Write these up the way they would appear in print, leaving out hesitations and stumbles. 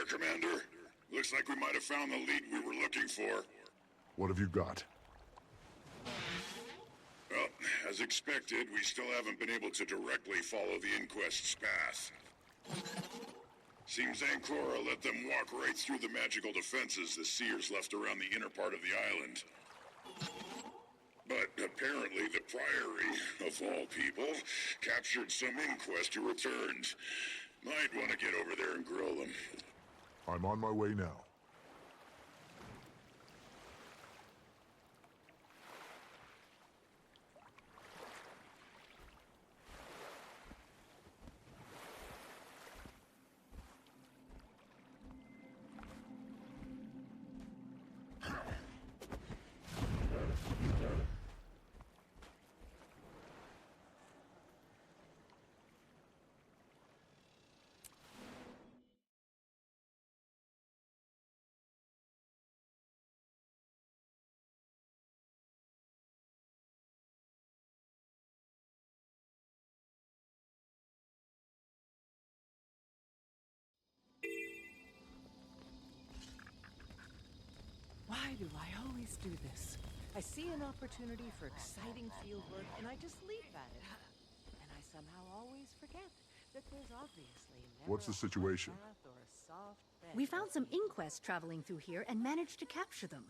Commander. Looks like we might have found the lead we were looking for. What have you got? Well, as expected, we still haven't been able to directly follow the Inquest's path. Seems Ancora let them walk right through the magical defenses the Seers left around the inner part of the island. But apparently the Priory, of all people, captured some Inquest who returned. Might want to get over there and grill them. I'm on my way now. Why do I always do this? I see an opportunity for exciting fieldwork and I just leap at it. And I somehow always forget that there's obviously never What's the a hard situation? path or a soft bed. We found some Inquests traveling through here and managed to capture them.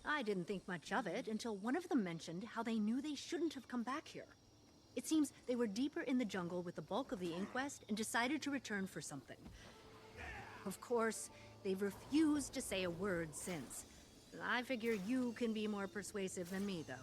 I didn't think much of it until one of them mentioned how they knew they shouldn't have come back here. It seems they were deeper in the jungle with the bulk of the Inquest and decided to return for something. Of course, they've refused to say a word since. I figure you can be more persuasive than me, though.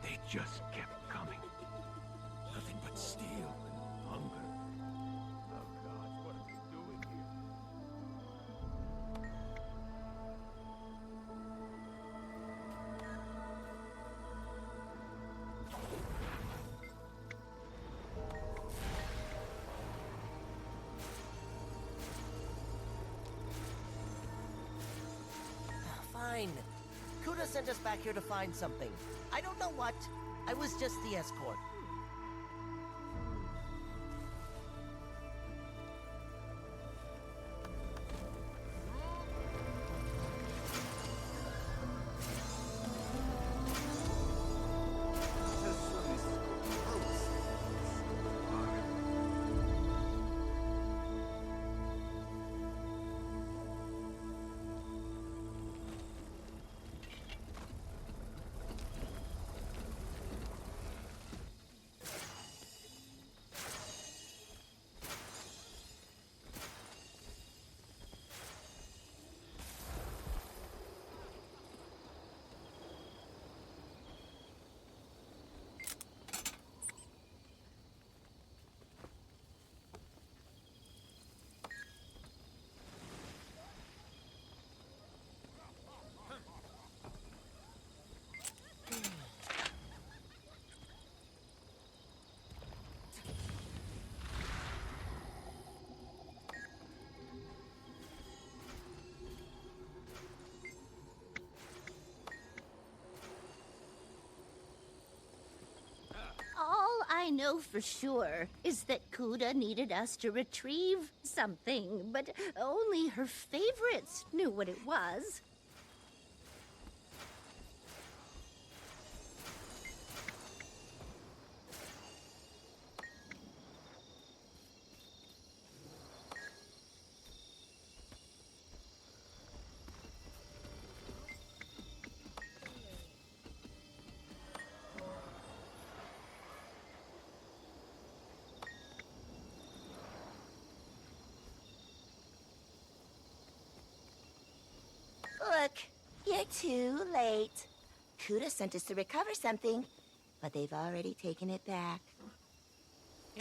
They just kept coming. Nothing but steel and hunger. Oh God, what are we doing here? Fine. Kuda sent us back here to find something. I don't know what. I was just the escort. I know for sure is that Kuda needed us to retrieve something, but only her favorites knew what it was. Look, you're too late. Kuda sent us to recover something, but they've already taken it back.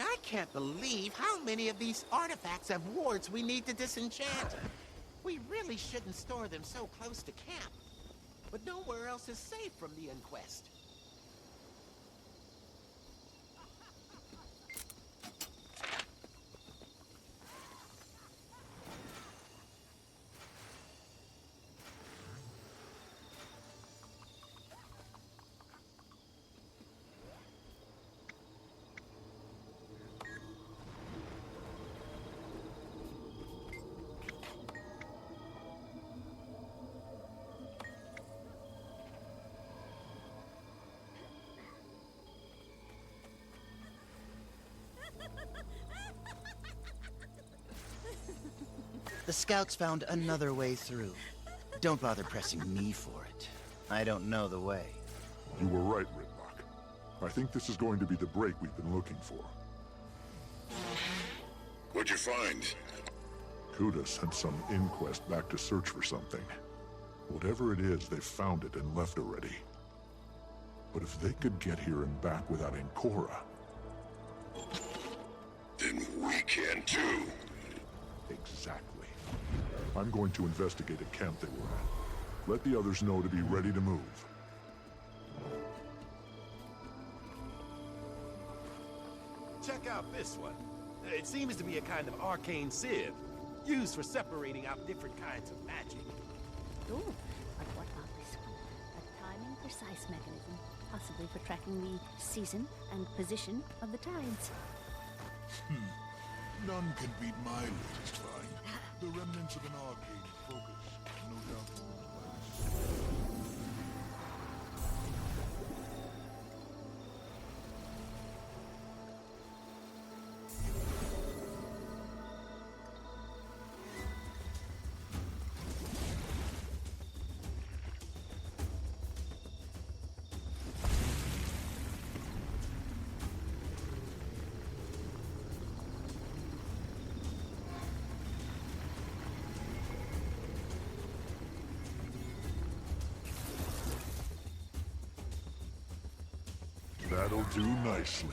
I can't believe how many of these artifacts have wards we need to disenchant. We really shouldn't store them so close to camp. But nowhere else is safe from the inquest. The scouts found another way through. Don't bother pressing me for it. I don't know the way. You were right, Ridlock. I think this is going to be the break we've been looking for. What'd you find? Kuda sent some inquest back to search for something. Whatever it is, they've found it and left already. But if they could get here and back without Ancora... Then we can too. Exactly. I'm going to investigate a camp they were at. Let the others know to be ready to move. Check out this one. It seems to be a kind of arcane sieve, used for separating out different kinds of magic. Ooh, but what about this one? A timing precise mechanism, possibly for tracking the season and position of the tides. None can beat my latest find. The remnants of an arcane focus, no doubt used by the... That'll do nicely.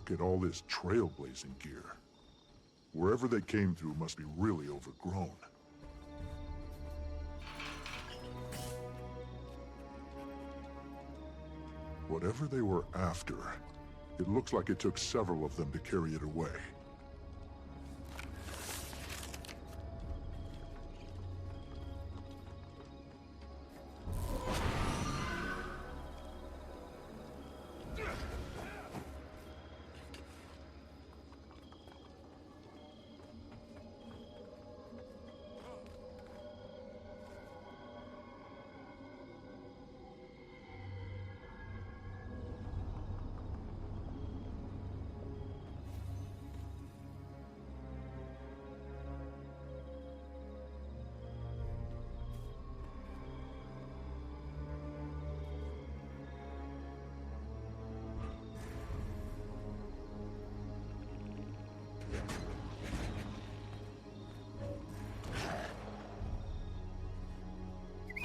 look at all this trailblazing gear. Wherever they came through must be really overgrown. Whatever they were after, it looks like it took several of them to carry it away.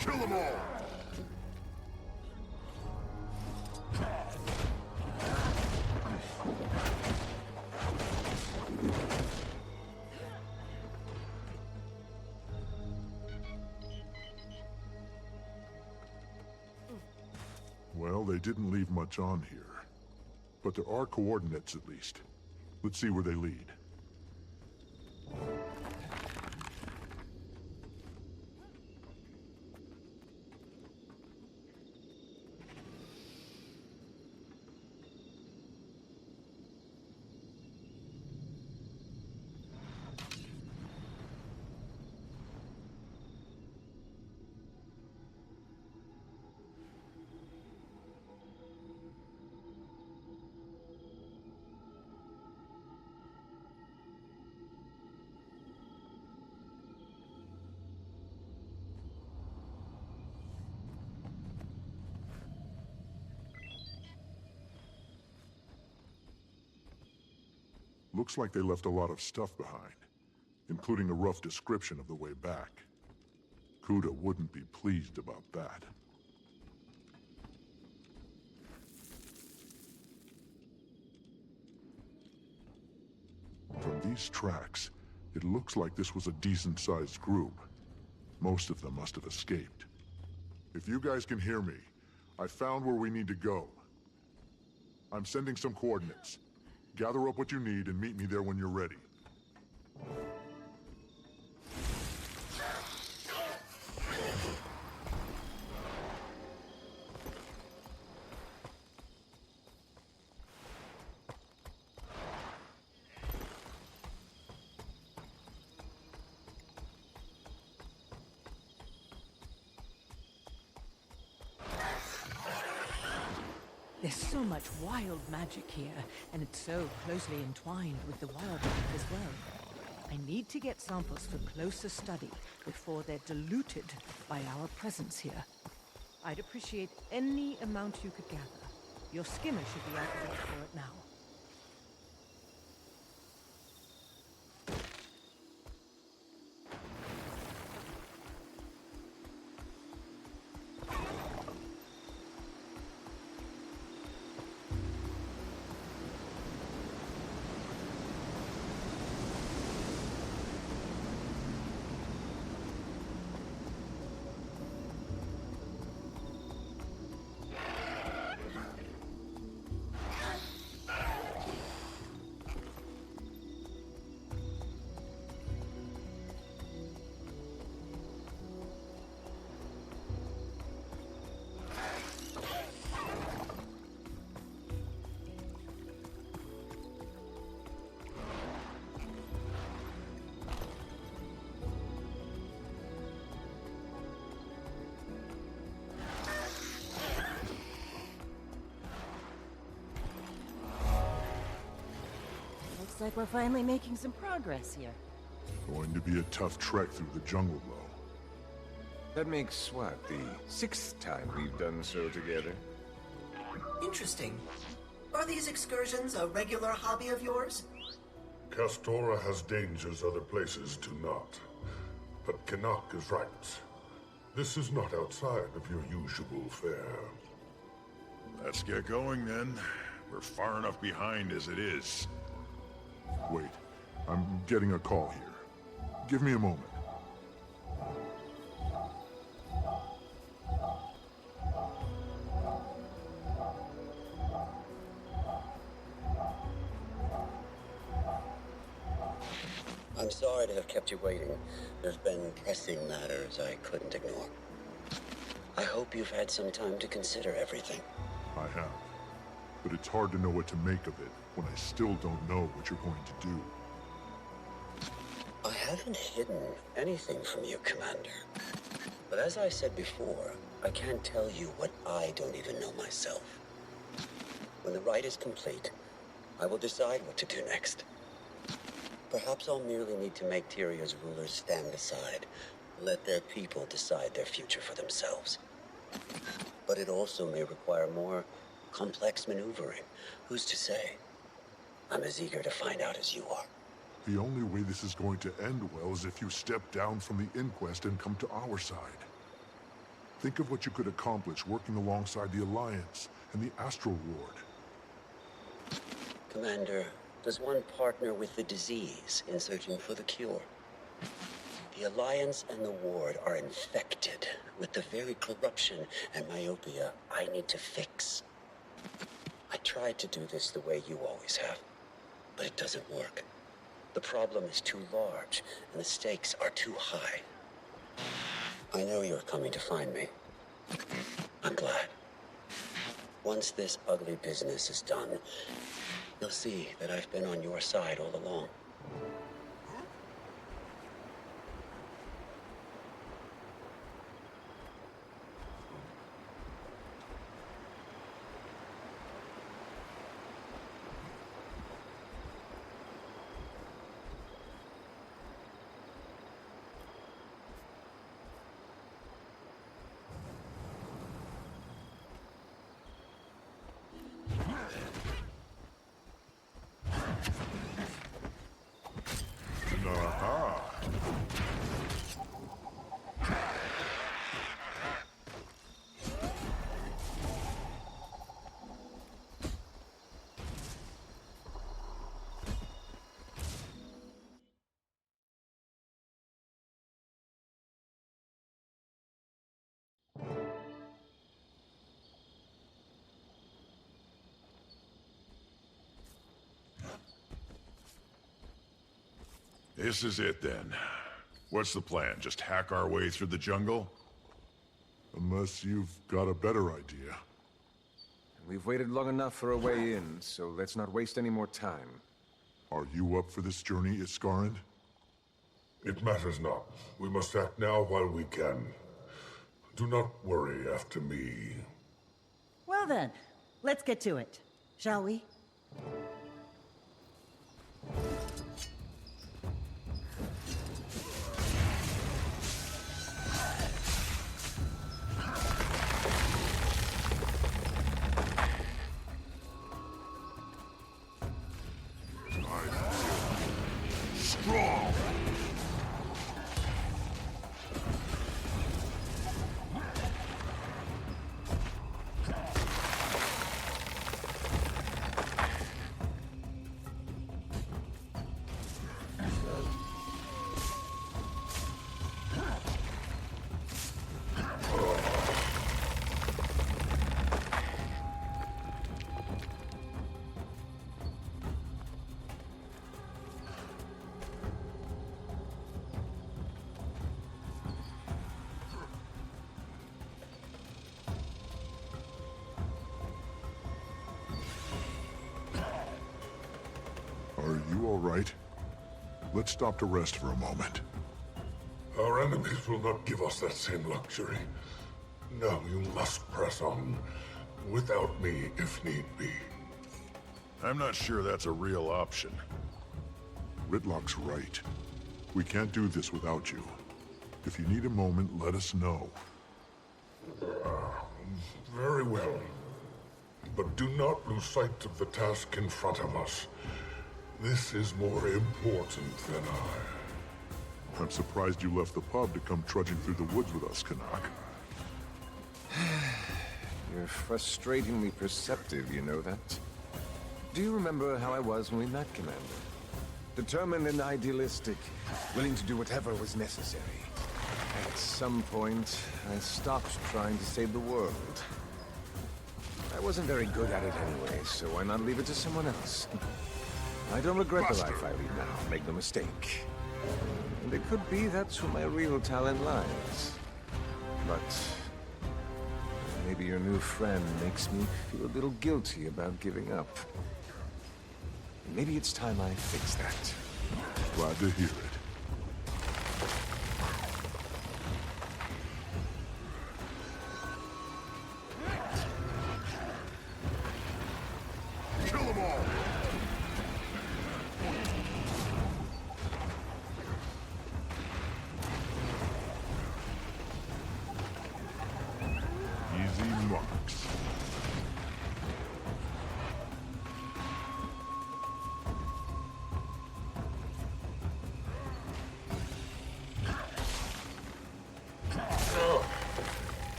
Kill them all! Well, they didn't leave much on here. But there are coordinates at least. Let's see where they lead. Looks like they left a lot of stuff behind, including a rough description of the way back. Kuda wouldn't be pleased about that. From these tracks, it looks like this was a decent-sized group. Most of them must have escaped. If you guys can hear me, I found where we need to go. I'm sending some coordinates. Gather up what you need and meet me there when you're ready. There's so much wild magic here, and it's so closely entwined with the wildlife as well. I need to get samples for closer study before they're diluted by our presence here. I'd appreciate any amount you could gather. Your skimmer should be accurate for it now. Looks like we're finally making some progress here. Going to be a tough trek through the jungle, though. That makes what, the 6th time we've done so together? Interesting. Are these excursions a regular hobby of yours? Castora has dangers other places do not. But Canuck is right. This is not outside of your usual fare. Let's get going then. We're far enough behind as it is. Wait, I'm getting a call here. Give me a moment. I'm sorry to have kept you waiting. There's been pressing matters I couldn't ignore. I hope you've had some time to consider everything. I have. But it's hard to know what to make of it when I still don't know what you're going to do. I haven't hidden anything from you, Commander. But as I said before, I can't tell you what I don't even know myself. When the rite is complete, I will decide what to do next. Perhaps I'll merely need to make Tyria's rulers stand aside, let their people decide their future for themselves. But it also may require more complex maneuvering. Who's to say? I'm as eager to find out as you are. The only way this is going to end well is if you step down from the inquest and come to our side. Think of what you could accomplish working alongside the Alliance and the Astral Ward. Commander, does one partner with the disease in searching for the cure? The Alliance and the Ward are infected with the very corruption and myopia I need to fix. I tried to do this the way you always have, but it doesn't work. The problem is too large, and the stakes are too high. I know you're coming to find me. I'm glad. Once this ugly business is done, you'll see that I've been on your side all along. This is it then. What's the plan? Just hack our way through the jungle? Unless you've got a better idea. We've waited long enough for a way in, so let's not waste any more time. Are you up for this journey, Iskarin? It matters not. We must act now while we can. Do not worry after me. Well then, let's get to it, shall we? Strong! Are you all right? Let's stop to rest for a moment. Our enemies will not give us that same luxury. Now you must press on. Without me, if need be. I'm not sure that's a real option. Ritlock's right. We can't do this without you. If you need a moment, let us know. Very well. But do not lose sight of the task in front of us. This is more important than I. I'm surprised you left the pub to come trudging through the woods with us, Canuck. You're frustratingly perceptive, you know that? Do you remember how I was when we met, Commander? Determined and idealistic, willing to do whatever was necessary. At some point, I stopped trying to save the world. I wasn't very good at it anyway, so why not leave it to someone else? I don't regret the life I lead now, make no mistake. And it could be that's where my real talent lies. But maybe your new friend makes me feel a little guilty about giving up. Maybe it's time I fix that. Glad to hear it. Kill them all! Easy marks.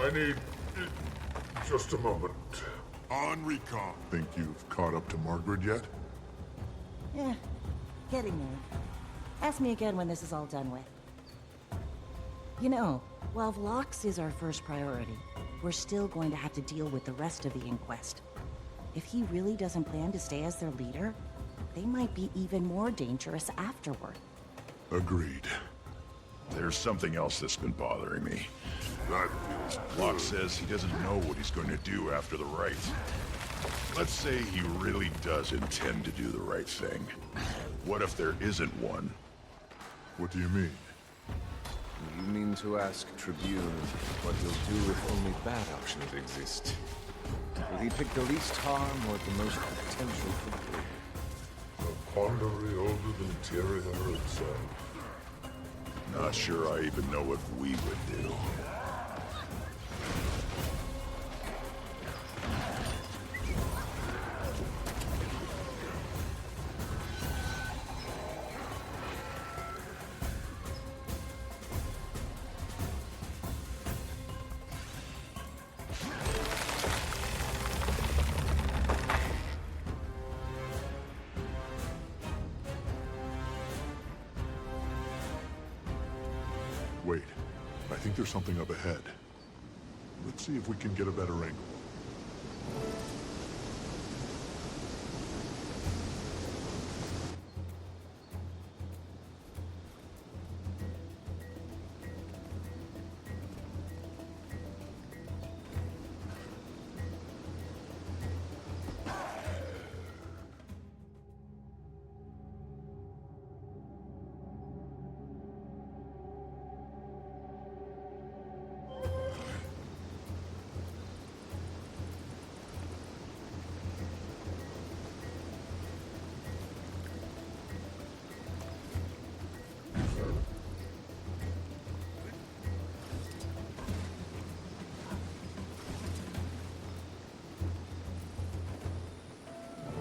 I need just a moment. On recon. Think you've caught up to Margaret yet? Yeah, getting there. Ask me again when this is all done with. You know, while Vlox is our first priority, we're still going to have to deal with the rest of the Inquest. If he really doesn't plan to stay as their leader, they might be even more dangerous afterward. Agreed. There's something else that's been bothering me. Locke says he doesn't know what he's going to do after the rite. Let's say he really does intend to do the right thing. What if there isn't one? What do you mean? You mean to ask Tribune what he'll do if only bad options exist? Will he pick the least harm or the most potential for good? A quandary older than Tyria itself. Not sure I even know what we would do. Wait, I think there's something up ahead. Let's see if we can get a better angle.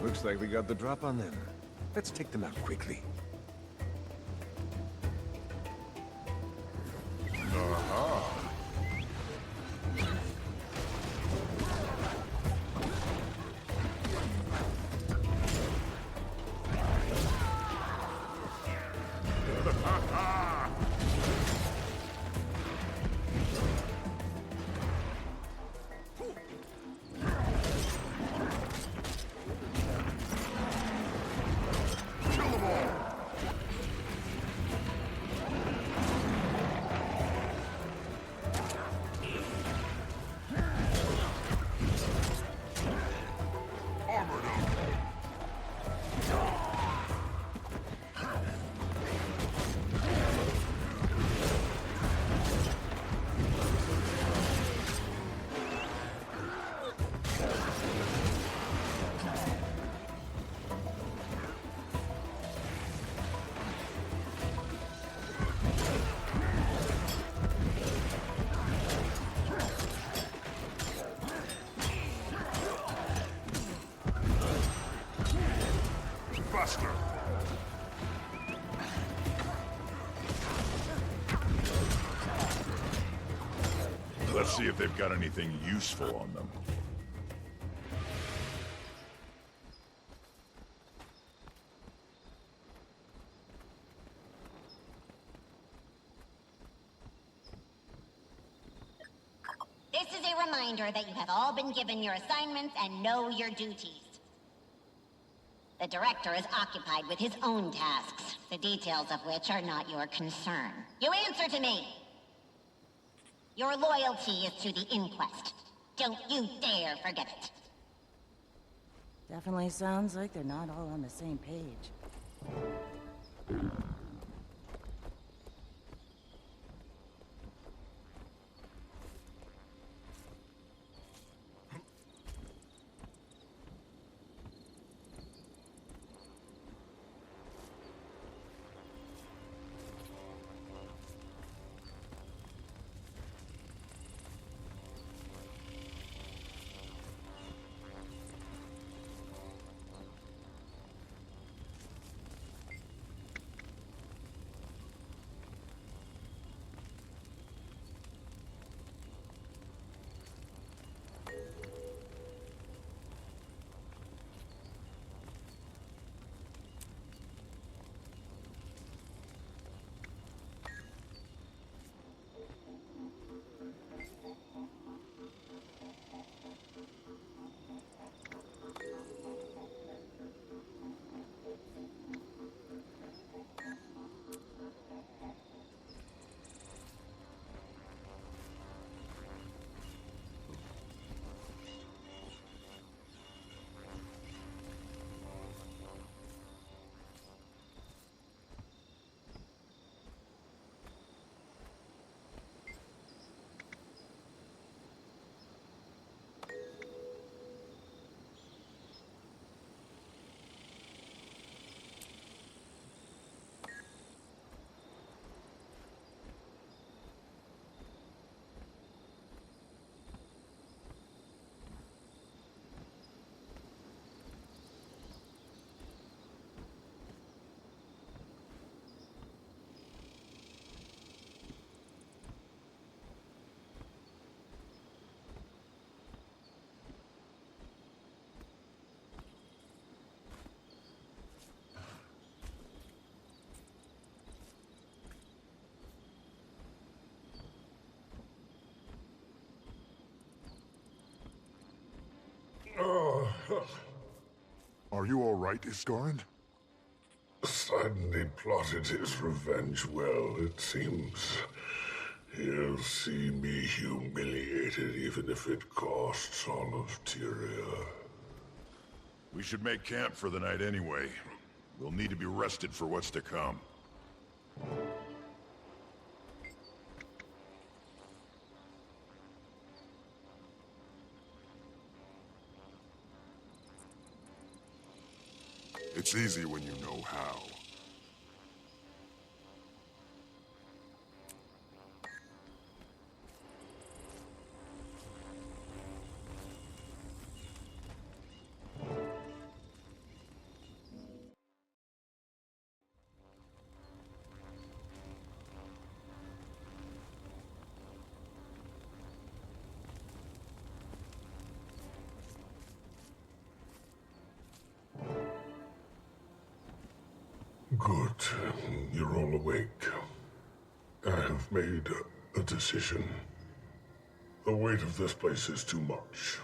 Looks like we got the drop on them. Let's take them out quickly. Let's see if they've got anything useful on them. is a reminder that you have all been given your assignments and know your duties. The director is occupied with his own tasks, the details of which are not your concern. You answer to me! Your loyalty is to the inquest. Don't you dare forget it. Definitely sounds like they're not all on the same page. Are you all right, Iskarin? Sidney plotted his revenge well, it seems. He'll see me humiliated, even if it costs all of Tyria. We should make camp for the night anyway. We'll need to be rested for what's to come. It's easy when you know how. Good. You're all awake. I have made a decision. The weight of this place is too much.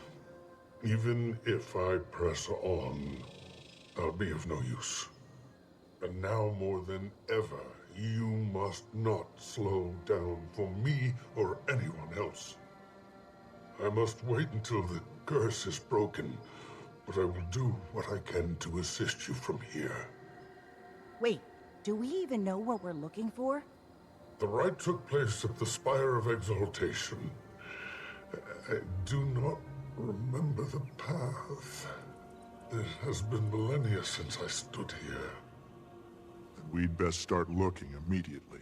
Even if I press on, I'll be of no use. And now more than ever, you must not slow down for me or anyone else. I must wait until the curse is broken, but I will do what I can to assist you from here. Wait, do we even know what we're looking for? The rite took place at the Spire of Exaltation. I do not remember the path. It has been millennia since I stood here. Then we'd best start looking immediately.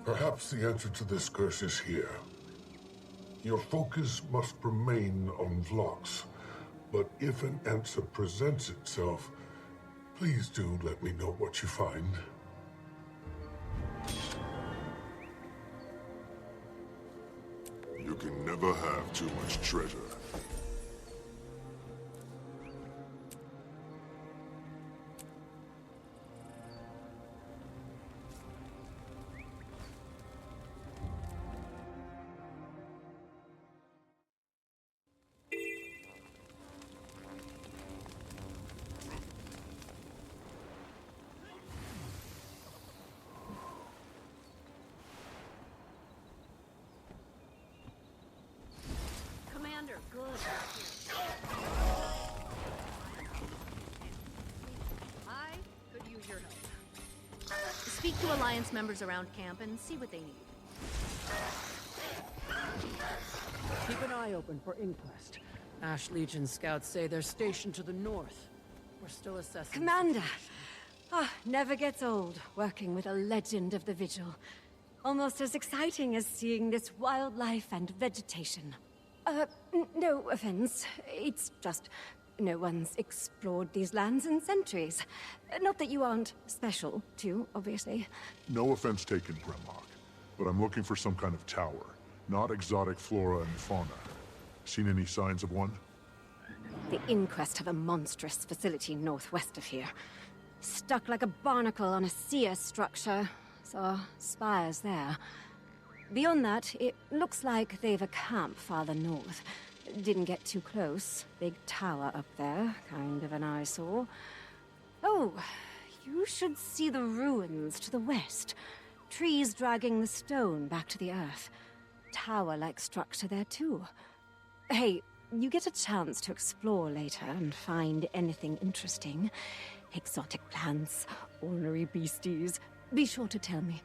Perhaps the answer to this curse is here. Your focus must remain on Vlox, but if an answer presents itself, please do let me know what you find. You can never have too much treasure. Speak to Alliance members around camp and see what they need. Keep an eye open for Inquest. Ash Legion scouts say they're stationed to the north. We're still assessing. Commander! Never gets old working with a legend of the Vigil. Almost as exciting as seeing this wildlife and vegetation. No offense. It's just no one's explored these lands in centuries. Not that you aren't special, too, obviously. No offense taken, Grimlock, but I'm looking for some kind of tower, not exotic flora and fauna. Seen any signs of one? The Inquest have a monstrous facility northwest of here. Stuck like a barnacle on a seer structure. Saw spires there. Beyond that, it looks like they've a camp farther north. Didn't get too close. Big tower up there, kind of an eyesore. Oh, you should see the ruins to the west. Trees dragging the stone back to the earth. Tower-like structure there too. Hey, you get a chance to explore later and find anything interesting. Exotic plants, ornery beasties. Be sure to tell me.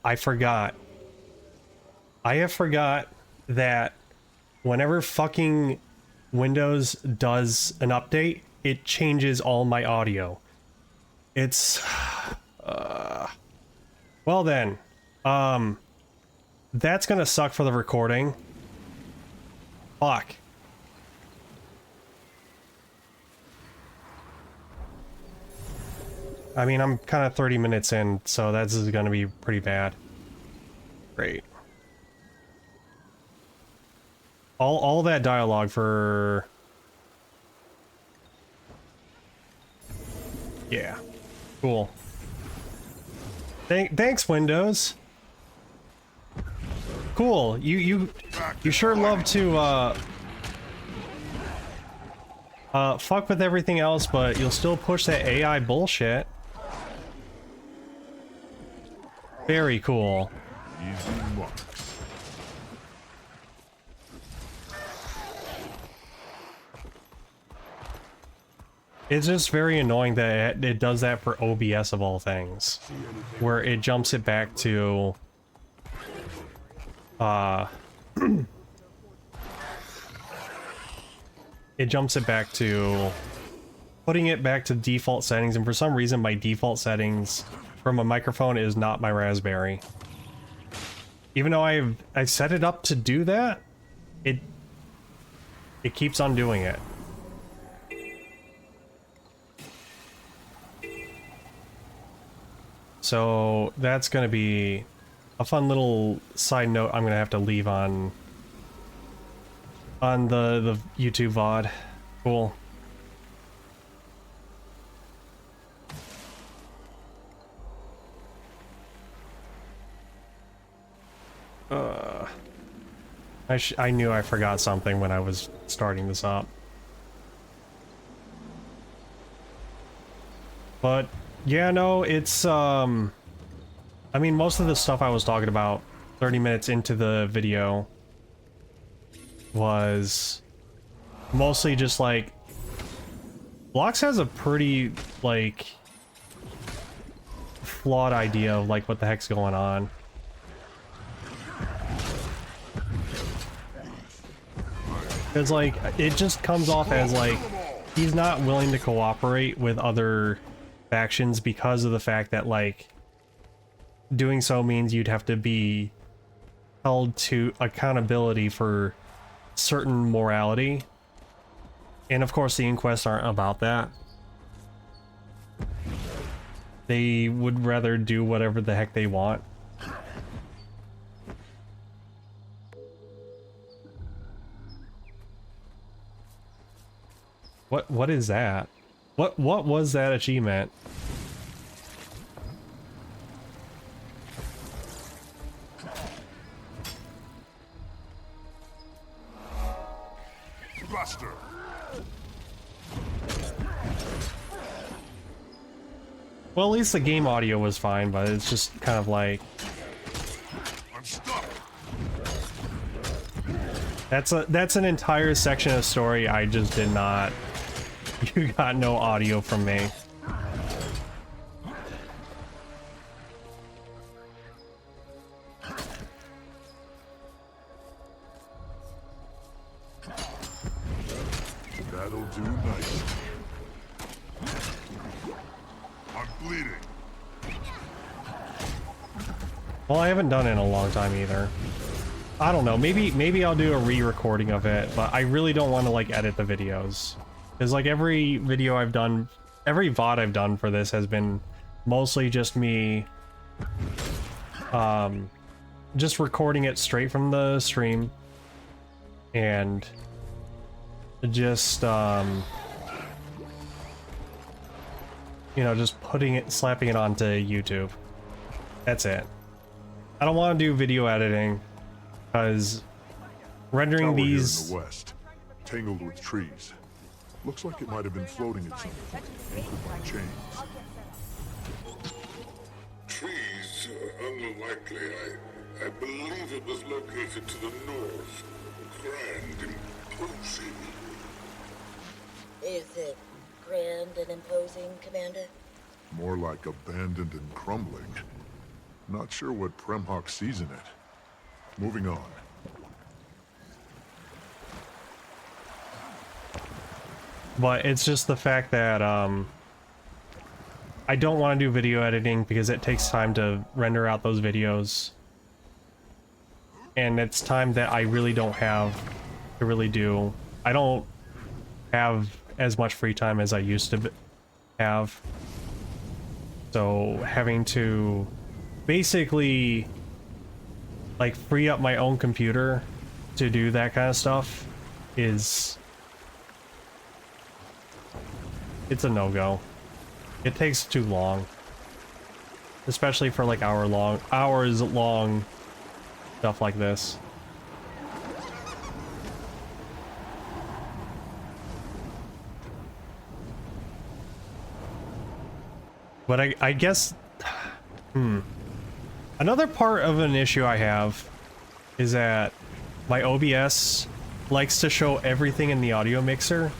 I forgot. I have forgot that whenever fucking Windows does an update, it changes all my audio. It's well then, that's gonna suck for the recording. Fuck. I mean, I'm kind of 30 minutes in, so that's gonna be pretty bad. Great. All that dialogue for... Yeah. Cool. Thanks, Windows. Cool. You sure love to fuck with everything else, but you'll still push that AI bullshit. Very cool. Easy marks. It's just very annoying that it does that for OBS of all things, where it jumps it back to it jumps it back to putting it back to default settings, and for some reason my default settings from a microphone is not my Raspberry. Even though I set it up to do that, it keeps on doing it. So that's gonna be a fun little side note I'm gonna have to leave on the YouTube VOD. Cool. I knew I forgot something when I was starting this up. But yeah, no, it's I mean, most of the stuff I was talking about 30 minutes into the video was mostly just like Blocks has a pretty like flawed idea of like what the heck's going on. Because, like, it just comes off as, like, he's not willing to cooperate with other factions because of the fact that, like, doing so means you'd have to be held to accountability for certain morality. And, of course, the inquests aren't about that. they would rather do whatever the heck they want. What is that? What was that achievement? Buster. Well, at least the game audio was fine, but it's just kind of like I'm stuck. that's an entire section of story I just did not. You got no audio from me. That'll do nice. I'm bleeding. Well, I haven't done it in a long time either. I don't know, maybe I'll do a re-recording of it, but I really don't want to like edit the videos. Because like every video I've done, every VOD I've done for this has been mostly just me just recording it straight from the stream and just you know, just slapping it onto YouTube. That's it. I don't want to do video editing because rendering Tower these here in the west, tangled with trees. Looks like it might have been floating at some point, anchored by chains. Trees, unlikely. I believe it was located to the north. Grand, imposing. Is it grand and imposing, Commander? More like abandoned and crumbling. Not sure what Premhawk sees in it. Moving on. But it's just the fact that I don't want to do video editing because it takes time to render out those videos. And it's time that I really don't have to really do. I don't have as much free time as I used to have. So having to basically like free up my own computer to do that kind of stuff is... it's a no-go. It takes too long. Especially for like hours long stuff like this. But I guess another part of an issue I have is that my OBS likes to show everything in the audio mixer.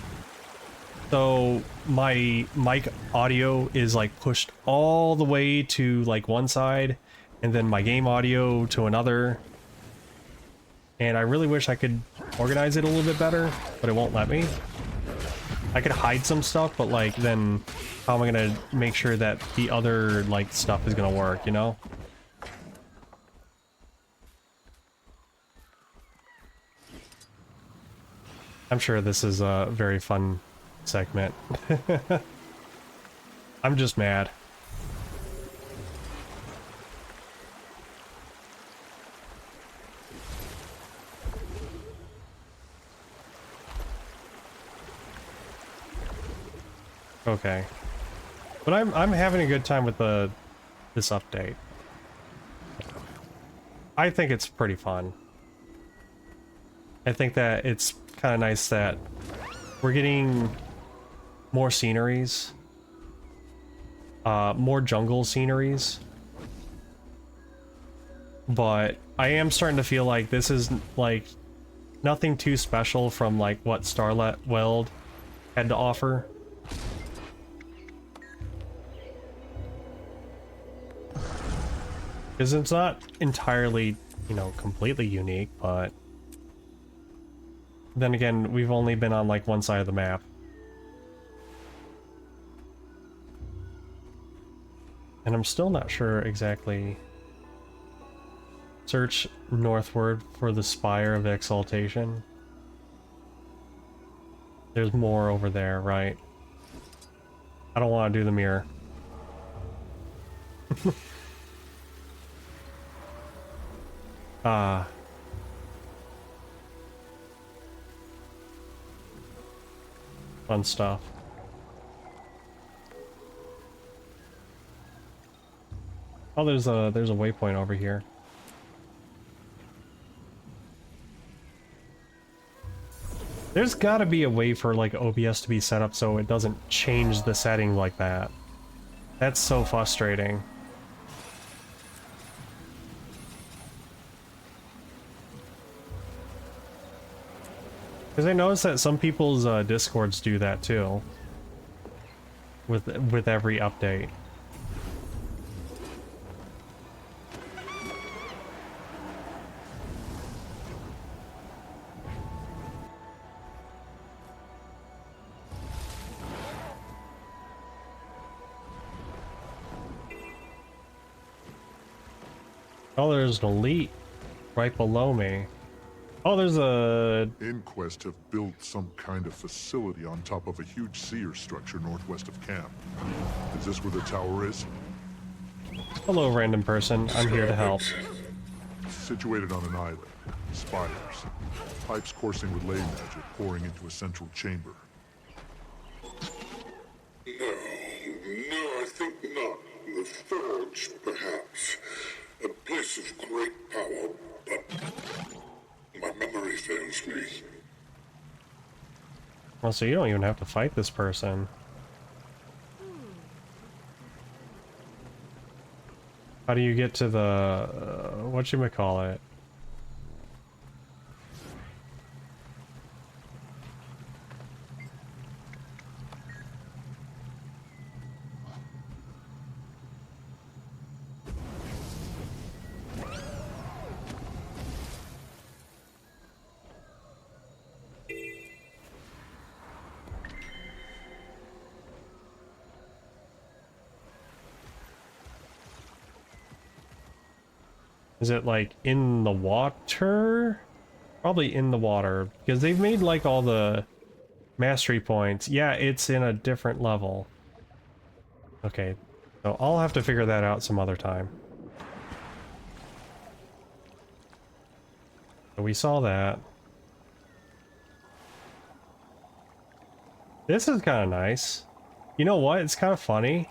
So my mic audio is like pushed all the way to like one side and then my game audio to another. And I really wish I could organize it a little bit better, but it won't let me. I could hide some stuff, but like then how am I gonna make sure that the other like stuff is gonna work, you know? I'm sure this is a very fun segment. I'm just mad. Okay. But I'm having a good time with this update. I think it's pretty fun. I think that it's kind of nice that we're getting more sceneries, more jungle sceneries, but I am starting to feel like this is like nothing too special from like what Starlet Weld had to offer. Because it's not entirely, you know, completely unique, but then again, we've only been on like one side of the map. And I'm still not sure exactly. Search northward for the Spire of Exaltation. There's more over there, right? I don't want to do the mirror. Fun stuff. Oh, there's a waypoint over here. There's got to be a way for like OBS to be set up so it doesn't change the setting like that. That's so frustrating. Because I noticed that some people's Discords do that too. With every update. Oh, there's an elite right below me. Oh, there's a... Inquest have built some kind of facility on top of a huge seer structure northwest of camp. Is this where the tower is? Hello, random person. I'm here to help. Situated on an island. Spires. Pipes coursing with ley magic pouring into a central chamber. No, I think not. The forge, perhaps. A place of great power, but my memory fails me. Well, so you don't even have to fight this person. How do you get to the... whatchamacallit? Is it like in the water? Probably in the water, because they've made like all the mastery points. Yeah, it's in a different level. Okay, so I'll have to figure that out some other time. So we saw that. This is kind of nice. You know what? It's kind of funny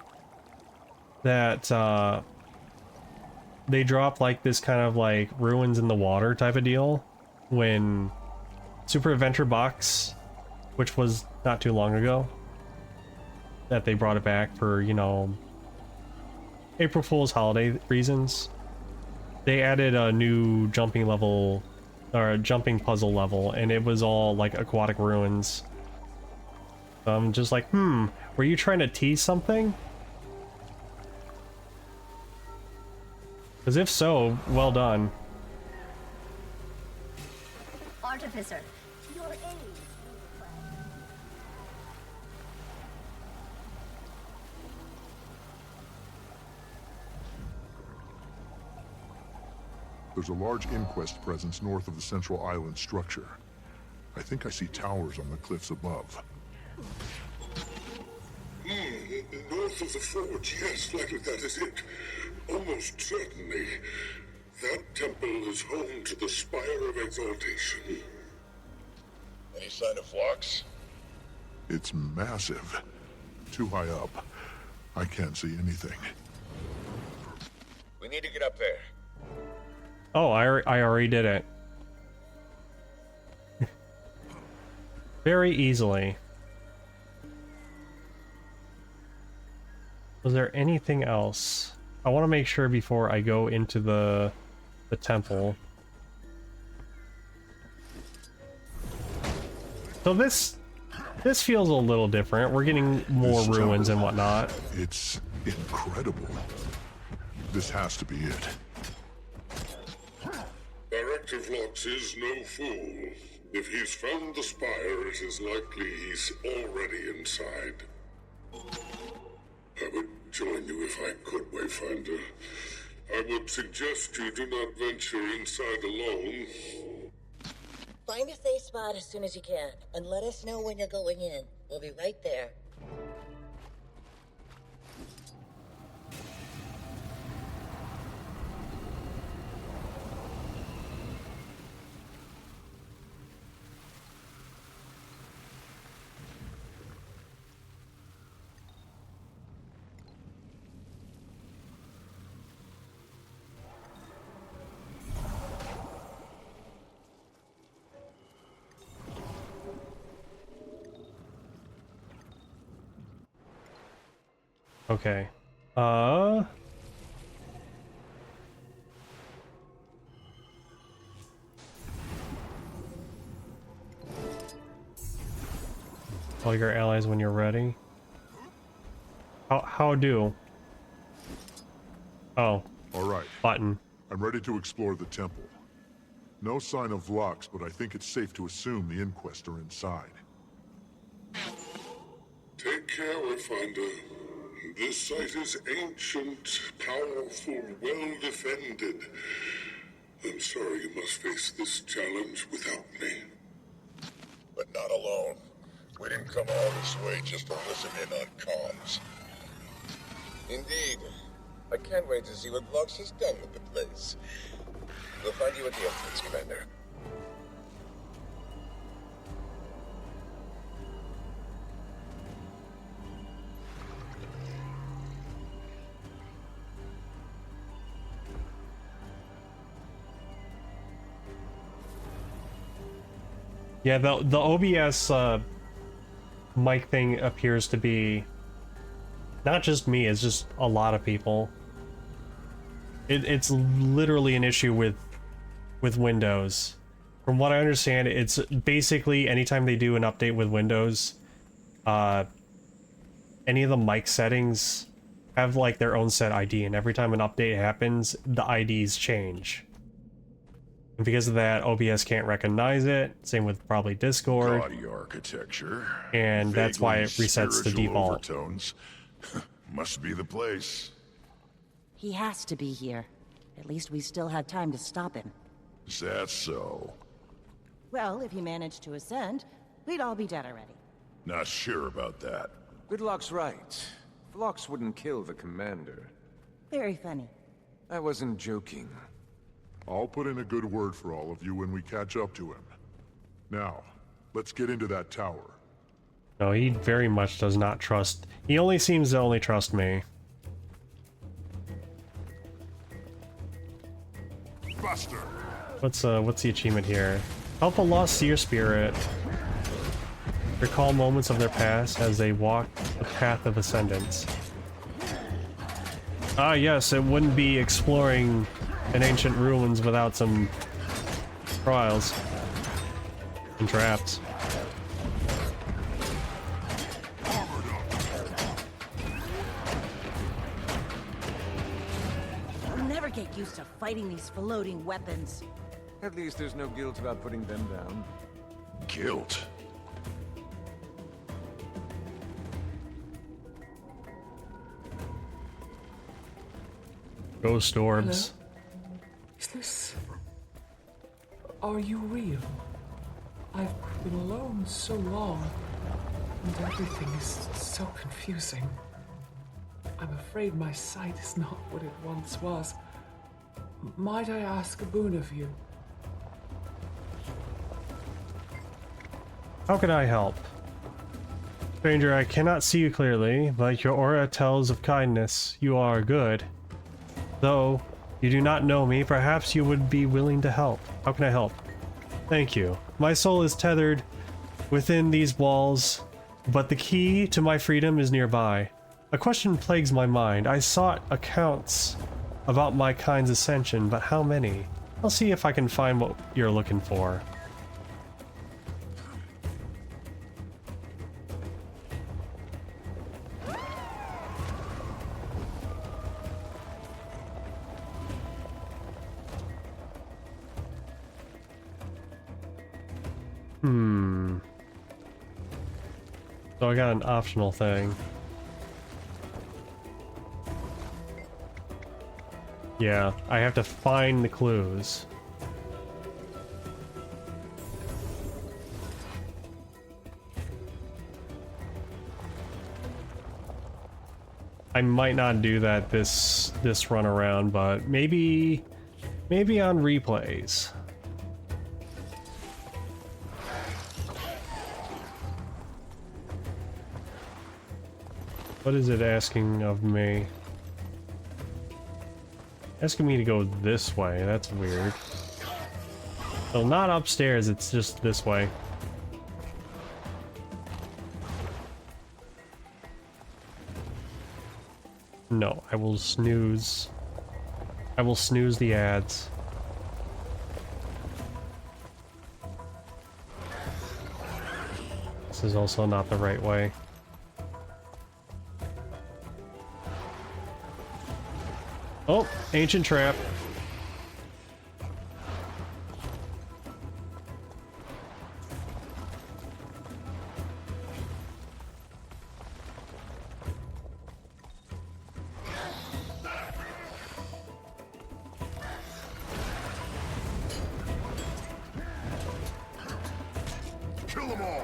that they drop like this kind of like ruins in the water type of deal when Super Adventure Box, which was not too long ago, that they brought it back for, you know, April Fool's holiday reasons. They added a new jumping level, or a jumping puzzle level, and it was all like aquatic ruins. So I'm just like, were you trying to tease something? Because if so, well done. Artificer, your aid. There's a large inquest presence north of the central island structure. I think I see towers on the cliffs above. North of the forge, yes, that is it. Almost certainly. That temple is home to the Spire of Exaltation. Any sign of flocks? It's massive. Too high up. I can't see anything. We need to get up there. Oh, I already did it. Very easily. Was there anything else? I want to make sure before I go into the temple. So this feels a little different. We're getting more ruins and whatnot. It's incredible. This has to be it. Director Vlox is no fool. If he's found the spire, it is likely he's already inside. I would join you if I could, Wayfinder. I would suggest you do not venture inside alone. Find a safe spot as soon as you can, and let us know when you're going in. We'll be right there. Okay. All your allies when you're ready. How do? Oh. All right. Button. I'm ready to explore the temple. No sign of locks, but I think it's safe to assume the Inquest are inside. Take care, Wayfinder. This site is ancient, powerful, well defended. I'm sorry you must face this challenge without me. But not alone. We didn't come all this way just to listen in on comms. Indeed. I can't wait to see what Vlox has done with the place. We'll find you at the entrance, Commander. Yeah, the OBS mic thing appears to be not just me, it's just a lot of people. It's literally an issue with Windows. From what I understand, it's basically anytime they do an update with Windows, any of the mic settings have like their own set ID, and every time an update happens, the IDs change. And because of that, OBS can't recognize it. Same with probably Discord. Gaudy architecture. And that's why it resets the Spiritual default. Overtones. Must be the place. He has to be here. At least we still had time to stop him. Is that so? Well, if he managed to ascend, we'd all be dead already. Not sure about that. Gridlock's right. Vlox wouldn't kill the commander. Very funny. I wasn't joking. I'll put in a good word for all of you when we catch up to him. Now, let's get into that tower. No, he very much does not trust. He only seems to only trust me. Buster. What's the achievement here? Help a lost seer spirit recall moments of their past as they walk the path of ascendance. Ah, yes, it wouldn't be exploring an ancient ruins without some trials and traps. I'll never get used to fighting these floating weapons. At least there's no guilt about putting them down. Guilt? Ghost orbs. Hello? Is this... Are you real? I've been alone so long, and everything is so confusing. I'm afraid my sight is not what it once was. Might I ask a boon of you? How can I help? Stranger, I cannot see you clearly, but your aura tells of kindness. You are good. Though you do not know me, perhaps you would be willing to help. How can I help? Thank you. My soul is tethered within these walls, but the key to my freedom is nearby. A question plagues my mind. I sought accounts about my kind's ascension, but how many? I'll see if I can find what you're looking for. So I got an optional thing. Yeah, I have to find the clues. I might not do that this run around, but maybe on replays. What is it asking of me? Asking me to go this way, that's weird. So not upstairs, it's just this way. No, I will snooze. I will snooze the ads. This is also not the right way. Oh, ancient trap. Kill them all!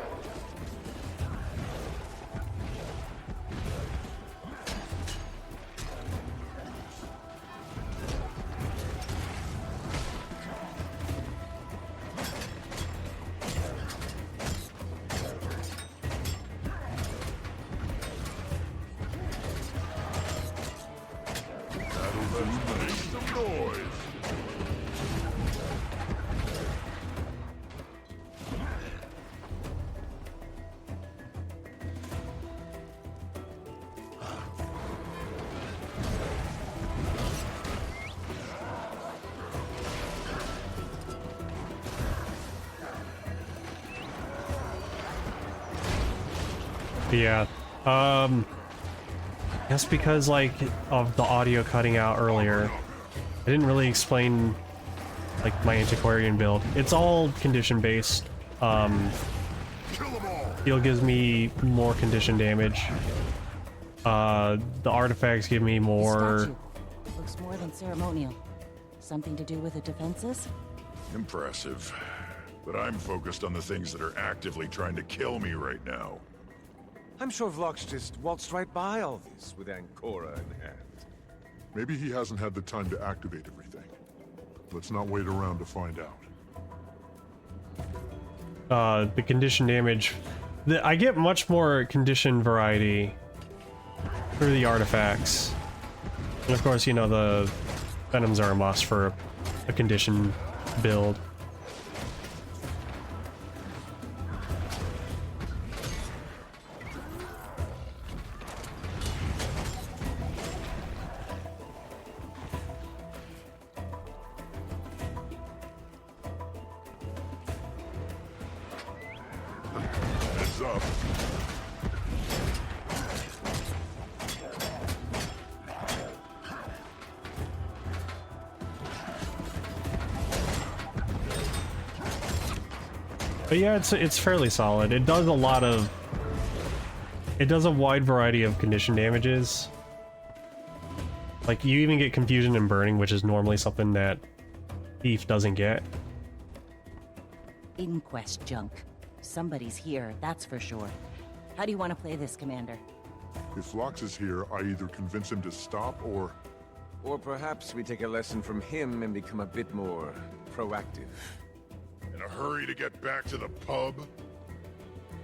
That'll make some noise! Yeah. That's because, like, of the audio cutting out earlier. I didn't really explain, like, my antiquarian build. It's all condition-based. Steel gives me more condition damage. The artifacts give me more... Statue. Looks more than ceremonial. Something to do with the defenses? Impressive. But I'm focused on the things that are actively trying to kill me right now. I'm sure Vlox just waltzed right by all this with Ancora in hand. Maybe he hasn't had the time to activate everything. Let's not wait around to find out. The condition damage... I get much more condition variety through the artifacts. And of course, you know, the Venoms are a must for a condition build. Heads up. But yeah, it's fairly solid. It does a lot of... It does a wide variety of condition damages. Like, you even get confusion and burning, which is normally something that Thief doesn't get. Inquest junk. Somebody's here, that's for sure. How do you want to play this, Commander? If Vlox is here, I either convince him to stop or... Or perhaps we take a lesson from him and become a bit more proactive. In a hurry to get back to the pub?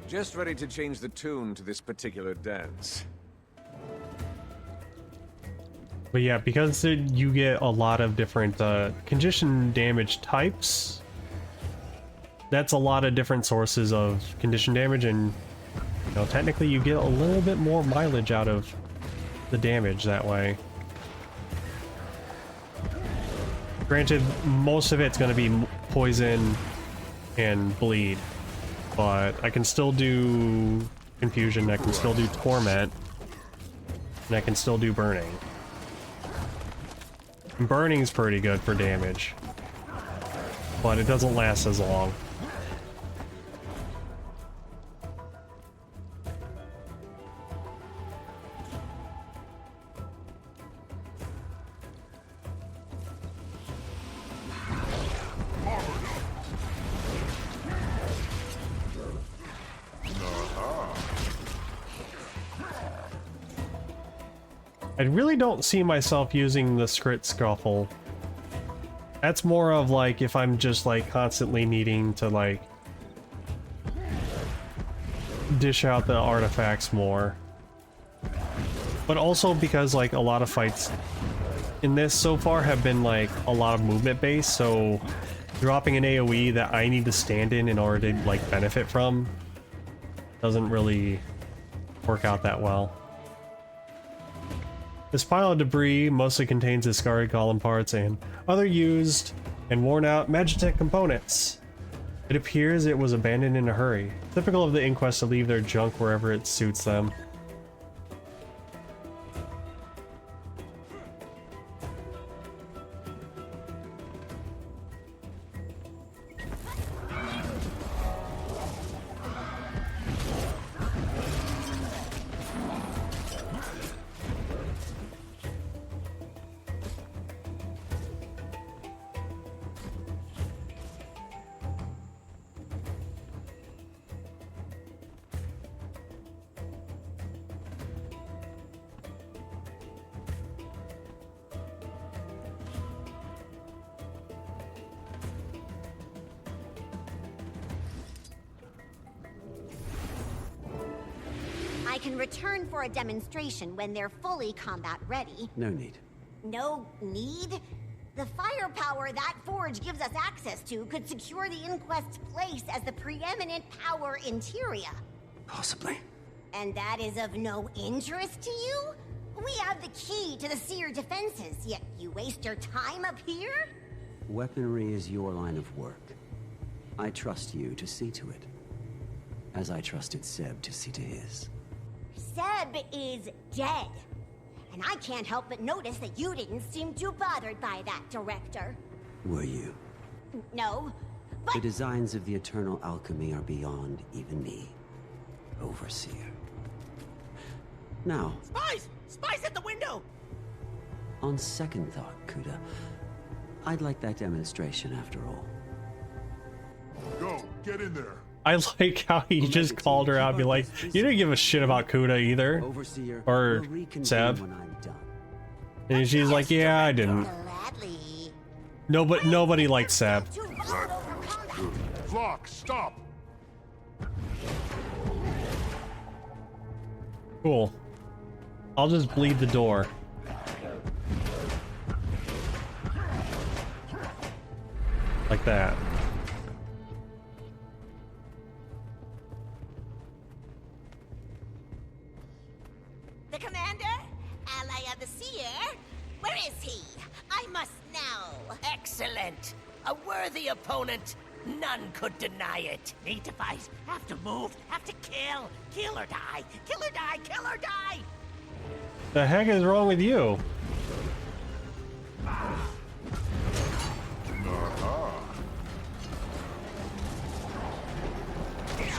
Just ready to change the tune to this particular dance. But yeah, because you get a lot of different condition damage types, that's a lot of different sources of condition damage, and you know, technically you get a little bit more mileage out of the damage that way. Granted, most of it's going to be poison and bleed, but I can still do confusion, I can still do torment, and I can still do burning. And burning's pretty good for damage, but it doesn't last as long. I really don't see myself using the Skrit Scuffle. That's more of like if I'm just like constantly needing to like dish out the artifacts more. But also because like a lot of fights in this so far have been like a lot of movement based, so dropping an AoE that I need to stand in order to like benefit from doesn't really work out that well. This pile of debris mostly contains discarded column parts and other used and worn out Magitech components. It appears it was abandoned in a hurry, typical of the Inquest to leave their junk wherever it suits them. I can return for a demonstration when they're fully combat ready. No need. No need? The firepower that forge gives us access to could secure the Inquest's place as the preeminent power in Tyria. Possibly. And that is of no interest to you? We have the key to the Seer defenses, yet you waste your time up here? Weaponry is your line of work. I trust you to see to it. As I trusted Seb to see to his. Seb is dead. And I can't help but notice that you didn't seem too bothered by that, Director. Were you? No, The designs of the eternal alchemy are beyond even me, Overseer. Now, Spies! Spies at the window! on second thought, Kuda, I'd like that demonstration after all. Go, get in there. I like how he just called her out and be like, you didn't give a shit about Kuda either. Or Seb. And she's like, yeah, I didn't. Nobody liked Seb. Flock, stop! Cool. I'll just bleed the door. Like that. The commander? Ally of the Seer? Where is he? I must know. Excellent! A worthy opponent. None could deny it. Need to fight, have to move, have to kill. Kill or die, kill or die, kill or die! The heck is wrong with you?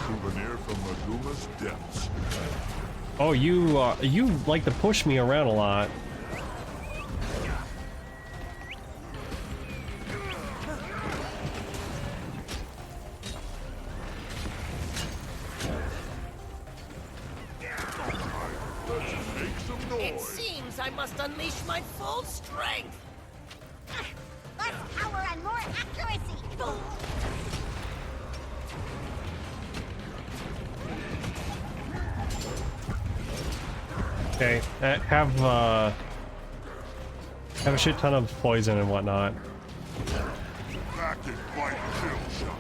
Souvenir from Maguma's depths. Oh, you like to push me around a lot. It seems I must unleash my full strength! Less power and more accuracy! Okay, have a shit ton of poison and whatnot. Back and fight, kill shot.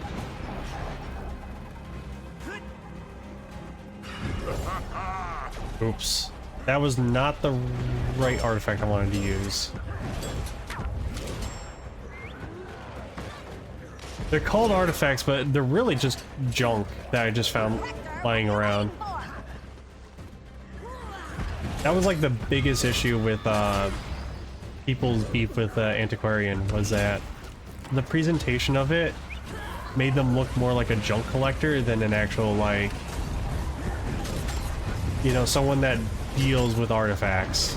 Oops. That was not the right artifact I wanted to use. They're called artifacts, but they're really just junk that I just found lying around. That was like the biggest issue with people's beef with Antiquarian, was that the presentation of it made them look more like a junk collector than an actual, like, you know, someone that deals with artifacts.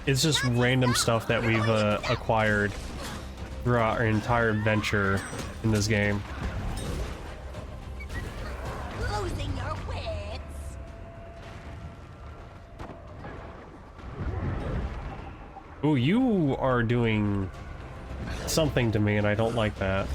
It's just random stuff that we've acquired throughout our entire adventure in this game. Losing your wits. Ooh, you are doing something to me and I don't like that.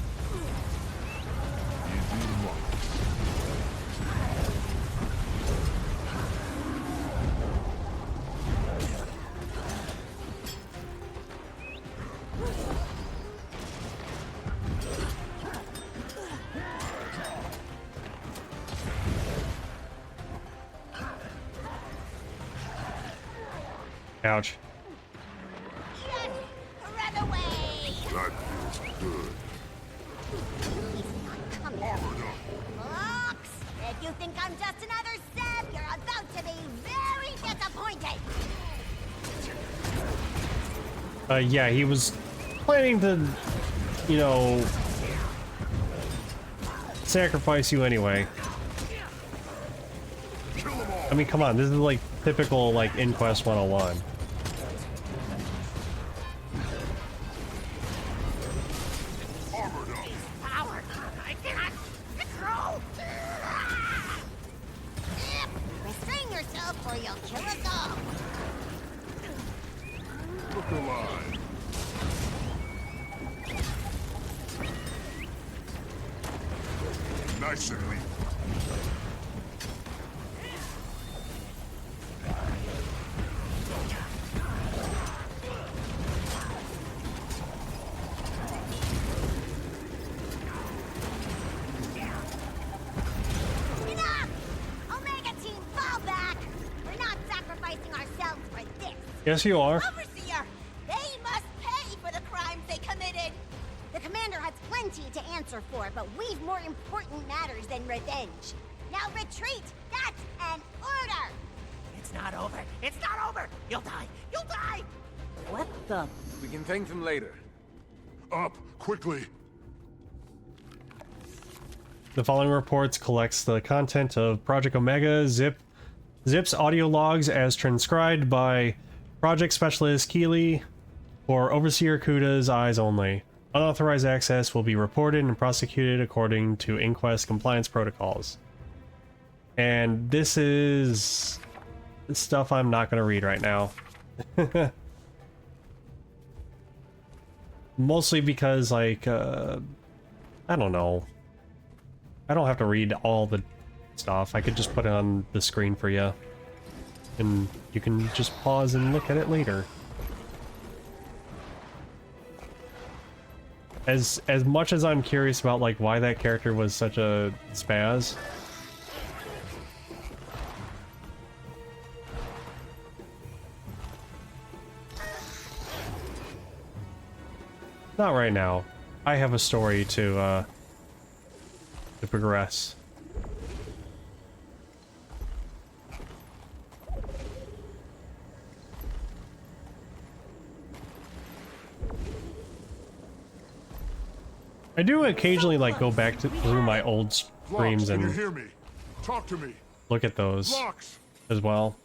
Ouch. Yes! Run away! That feels good. Come here. Fox! If you think I'm just another Zeb, you're about to be very disappointed! Yeah, he was planning to, you know, sacrifice you anyway. I mean, come on, this is like typical, like, Inquest 101. Power! I cannot control! Restrain yourself or you'll kill us all! Look alive. Nice and neat. Enough! Omega Team, fall back! We're not sacrificing ourselves for this! Yes, you are. Overseer! They must pay for the crimes they committed! The commander has plenty to answer for, but we've more important matters than revenge. Now retreat! That's an order! It's not over! It's not over! You'll die! You'll die! What the? We can thank them later. Up, quickly! The following reports collects the content of Project Omega Zip's audio logs as transcribed by Project Specialist Keeley for Overseer Kuda's eyes only. Unauthorized access will be reported and prosecuted according to Inquest compliance protocols. And this is stuff I'm not going to read right now. Mostly because, like, I don't know. I don't have to read all the stuff. I could just put it on the screen for you. And you can just pause and look at it later. As much as I'm curious about, like, why that character was such a spaz, not right now. I have a story to progress. I do occasionally, like, go back through my old streams Can you and hear me? Talk to me. look at those Locks. as well.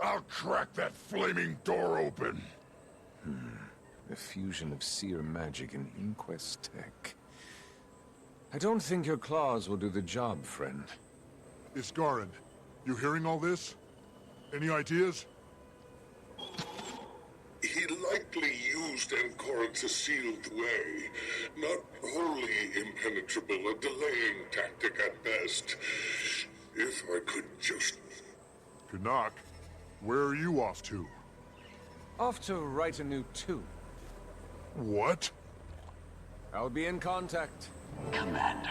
I'll crack that flaming door open. A fusion of seer magic and Inquest tech. I don't think your claws will do the job, friend. Iskarin, you hearing all this? Any ideas? He likely used Ancoran's sealed way. Not wholly impenetrable, a delaying tactic at best. If I could just... Canuck, where are you off to? Off to write a new tune. What? I'll be in contact. Commander,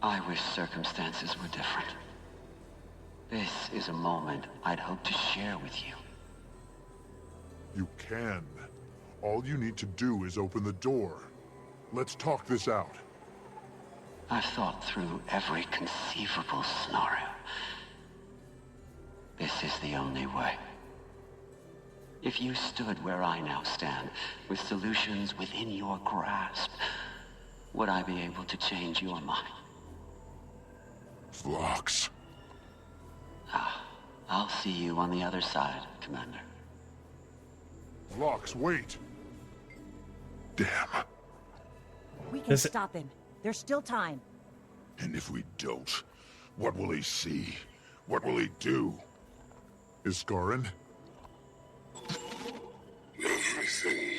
I wish circumstances were different. This is a moment I'd hope to share with you. You can. All you need to do is open the door. Let's talk this out. I've thought through every conceivable scenario. This is the only way. If you stood where I now stand, with solutions within your grasp, would I be able to change your mind? Phlox. I'll see you on the other side, Commander. Phlox, wait. Damn. We can stop him. There's still time. And if we don't, what will he see? What will he do? Iskarin? Everything.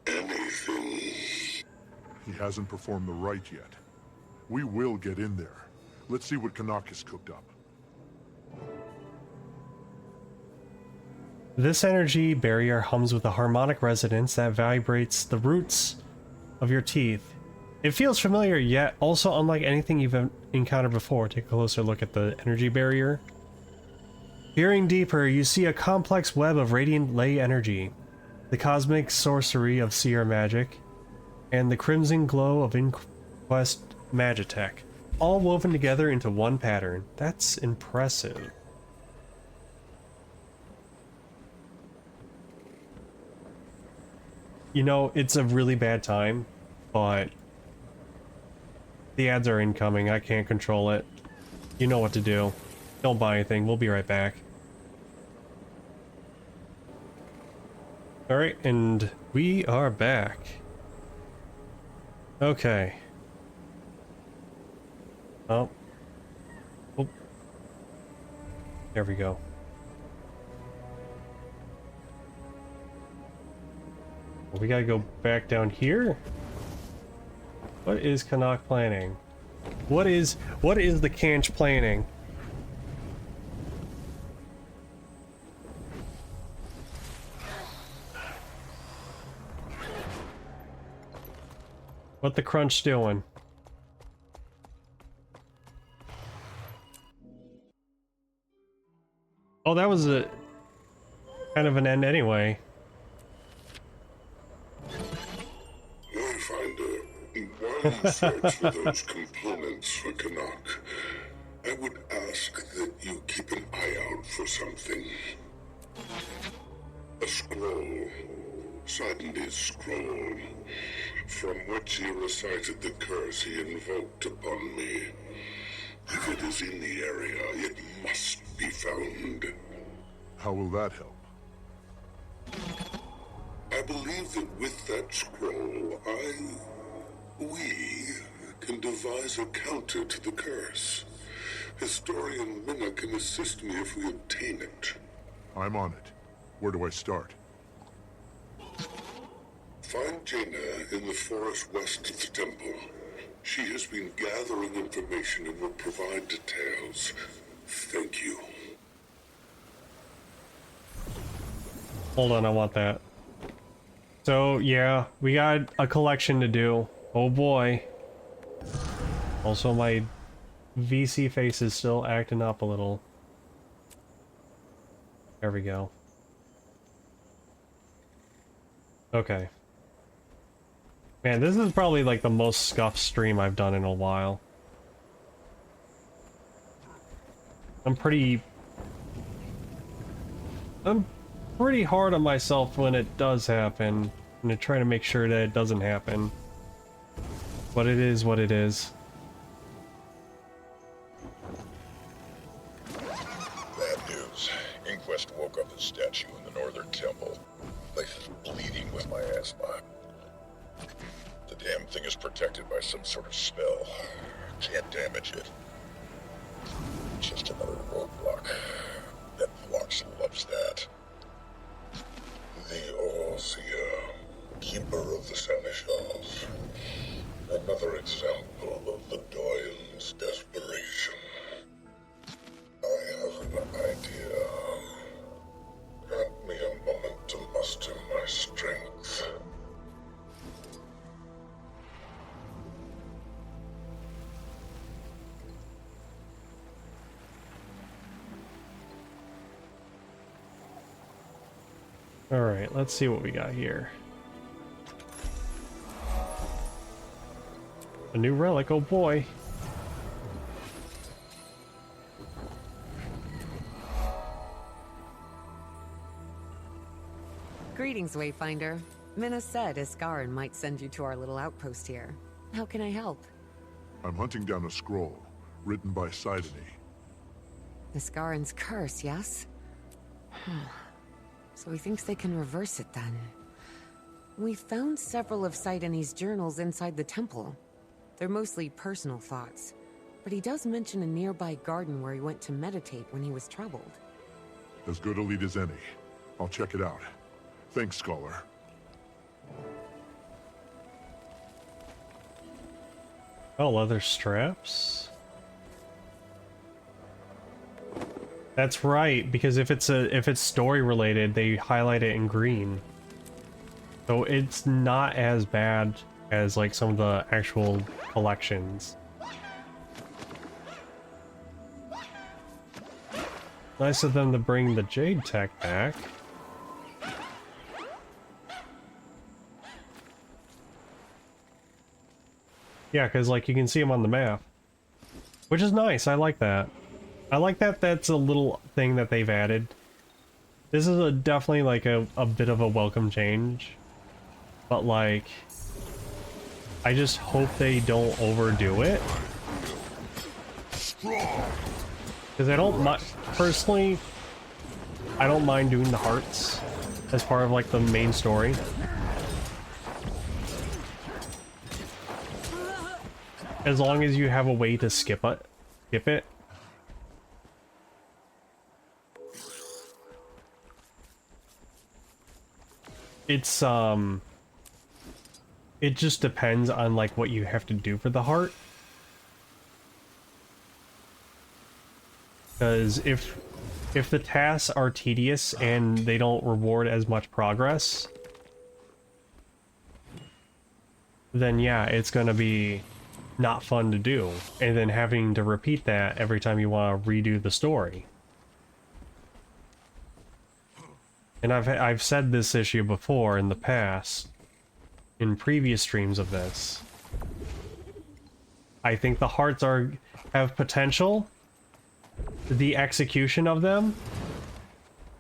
Anything. He hasn't performed the rite yet. We will get in there. Let's see what Canuck has cooked up. This energy barrier hums with a harmonic resonance that vibrates the roots of your teeth. It feels familiar, yet also unlike anything you've encountered before. Take a closer look at the energy barrier. Peering deeper, you see a complex web of radiant ley energy, the cosmic sorcery of seer magic, and the crimson glow of Inquest Magitech, all woven together into one pattern. That's impressive. You know, it's a really bad time, but the ads are incoming. I can't control it. You know what to do. Don't buy anything. We'll be right back. Alright, and we are back. Okay. Oh. Oh. There we go. We gotta go back down here? What is Canuck planning? What is the Canch planning? What the Crunch doing? Oh, that was a kind of an end anyway. Wayfinder, while you search for those components for Canuck, I would ask that you keep an eye out for something. A scroll. Siden's scroll, from which he recited the curse he invoked upon me. If it is in the area, it must be found. How will that help? I believe that with that scroll, we can devise a counter to the curse. Historian Minna can assist me if we obtain it. I'm on it. Where do I start? Find Jaina in the forest west of the temple. She has been gathering information and will provide details. Thank you. Hold on, I want that. So, yeah, we got a collection to do. Oh boy. Also, my VC face is still acting up a little. There we go. Okay. Man, this is probably like the most scuffed stream I've done in a while. I'm pretty hard on myself when it does happen, and I try to make sure that it doesn't happen. But it is what it is. Bad news. Inquest woke up the statue in the northern temple. Place is bleeding with my asthma. The damn thing is protected by some sort of spell. Can't damage it. Just another roadblock. That Phlox loves that. The Overseer, Keeper of the Seneschals. Another example of the Doyen's desperation. I have an idea. Grant me a moment to muster my strength. Alright, let's see what we got here. A new relic, oh boy. Greetings, Wayfinder. Minna said Iskarin might send you to our little outpost here. How can I help? I'm hunting down a scroll, written by Sidene. Iskarin's curse, yes? So he thinks they can reverse it then. We found several of Sidene's journals inside the temple. They're mostly personal thoughts, but he does mention a nearby garden where he went to meditate when he was troubled. As good a lead as any. I'll check it out. Thanks, Scholar. Oh, leather straps? That's right, because if it's story related, they highlight it in green. So it's not as bad as like some of the actual collections. Nice of them to bring the Jade Tech back. Yeah, because like you can see them on the map. Which is nice, I like that. I like that that's a little thing that they've added. This is definitely like a bit of a welcome change. But like, I just hope they don't overdo it. Because I don't mind, personally, I don't mind doing the hearts as part of like the main story. As long as you have a way to skip it. It's, it just depends on like what you have to do for the heart. Because if the tasks are tedious and they don't reward as much progress, then yeah, it's gonna be not fun to do, and then having to repeat that every time you want to redo the story. And I've said this issue before in the past, in previous streams of this. I think the hearts have potential. The execution of them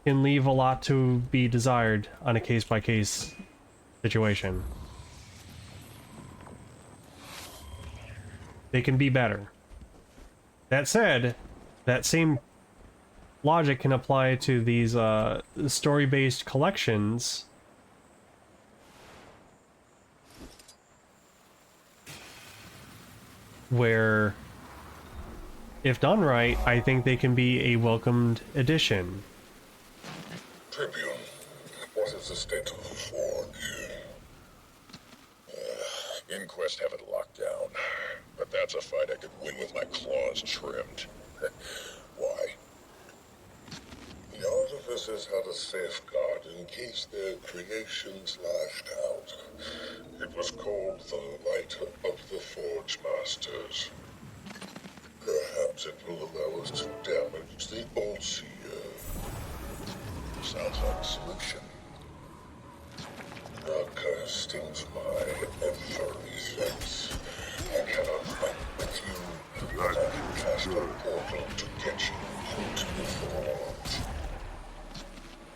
can leave a lot to be desired on a case-by-case situation. They can be better. That said, that same logic can apply to these story-based collections where, if done right, I think they can be a welcomed addition. Tribune, what is the state of the forge? Inquest have it locked down, but that's a fight I could win with my claws trimmed. Why? The artificers had a safeguard in case their creations lashed out. It was called the Light of the Forge Masters. Perhaps it will allow us to damage the old seer. Sounds like a solution. The curse stings my every sense. I cannot fight with you, but I can cast a portal to get you into the forge.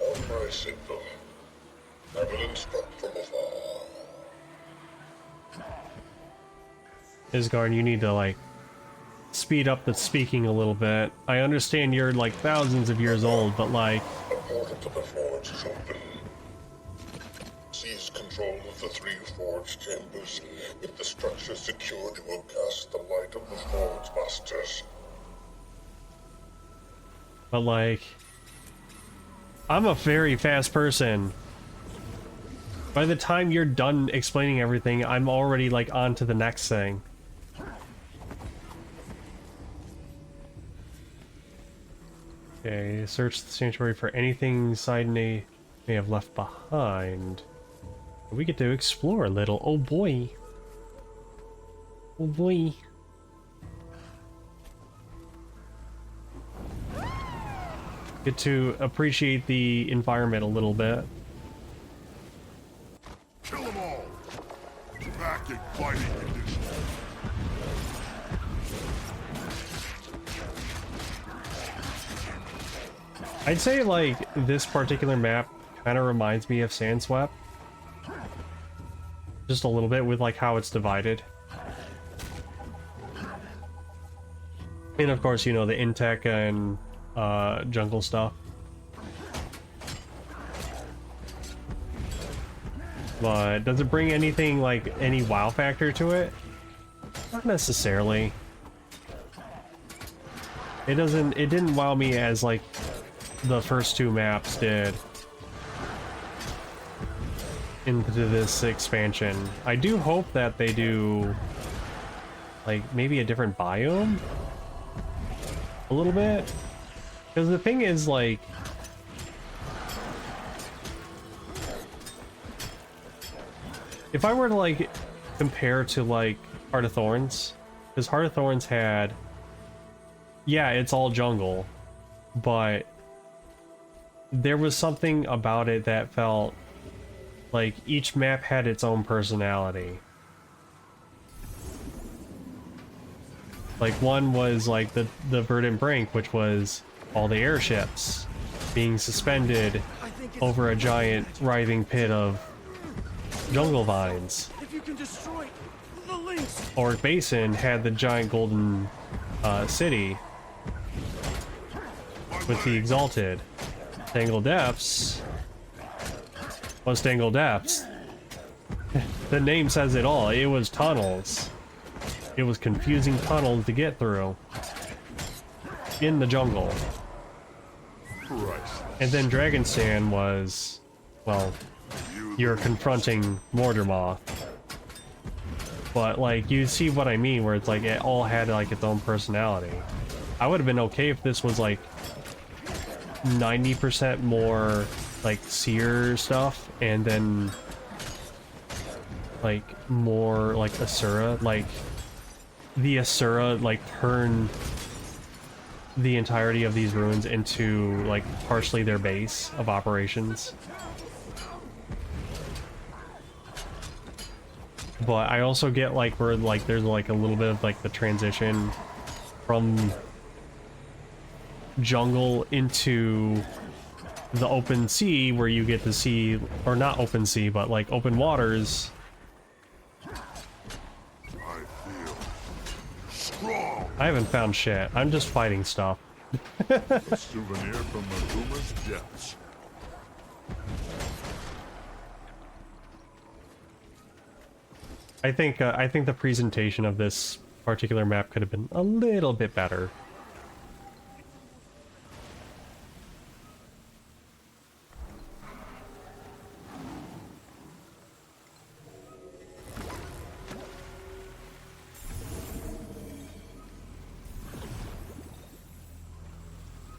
On my signal, I will instruct from afar. Isgard, you need to like speed up the speaking a little bit. I understand you're like thousands of years old, but like... A portal to the forge is open. Seize control of the 3 forge chambers. With the structure secured, you will cast the Light of the Forge Masters. But like... I'm a very fast person. By the time you're done explaining everything, I'm already like on to the next thing. Okay, search the sanctuary for anything Sidney may have left behind. We get to explore a little. Oh boy. Oh boy. Get to appreciate the environment a little bit. Kill them all! Back in fighting condition. I'd say like this particular map kind of reminds me of Sandswept. Just a little bit with like how it's divided. And of course, you know, the Intech and jungle stuff. But does it bring anything like any wow factor to it? Not necessarily. It didn't wow me as like the first 2 maps did into this expansion. I do hope that they do like maybe a different biome a little bit, because the thing is like if I were to like compare to like Heart of Thorns, because Heart of Thorns had, yeah, it's all jungle, but there was something about it that felt like each map had its own personality. Like one was like the verdant brink, which was all the airships being suspended over a giant writhing pit of jungle vines. If you can destroy the links. Orc Basin had the giant golden city with the Exalted. Tangle Depths was Tangle Depths. The name says it all. It was tunnels. It was confusing tunnels to get through in the jungle. And then Dragonstand was, well, you're confronting Mordermoth. But like, you see what I mean, where it's like it all had like its own personality. I would have been okay if this was like 90% more like seer stuff, and then like more like Asura, like the Asura like turn the entirety of these ruins into like partially their base of operations. But I also get like where like there's like a little bit of like the transition from jungle into the open sea, where you get to see, or not open sea, but like open waters. I haven't found shit. I'm just fighting stuff. A souvenir from Maguma's depths. I think the presentation of this particular map could have been a little bit better.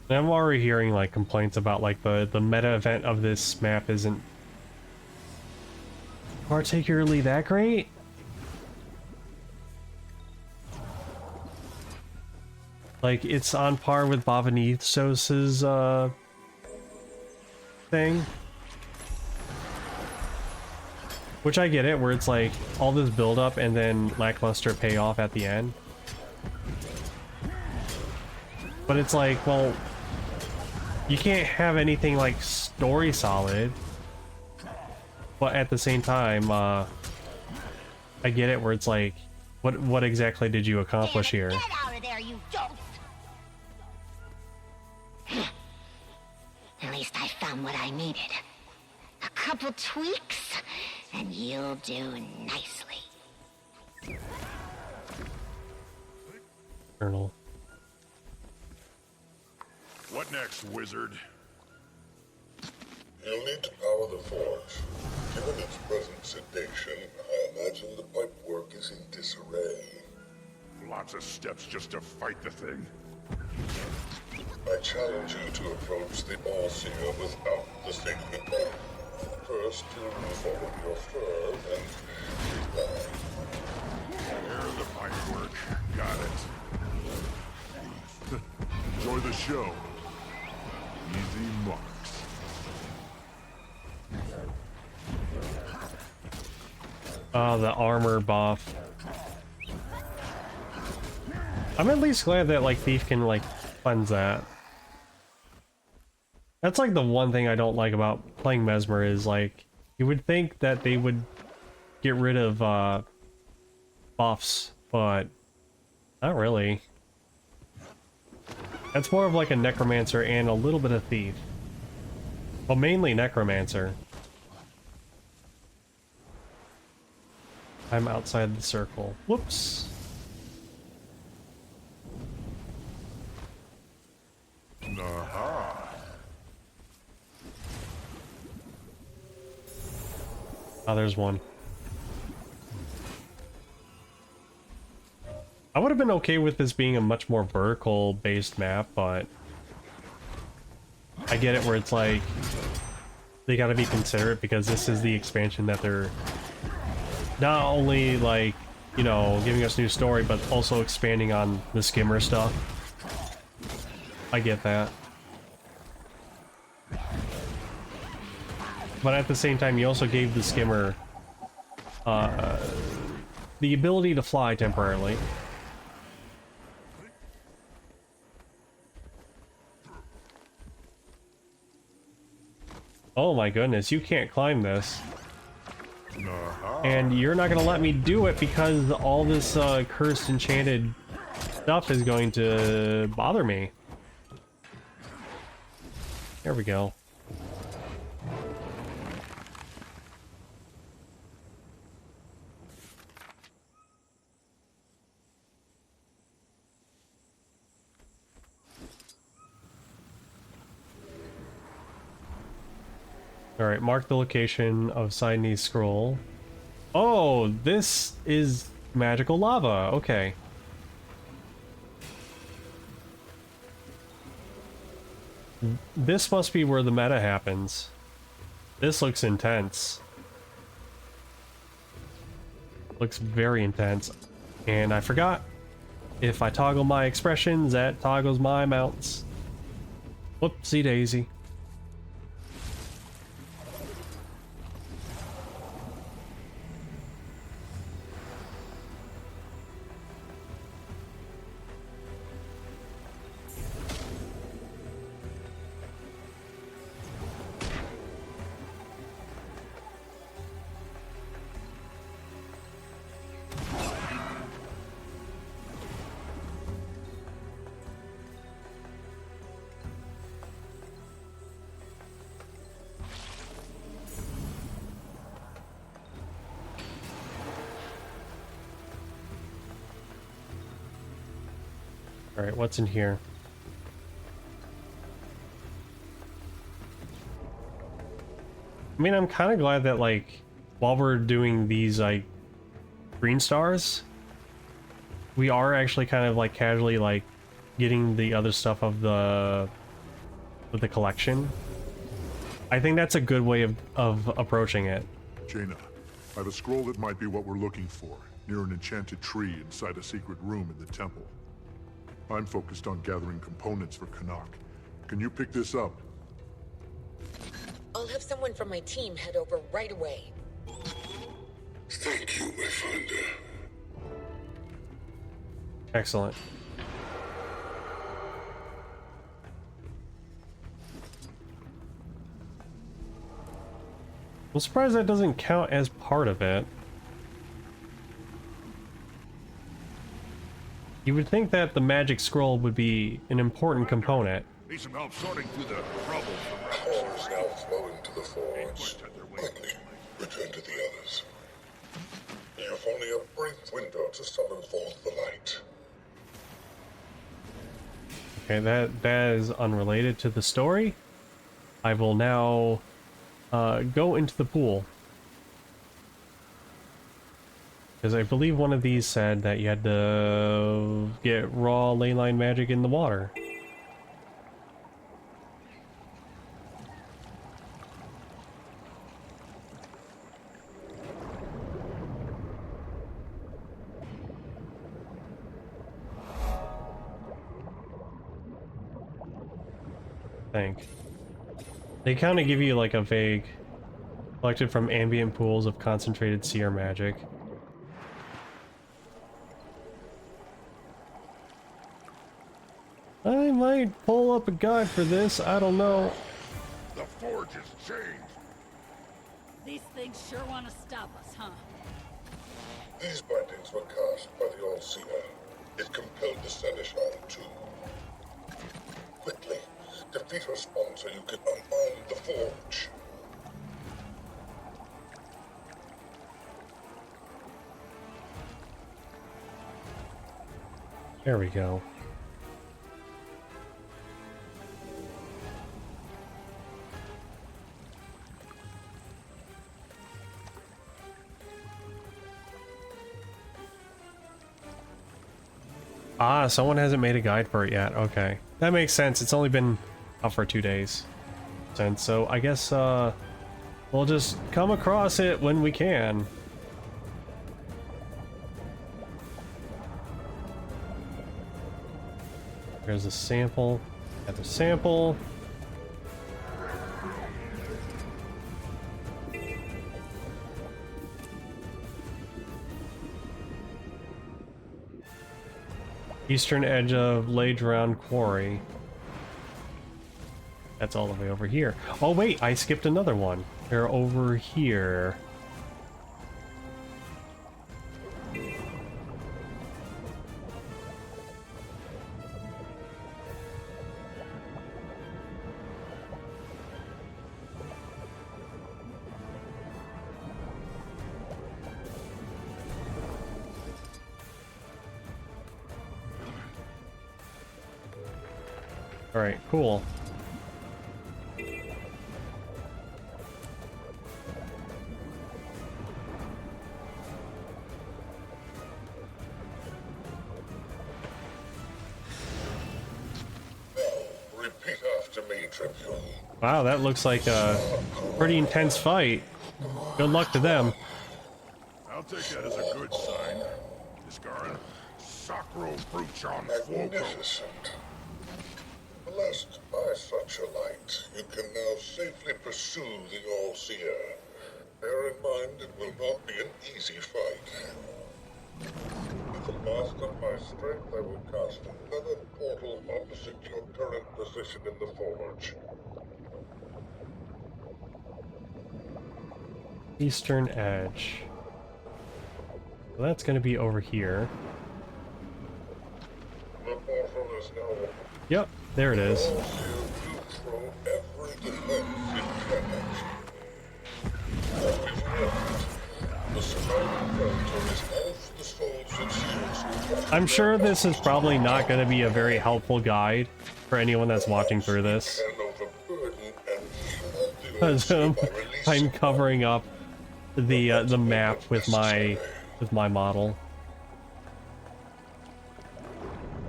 I'm already hearing like complaints about like the meta event of this map isn't particularly that great. Like it's on par with Bavanithos's thing. Which I get it, where it's like all this build up and then lackluster payoff at the end. But it's like, well, you can't have anything like story solid, but at the same time, I get it where it's like, what exactly did you accomplish here? Get out of there, you dope! At least I found what I needed. A couple tweaks, and you'll do nicely. Colonel. What next, wizard? You'll need to power the forge. Given its present sedation, I imagine the pipework is in disarray. Lots of steps just to fight the thing. I challenge you to approach the All-Seer without the sacred bond. First, you'll follow your fur and reply. There's the pipework. Got it. Enjoy the show. Easy marks. Oh, the armor buff. I'm at least glad that like Thief can like cleanse that. That's like the one thing I don't like about playing Mesmer is like, you would think that they would get rid of buffs, but not really. That's more of like a Necromancer and a little bit of Thief. Well, mainly Necromancer. I'm outside the circle. Whoops. Aha. Oh, there's one. I would have been okay with this being a much more vertical based map, but I get it where it's like they gotta be considerate because this is the expansion that they're not only like, you know, giving us new story, but also expanding on the skimmer stuff. I get that. but at the same time, you also gave the skimmer the ability to fly temporarily. Oh my goodness, you can't climb this. And you're not gonna let me do it because all this cursed enchanted stuff is going to bother me. There we go. Alright, mark the location of Siamese scroll. Oh, this is magical lava. Okay. This must be where the meta happens. This looks intense. Looks very intense. And I forgot. If I toggle my expressions, that toggles my mounts. Whoopsie daisy. Alright, what's in here? I mean, I'm kind of glad that, like, while we're doing these, like, green stars, we are actually kind of, like, casually, like, getting the other stuff of the collection. I think that's a good way of approaching it. Jaina, I have a scroll that might be what we're looking for, near an enchanted tree inside a secret room in the temple. I'm focused on gathering components for Canuck. Can you pick this up? I'll have someone from my team head over right away. Thank you, Wayfinder. Excellent. I'm surprised that doesn't count as part of it. You would think that the magic scroll would be an important component. Need some help sorting through the rubble. Power is now flowing to the forge. Quickly, return to the others. You have only a brief window to summon forth the light. Okay, that is unrelated to the story. I will now go into the pool. Because I believe one of these said that you had to get raw leyline magic in the water. I think. They kind of give you like a vague, collected from ambient pools of concentrated seer magic. I might pull up a guide for this, I don't know. The forge has changed. These things sure want to stop us, huh? These bindings were cast by the All-Seer. It compelled the Seneschal too. Quickly, defeat her spawn so you can unarm the forge. There we go. Ah, someone hasn't made a guide for it yet. Okay. That makes sense. It's only been out for 2 days. So I guess we'll just come across it when we can. There's a sample. Got the sample. Eastern edge of Ledround Quarry. That's all the way over here. Oh wait, I skipped another one. They're over here. All right, cool. Repeat after me, Tribune. Wow, that looks like a pretty intense fight. Good luck to them. I'll take that as a good sign. Discard Sacro Bruchon Fogo. Magnificent. Blessed by such a light, you can now safely pursue the All-Seer. Bear in mind it will not be an easy fight. With the last of my strength, I will cast another portal opposite your current position in the forge. Eastern edge. Well, that's going to be over here. The portal is now open. Yep, there it is. Throw every defense in Canada. The surrounding territory is off the souls and shields. I'm sure this is probably not going to be a very helpful guide for anyone that's watching through this. Because I'm covering up the map with my model.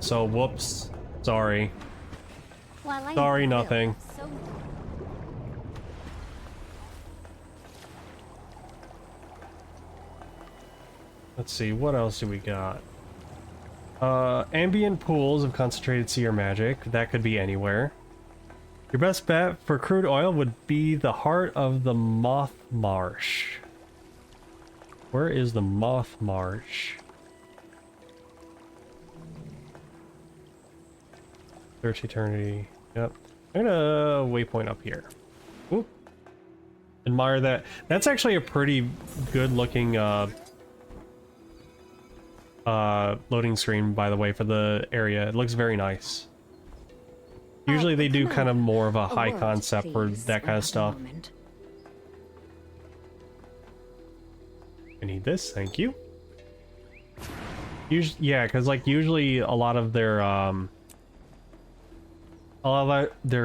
So whoops, sorry. Sorry, nothing. Let's see, what else do we got? Ambient pools of concentrated seer magic. That could be anywhere. Your best bet for crude oil would be the heart of the Moth Marsh. Where is the Moth Marsh? Search eternity. Yep. I'm gonna waypoint up here. Oop. Admire that. That's actually a pretty good looking loading screen, by the way, for the area. It looks very nice. Usually they do kind of more of a high concept for that kind of stuff. I need this, thank you. Usually, yeah, because like usually a lot of their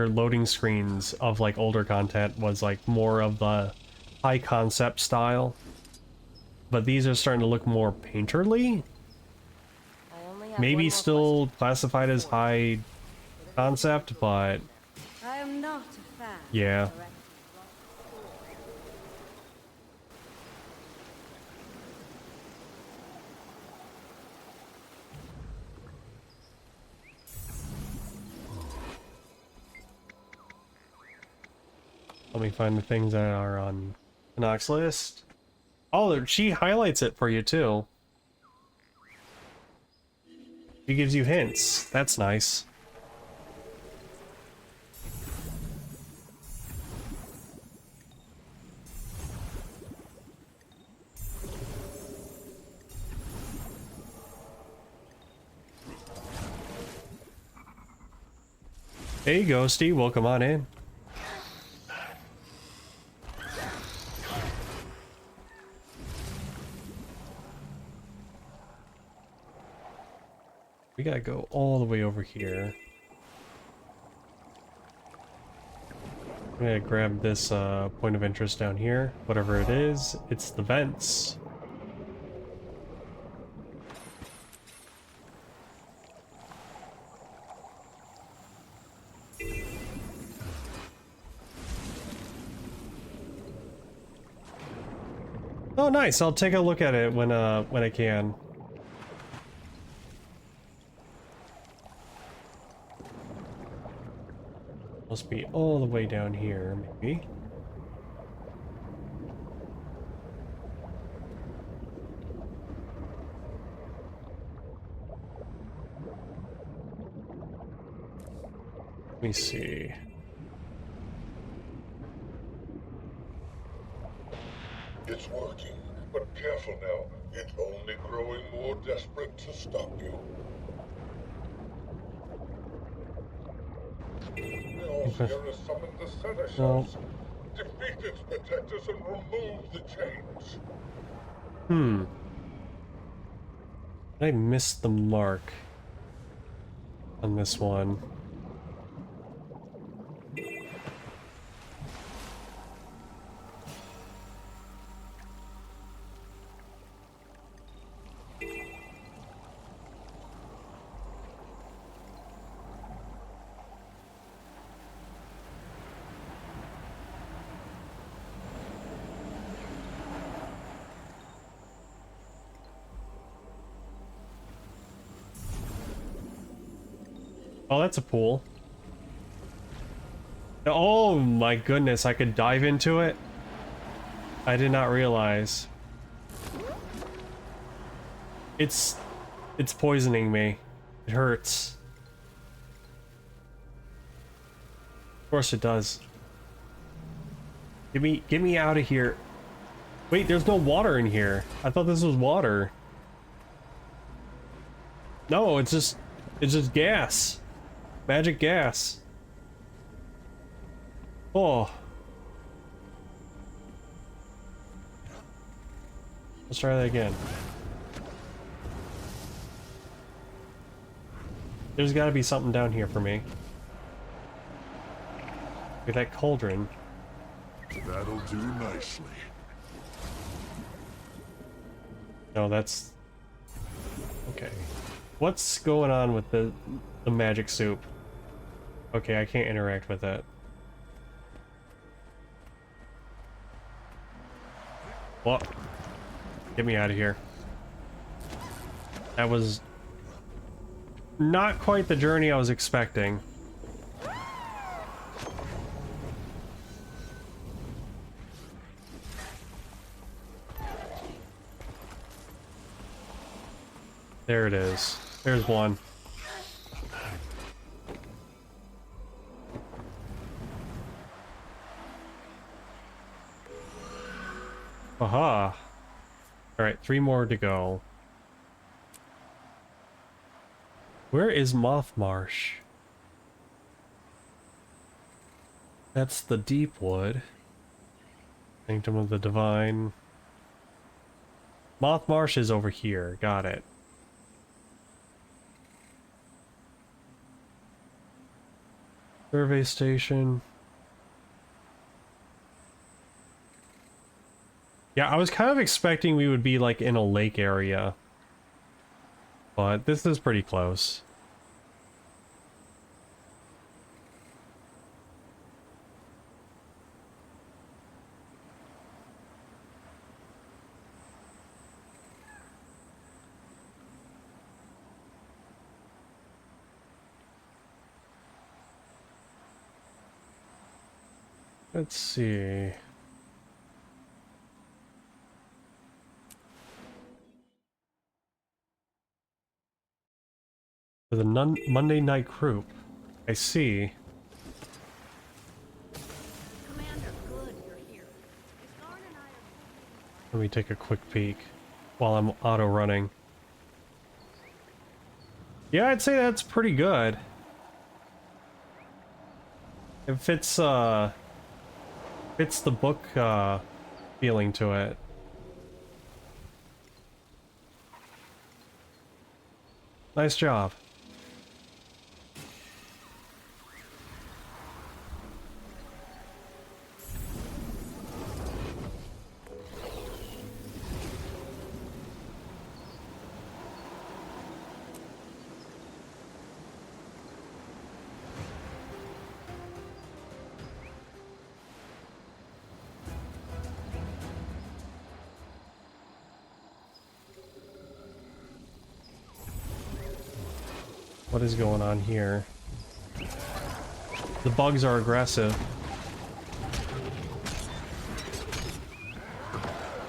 loading screens of like older content was like more of the high concept style, but these are starting to look more painterly. Maybe still classified as high concept, but I am not a fan. yeah. Let me find the things that are on Knox list. Oh, she highlights it for you too. She gives you hints. That's nice. Hey, Ghosty, welcome on in. We gotta go all the way over here. I'm gonna grab this point of interest down here. Whatever it is, it's the vents. Oh, nice. I'll take a look at it when I can. Must be all the way down here, maybe. Let me see. It's working, but careful now. It's only growing more desperate to stop you. The Allseer summoned the Senators. Defeat its protectors and remove the chains. I missed the mark on this one. Oh, that's a pool. Oh my goodness, I could dive into it? I did not realize. It's poisoning me. It hurts. Of course it does. Get me out of here. Wait, there's no water in here. I thought this was water. No, it's just gas. Magic gas. Oh. Let's try that again. There's got to be something down here for me. Look at that cauldron. That'll do nicely. No, that's... Okay. What's going on with the magic soup? Okay, I can't interact with that. What? Get me out of here. That was not quite the journey I was expecting. There it is. There's one. Aha. Alright, 3 more to go. Where is Mothmarsh? That's the Deep Wood. Sanctum of the Divine. Mothmarsh is over here. Got it. Survey station. Yeah, I was kind of expecting we would be like in a lake area. But this is pretty close. Let's see. For the Monday night group. I see. Commander, good, you're here. Let me take a quick peek while I'm auto running. Yeah, I'd say that's pretty good. It fits the book feeling to it. Nice job. What is going on here? The bugs are aggressive.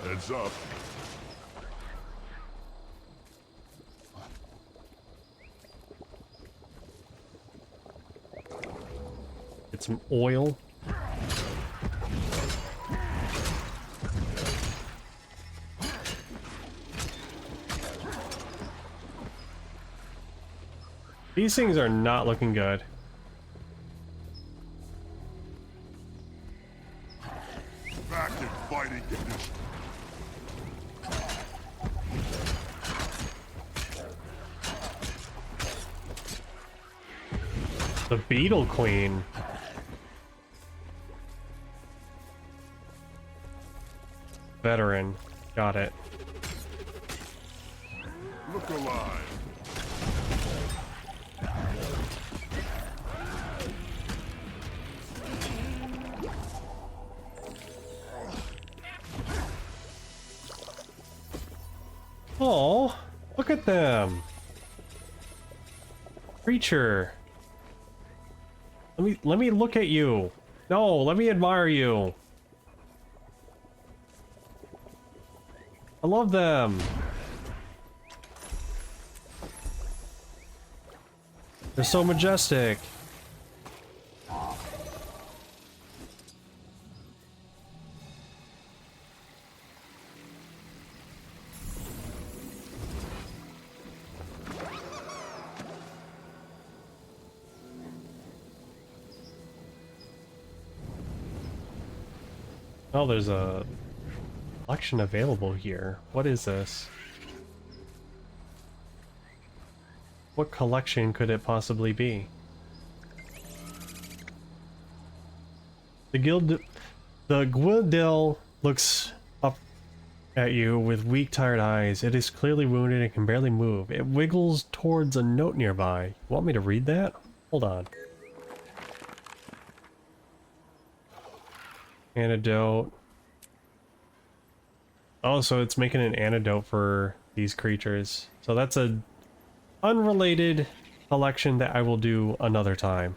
Heads up. Get some oil. These things are not looking good. Back in fighting condition. The Beetle Queen. Veteran. Got it. Look alive. Oh, look at them. Creature. Let me look at you. No, let me admire you. I love them. They're so majestic. Oh, there's a collection available here. What is this? What collection could it possibly be? The Gwildil looks up at you with weak, tired eyes. It is clearly wounded and can barely move. It wiggles towards a note nearby. You want me to read that? Hold on. Antidote. Oh, so it's making an antidote for these creatures. So that's a unrelated collection that I will do another time.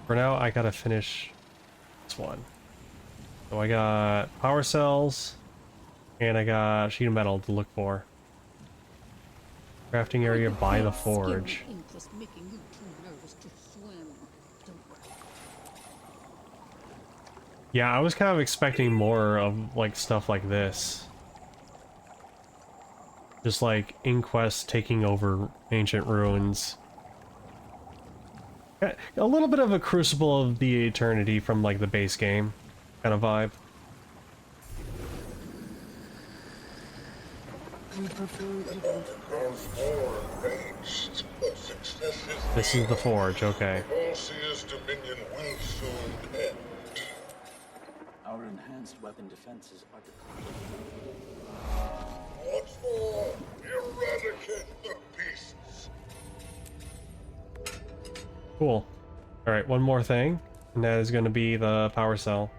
For now, I gotta finish this one. So I got power cells, and I got sheet of metal to look for. Crafting area by the forge. Yeah, I was kind of expecting more of like stuff like this. Just like Inquest taking over ancient ruins. A little bit of a Crucible of the Eternity from like the base game kind of vibe. This is the forge, okay. Our enhanced weapon defenses are depleted. Once more, eradicate the beasts. Cool. Alright, one more thing, and that is going to be the power cell.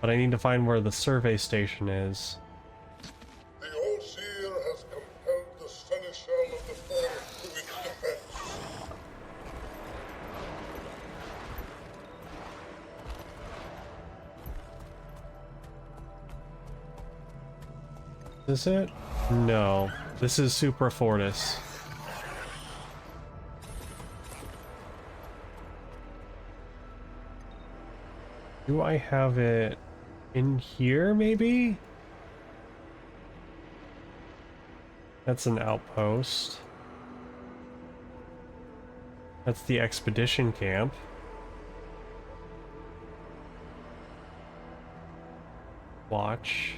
But I need to find where the survey station is. The All-Seer has compelled the Seneschal of the Forest to its defense. Is this it? No. This is Supra Fortis. Do I have it in here, maybe? That's an outpost. That's the expedition camp. Watch.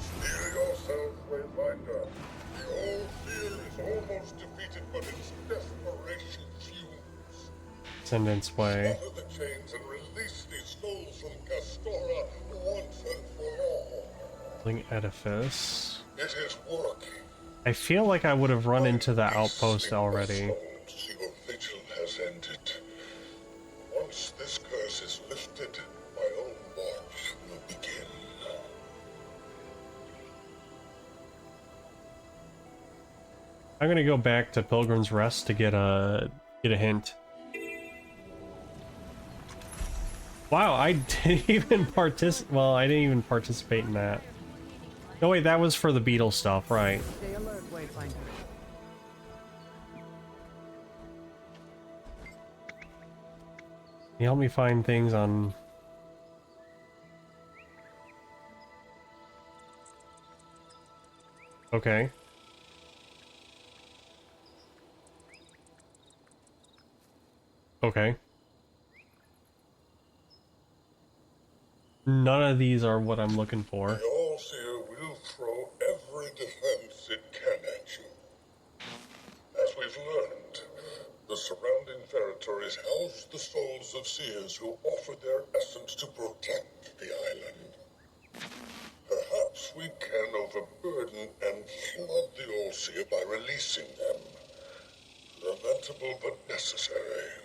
Steal yourself, Wayfinder. The All-Seer is almost defeated, but its desperation fumes. Ascendant's Way. Unter the chains and release these souls from Castora once and for all. Building edifice. It is working. I feel like I would have run into the outpost already. Your vigil has ended. Once this curse is lifted, my own watch will begin. I'm gonna go back to Pilgrim's Rest to get a hint. Wow, I didn't even well, I didn't even participate in that. No wait, that was for the beetle stuff, right? Stay alert, Wayfinder. Can you help me find things on... Okay. Okay. None of these are what I'm looking for. The All-Seer will throw every defense it can at you. As we've learned, the surrounding territories house the souls of seers who offer their essence to protect the island. Perhaps we can overburden and flood the All-Seer by releasing them. Lamentable but necessary.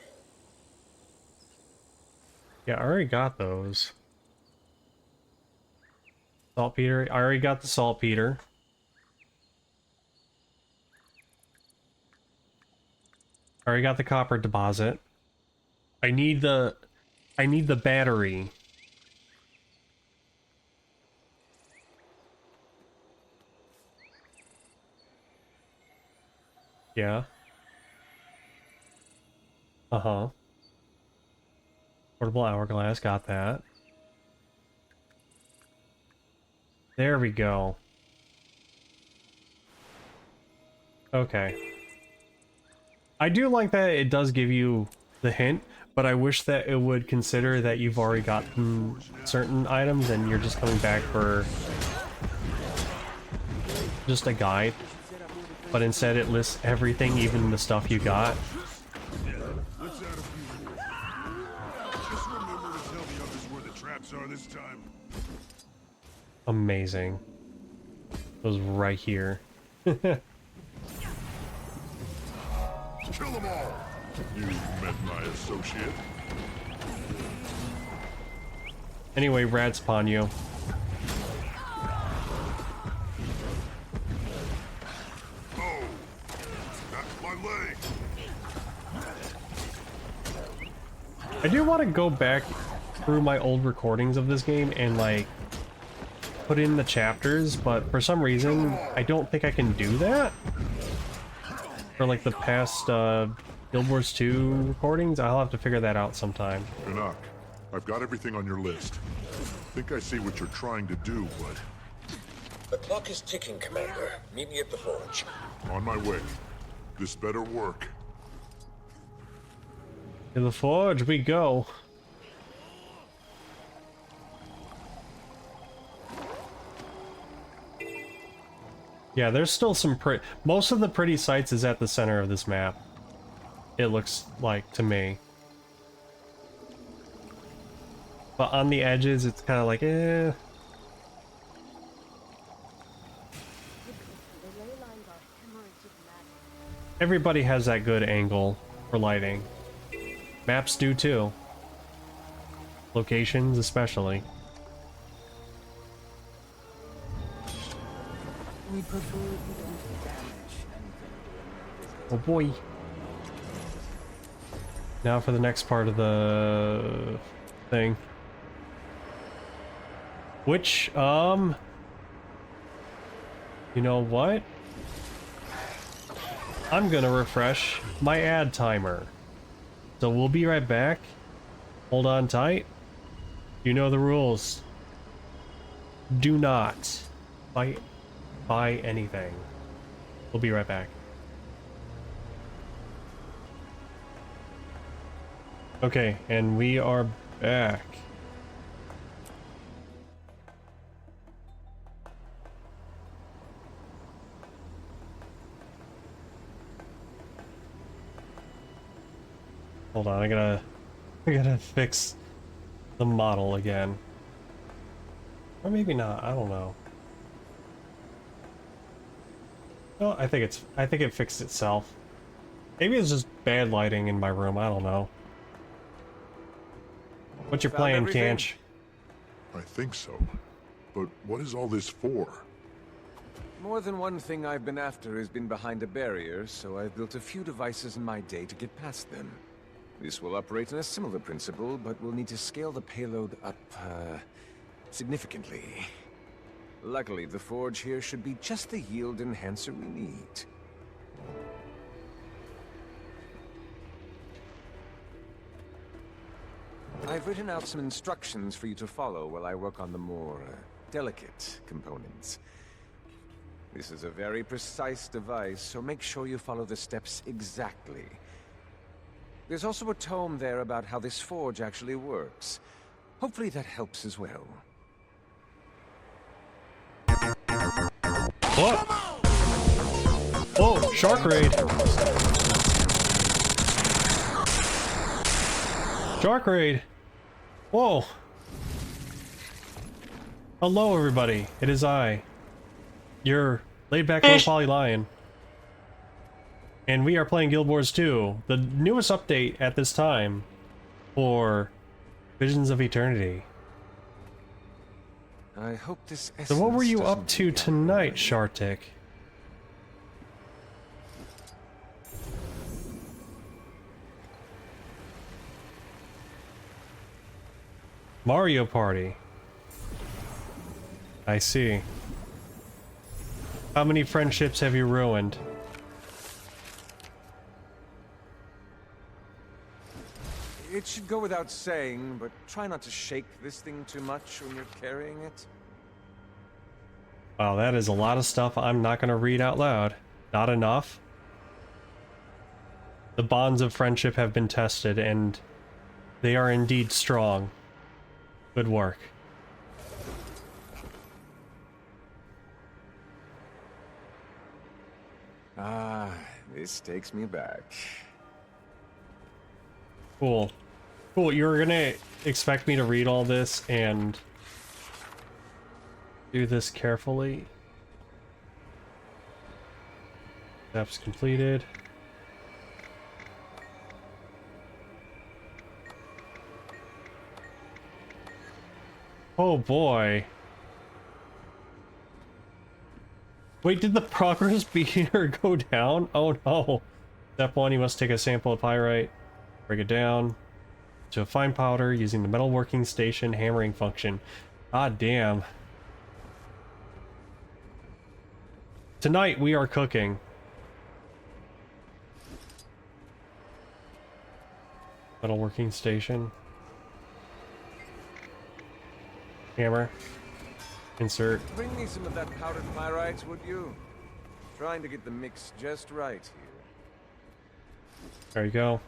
Yeah, I already got those. Saltpeter. I already got the saltpeter. I already got the copper deposit. I need the battery. Yeah. Uh-huh. Portable hourglass, got that. There we go. Okay. I do like that it does give you the hint, but I wish that it would consider that you've already gotten certain items and you're just coming back for just a guide. But instead it lists everything, even the stuff you got. Amazing. It was right here. Kill them all! You met my associate. Anyway, rats upon you. Oh! That's my leg! I do want to go back through my old recordings of this game and, like, put in the chapters, but for some reason, I don't think I can do that. For, like, the past, Guild Wars 2 recordings. I'll have to figure that out sometime. Enoch, I've got everything on your list. Think I see what you're trying to do, but... The clock is ticking, Commander. Meet me at the forge. On my way. This better work. To the forge we go. Yeah, there's still some pretty... Most of the pretty sights is at the center of this map. It looks like, to me. But on the edges, it's kind of like, eh... Everybody has that good angle for lighting. Maps do too. Locations especially. We prefer you don't damage anything. Oh boy. Now for the next part of the thing. Which, you know what? I'm gonna refresh my ad timer. So we'll be right back. Hold on tight. You know the rules. Do not buy anything. We'll be right back. Okay, and we are back. Hold on, I gotta fix the model again. Or maybe not, I don't know. No, I think it fixed itself. Maybe it's just bad lighting in my room, I don't know. What's your plan, Canch? I think so. But what is all this for? More than one thing I've been after has been behind a barrier, so I've built a few devices in my day to get past them. This will operate on a similar principle, but we'll need to scale the payload up, significantly. Luckily, the forge here should be just the yield enhancer we need. I've written out some instructions for you to follow while I work on the more delicate components. This is a very precise device, so make sure you follow the steps exactly. There's also a tome there about how this forge actually works. Hopefully that helps as well. What? Oh, shark raid! Shark raid! Whoa! Hello everybody, it is I, your laid-back low-poly lion. And we are playing Guild Wars 2, the newest update at this time for Visions of Eternity. I hope this So what were you up to tonight, Shartik? Mario Party. I see. How many friendships have you ruined? It should go without saying, but try not to shake this thing too much when you're carrying it. Wow, that is a lot of stuff I'm not going to read out loud. Not enough. The bonds of friendship have been tested, and they are indeed strong. Good work. Ah, this takes me back. Cool. Cool, you're gonna expect me to read all this and do this carefully. Steps completed. Oh boy. Wait, did the progress meter go down? Oh no. Step 1, you must take a sample of pyrite, break it down to a fine powder using the metalworking station hammering function. Ah, damn. Tonight we are cooking. Metalworking station. Hammer. Insert. Bring me some of that powdered pyrite, would you? Trying to get the mix just right here. There you go.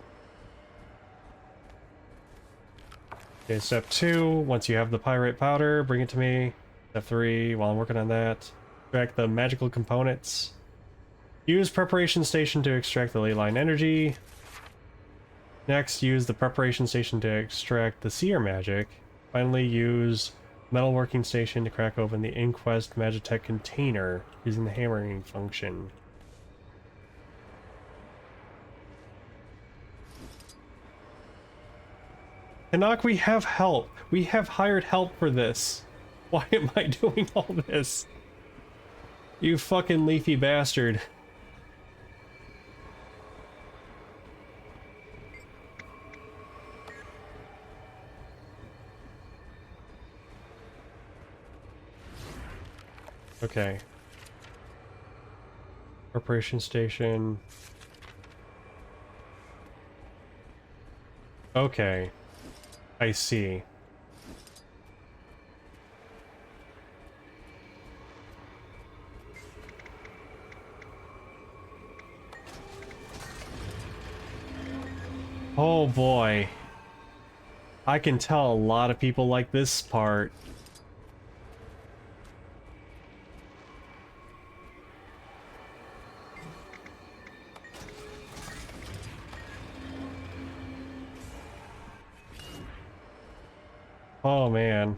Okay, step 2, once you have the pyrite powder, bring it to me. Step 3, while I'm working on that, extract the magical components. Use preparation station to extract the ley line energy. Next, use the preparation station to extract the seer magic. Finally, use metalworking station to crack open the Inquest Magitech container using the hammering function. Canuck, we have help. We have hired help for this. Why am I doing all this? You fucking leafy bastard. Okay. Preparation station. Okay. I see. Oh boy. I can tell a lot of people like this part. Oh man.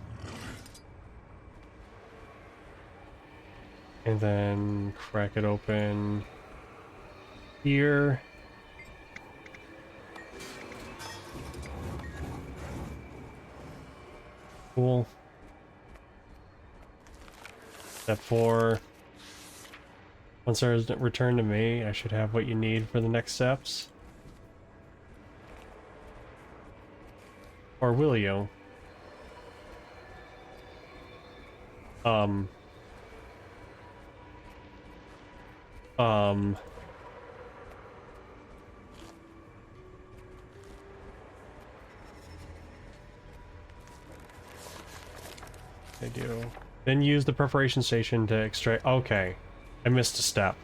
And then crack it open here. Cool. Step 4. Once there's return to me, I should have what you need for the next steps. Or will you? I do. Then use the preparation station to extract. Okay, I missed a step.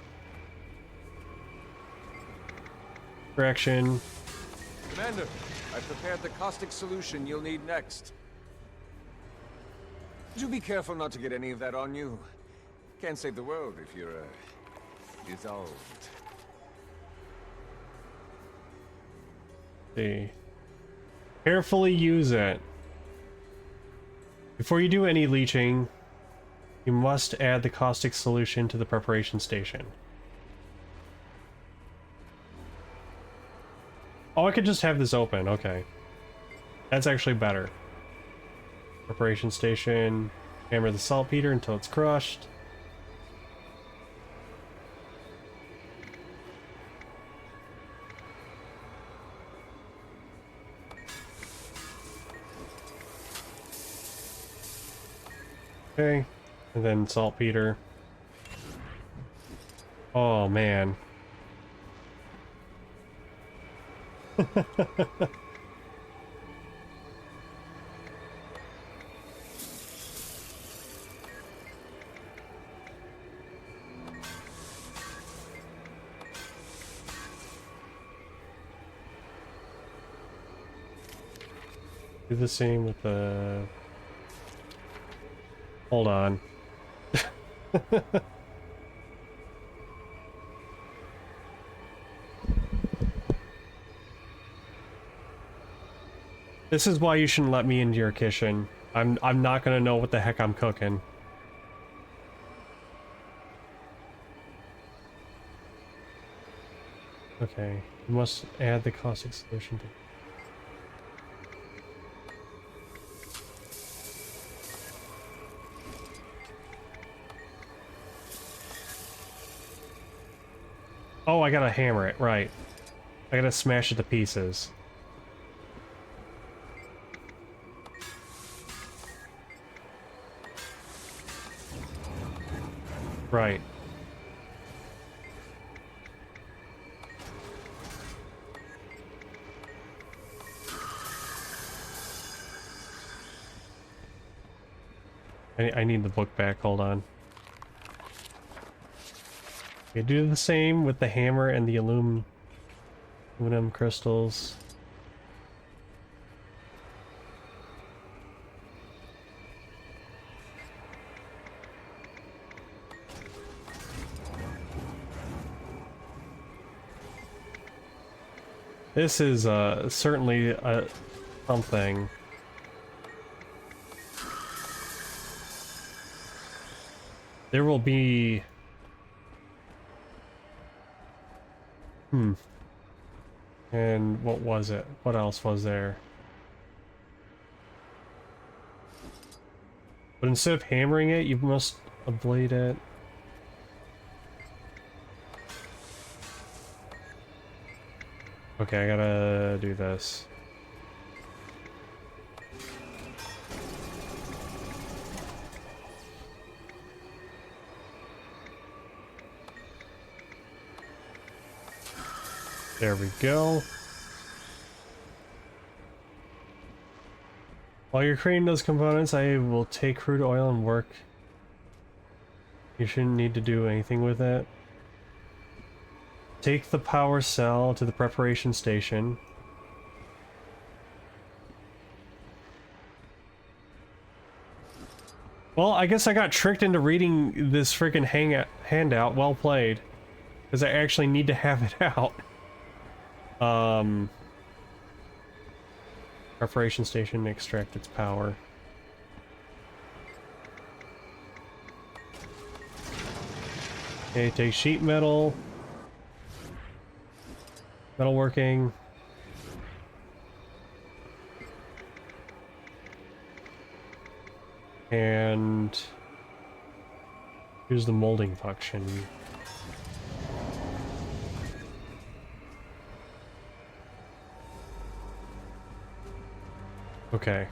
Correction. Commander, I prepared the caustic solution you'll need next. Do be careful not to get any of that on you. Can't save the world if you're, dissolved. See. Carefully use it. Before you do any leaching, you must add the caustic solution to the preparation station. Oh, I could just have this open. Okay. That's actually better. Preparation station. Hammer the saltpeter until it's crushed. Okay. And then saltpeter. Oh, man. Do the same with the... Hold on. This is why you shouldn't let me into your kitchen. I'm not gonna know what the heck I'm cooking. Okay, you must add the caustic solution to... Oh, I gotta hammer it, right. I gotta smash it to pieces. Right. I need the book back, hold on. Okay, do the same with the hammer and the aluminum crystals. This is certainly something. There will be... And what was it? What else was there? But instead of hammering it, you must ablate it. Okay, I gotta do this. There we go. While you're creating those components, I will take crude oil and work. You shouldn't need to do anything with it. Take the power cell to the preparation station. Well, I guess I got tricked into reading this freaking handout. Well played. Because I actually need to have it out. Preparation station to extract its power. Okay, take sheet metal. Metalworking. And here's the molding function. Okay.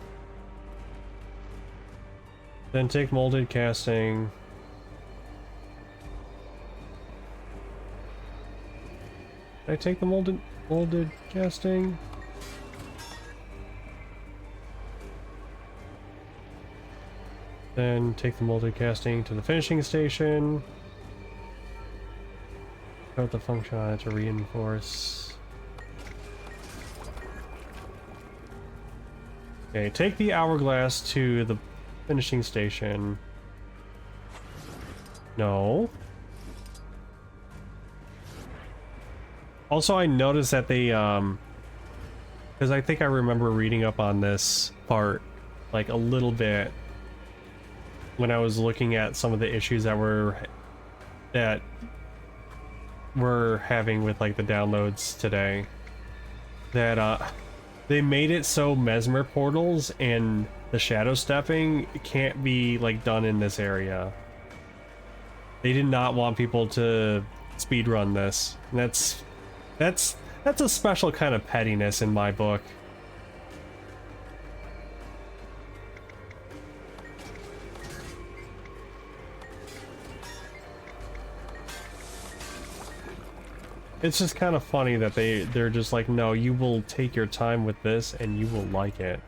Then take molded casting. Did I take the molded casting? Then take the molded casting to the finishing station. Put the function on it to reinforce. Okay, take the hourglass to the finishing station. No. Also, I noticed that they, because I think I remember reading up on this part, like, a little bit when I was looking at some of the issues that we're having with, like, the downloads today. That, they made it so mesmer portals and the shadow stepping can't be, like, done in this area. They did not want people to speedrun this. And that's a special kind of pettiness in my book. It's just kind of funny that they're just like, no, you will take your time with this and you will like it.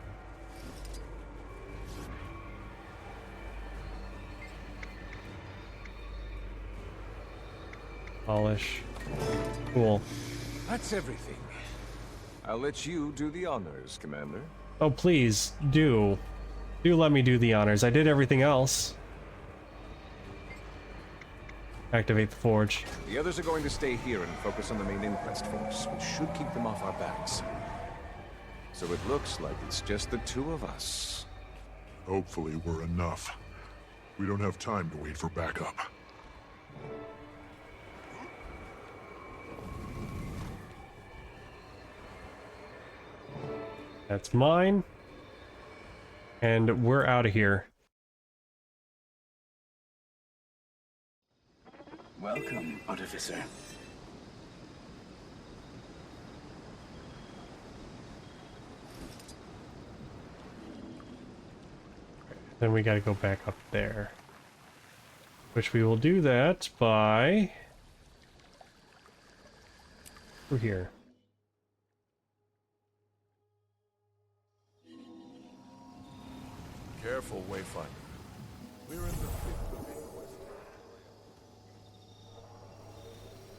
Polish. Cool. That's everything. I'll let you do the honors, Commander. Oh, please, do. Do let me do the honors. I did everything else. Activate the forge. The others are going to stay here and focus on the main inquest force, which should keep them off our backs. So it looks like it's just the two of us. Hopefully we're enough. We don't have time to wait for backup. That's mine. And we're out of here. Welcome, Artificer. Then we gotta go back up there. Which we will do that by... through here. Careful, Wayfinder. We're in the thick of inquest.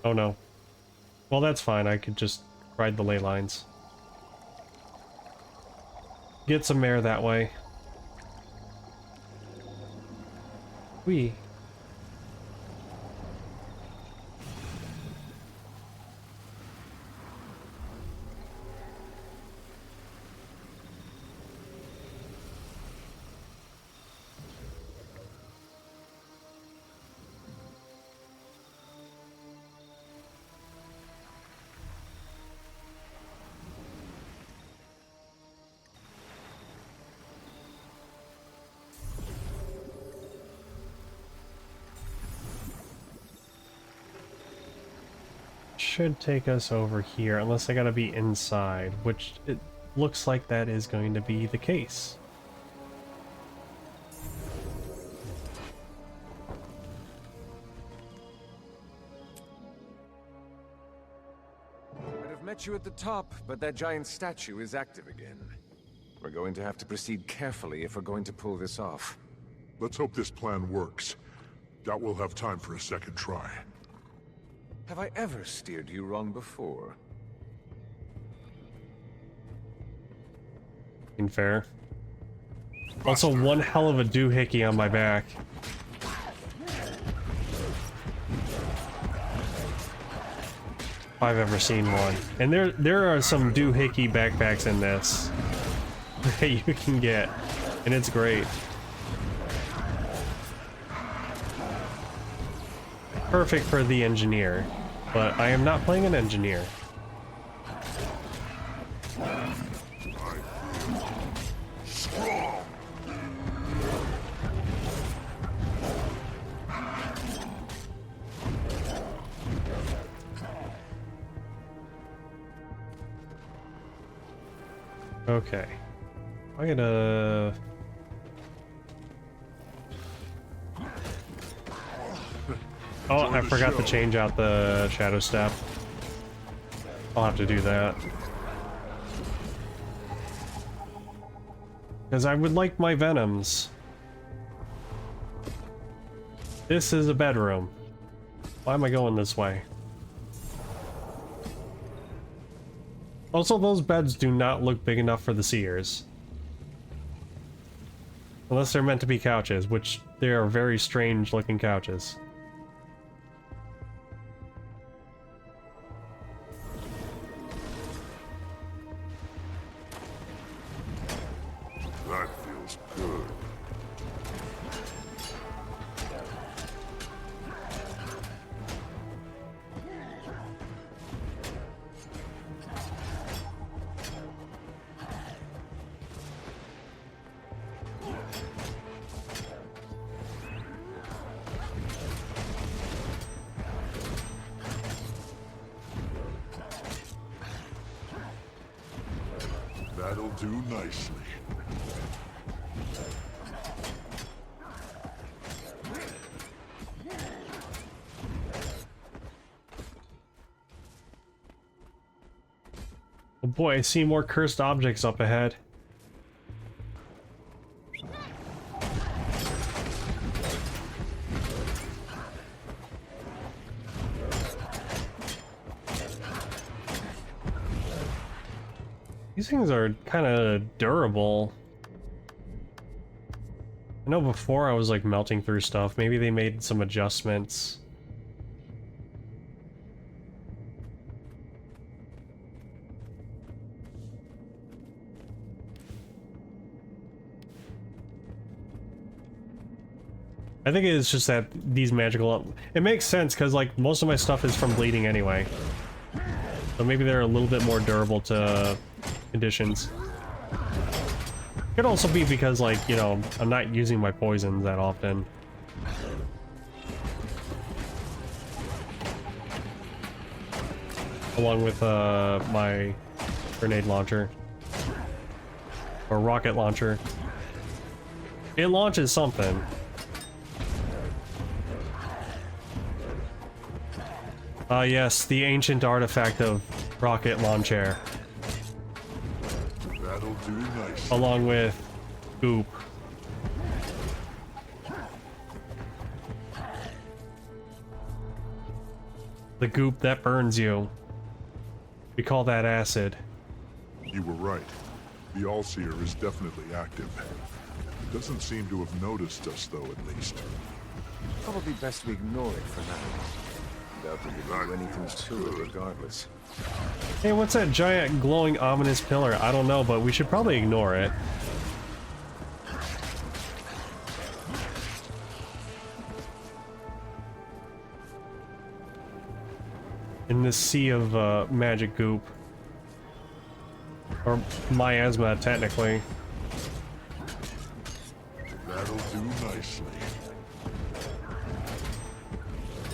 Oh no. Well, that's fine. I could just ride the ley lines. Get some air that way. Whee. Should take us over here, unless I gotta be inside, which it looks like that is going to be the case. I'd have met you at the top, but that giant statue is active again. We're going to have to proceed carefully if we're going to pull this off. Let's hope this plan works. Doubt we'll have time for a second try. Have I ever steered you wrong before? Fair. Also, one hell of a doohickey on my back. If I've ever seen one. And there are some doohickey backpacks in this that you can get, and it's great. Perfect for the engineer, but I am not playing an engineer. Okay. I gotta... Oh, I forgot to change out the shadow step. I'll have to do that. Because I would like my venoms. This is a bedroom. Why am I going this way? Also, those beds do not look big enough for the seers. Unless they're meant to be couches, which they are very strange looking couches. That feels good. That'll do nicely. Oh boy, I see more cursed objects up ahead. These things are kind of durable. I know before I was like melting through stuff. Maybe they made some adjustments. I think it's just that these magical... It makes sense because like most of my stuff is from bleeding anyway. So maybe they're a little bit more durable to conditions. Could also be because, like, you know, I'm not using my poisons that often. Along with my grenade launcher. Or rocket launcher. It launches something. Yes, the ancient artifact of rocket launcher. That'll do nice. Along with goop. The goop that burns you. We call that acid. You were right. The Allseer is definitely active. Doesn't seem to have noticed us, though, at least. Probably best we ignore it for now. Doubt we can do anything to it regardless. Hey, what's that giant glowing ominous pillar? I don't know, but we should probably ignore it. In this sea of magic goop. Or miasma, technically. That'll do nicely.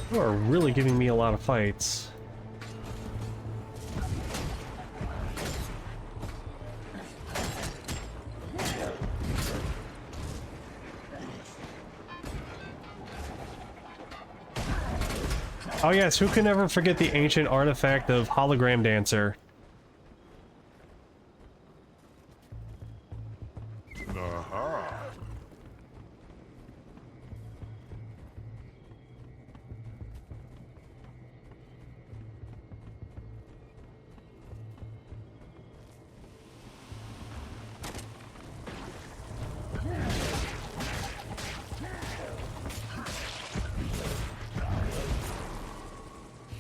You are really giving me a lot of fights. Oh yes, who can ever forget the ancient artifact of Hologram Dancer? Aha.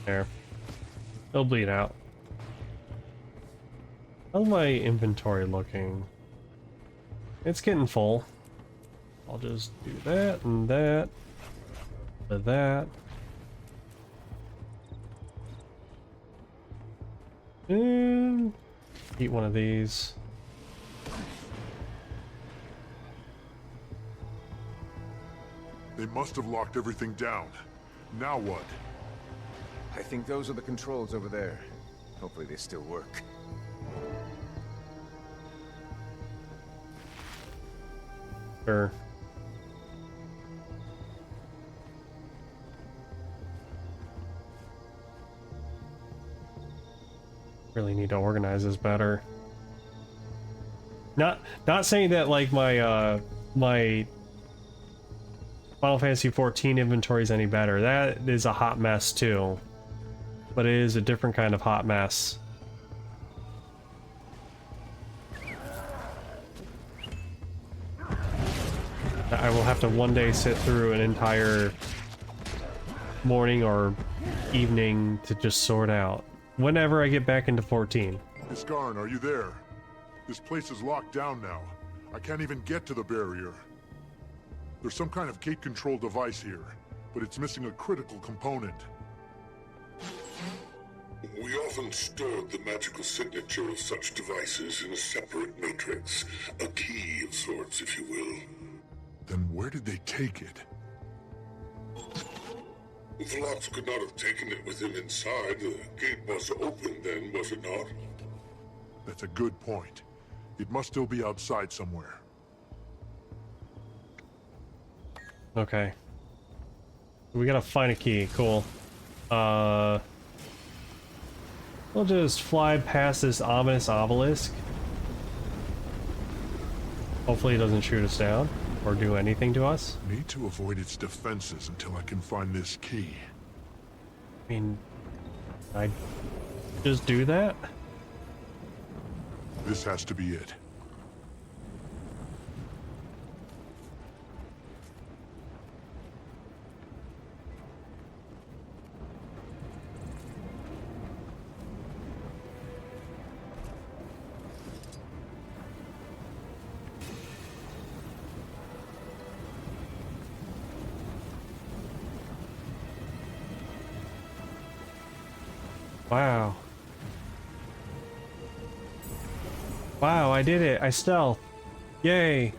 There. They'll bleed out. How's my inventory looking? It's getting full. I'll just do that and that. And that. And eat one of these. They must have locked everything down. Now what? I think those are the controls over there. Hopefully they still work. Sure. Really need to organize this better. Not saying that like my my Final Fantasy XIV inventory is any better. That is a hot mess too. But it is a different kind of hot mess. I will have to one day sit through an entire morning or evening to just sort out. Whenever I get back into 14. Iskarn, are you there? This place is locked down now. I can't even get to the barrier. There's some kind of gate control device here, but it's missing a critical component. We often stored the magical signature of such devices in a separate matrix. A key of sorts, if you will. Then where did they take it? Velox could not have taken it with him inside. The gate was open then, was it not? That's a good point. It must still be outside somewhere. Okay. We gotta find a key. Cool. We'll just fly past this ominous obelisk. Hopefully it doesn't shoot us down or do anything to us. Need to avoid its defenses until I can find this key. I mean, I just do that? This has to be it. Wow. Wow, I did it. I stealth. Yay.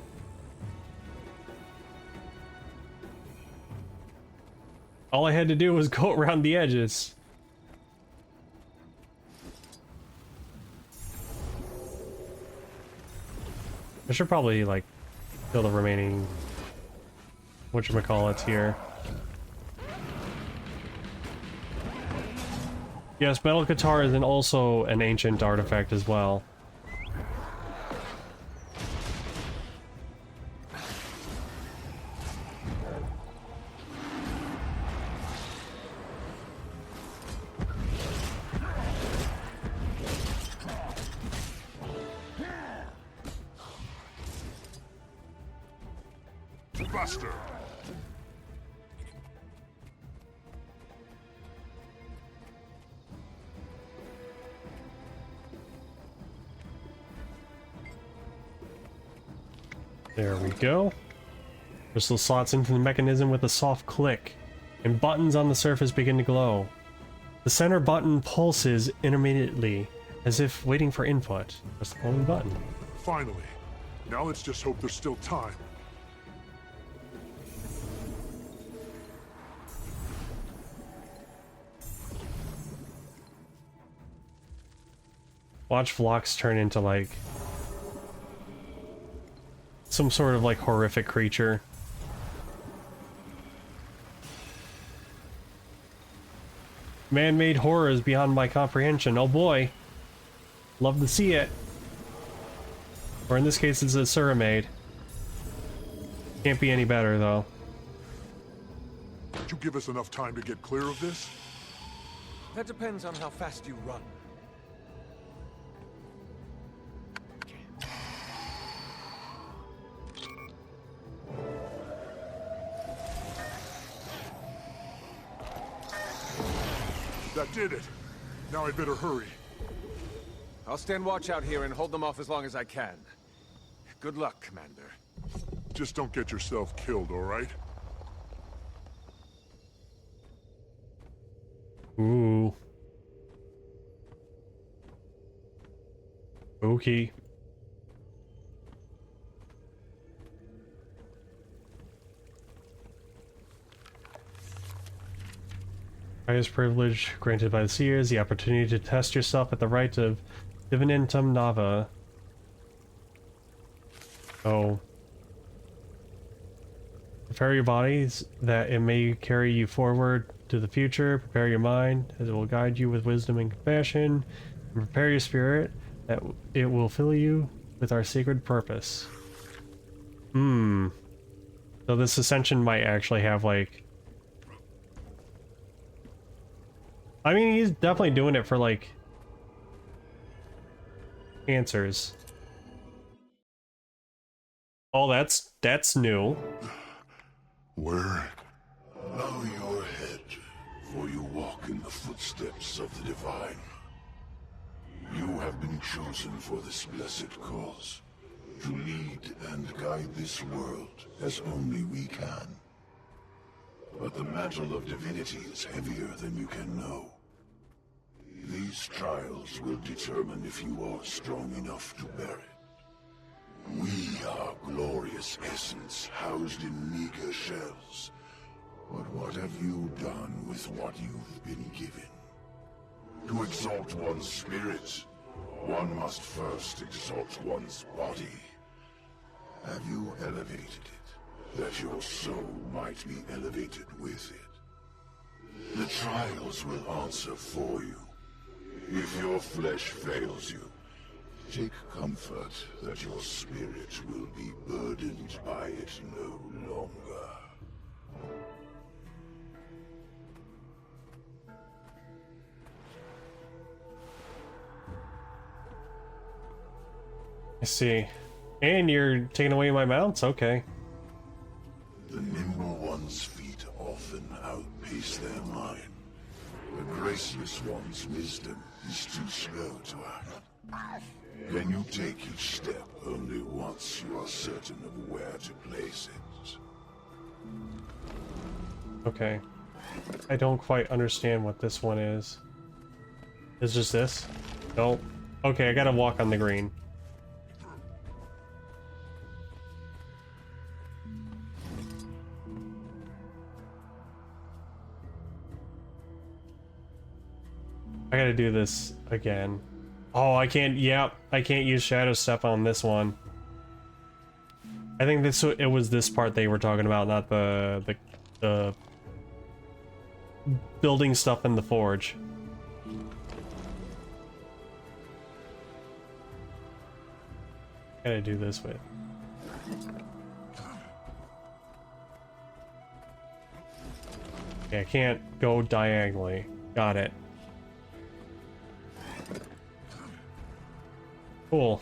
All I had to do was go around the edges. I should probably, like, kill the remaining whatchamacallits here. Yes, metal guitar is also an ancient artifact as well. Buster. There we go. Crystal slots into the mechanism with a soft click, and buttons on the surface begin to glow. The center button pulses intermittently, as if waiting for input. Press the following button. Finally. Now let's just hope there's still time. Watch Vlox turn into, like, some sort of, like, horrific creature. Man-made horrors beyond my comprehension. Oh boy. Love to see it. Or in this case, it's a Suramade. Can't be any better, though. Did you give us enough time to get clear of this? That depends on how fast you run. That did it. Now I'd better hurry. I'll stand watch out here and hold them off as long as I can. Good luck, Commander. Just don't get yourself killed, all right? Ooh. Okay. Highest privilege granted by the seers, the opportunity to test yourself at the rite of Divinentum Nava. Oh. Prepare your bodies that it may carry you forward to the future. Prepare your mind as it will guide you with wisdom and compassion. And prepare your spirit that it will fill you with our sacred purpose. So this ascension might actually have like... I mean, he's definitely doing it for like... answers. Oh, that's new. Where? Bow your head, for you walk in the footsteps of the divine. You have been chosen for this blessed cause, to lead and guide this world as only we can. But the mantle of divinity is heavier than you can know. These trials will determine if you are strong enough to bear it. We are glorious essence housed in meager shells. But what have you done with what you've been given? To exalt one's spirit, one must first exalt one's body. Have you elevated it, that your soul might be elevated with it? The trials will answer for you. If your flesh fails you, take comfort that your spirit will be burdened by it no longer. I see. And you're taking away my mounts? Okay. The nimble one's feet often outpace their mind. The graceless one's wisdom is too slow to act. Can you take each step only once you are certain of where to place it? Okay. I don't quite understand what this one is. Is just this? Nope. Okay, I gotta walk on the green. I gotta do this again. Oh, I can't, yep, I can't use Shadow Step on this one. I think it was this part they were talking about, not the building stuff in the forge. Gotta do this with. Okay, I can't go diagonally. Got it. Cool.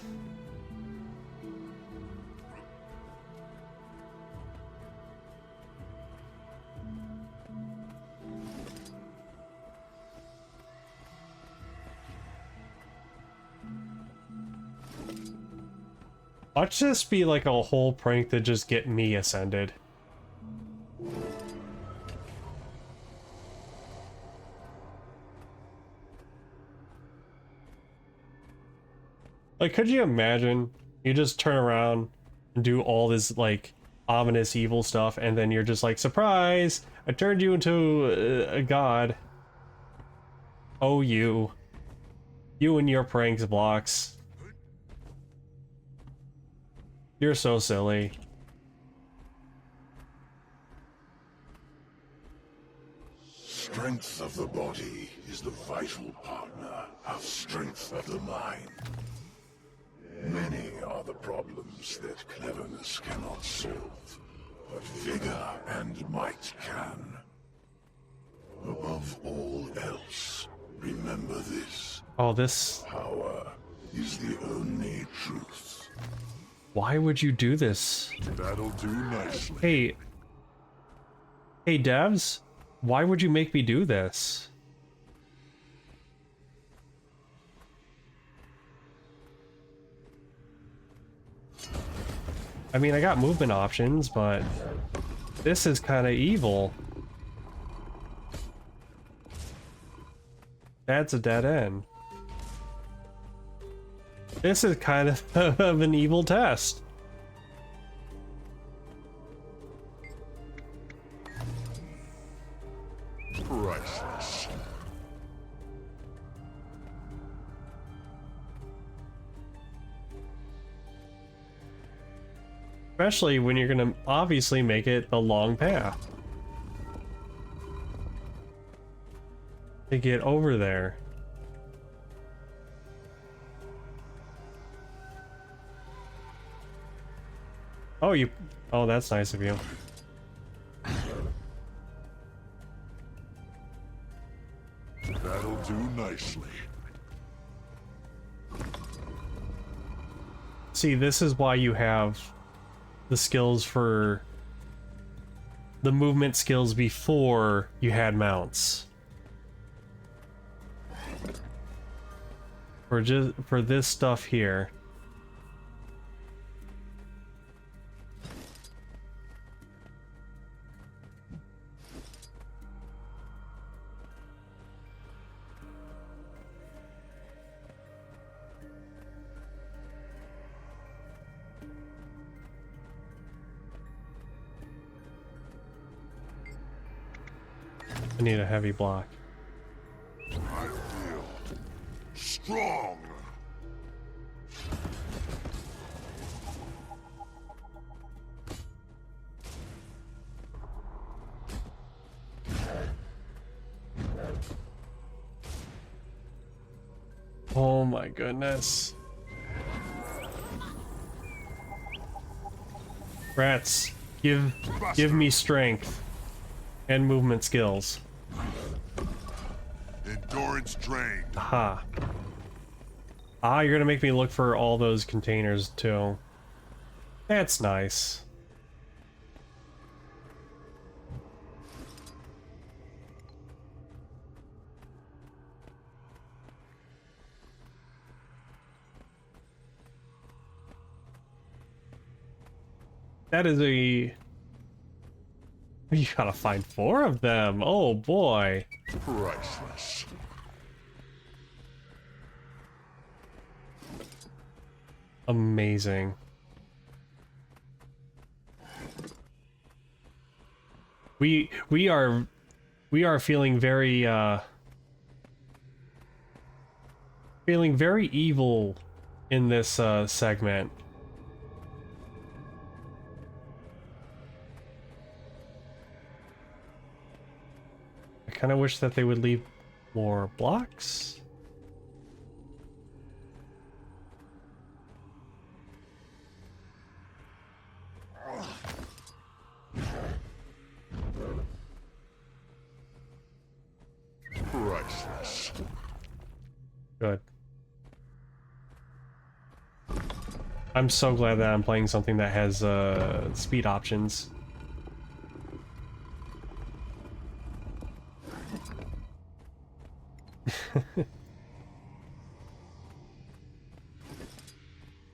Watch this be like a whole prank to just get me ascended. Like, could you imagine? You just turn around and do all this, like, ominous evil stuff, and then you're just like, surprise! I turned you into a god. Oh, you. You and your pranks, Blocks. You're so silly. Strength of the body is the vital partner of strength of the mind. Many are the problems that cleverness cannot solve, but vigor and might can. Above all else, remember this. Oh, this... Power is the only truth. Why would you do this? That'll do nicely. Hey. Hey, devs. Why would you make me do this? I mean, I got movement options, but this is kind of evil. That's a dead end. This is kind of an evil test. Priceless. Especially when you're gonna obviously make it the long path to get over there. Oh, that's nice of you. That'll do nicely. See, this is why you have the skills for the movement skills before you had mounts. For this stuff here. I need a heavy block. I feel strong. Oh my goodness. Rats, give me strength and movement skills. Endurance drained. Aha. Ah, you're gonna make me look for all those containers too. That's nice. That is a... You gotta find 4 of them. Oh boy. Priceless. Amazing. We are feeling very evil in this segment. I kind of wish that they would leave more blocks. Priceless. Good. I'm so glad that I'm playing something that has speed options.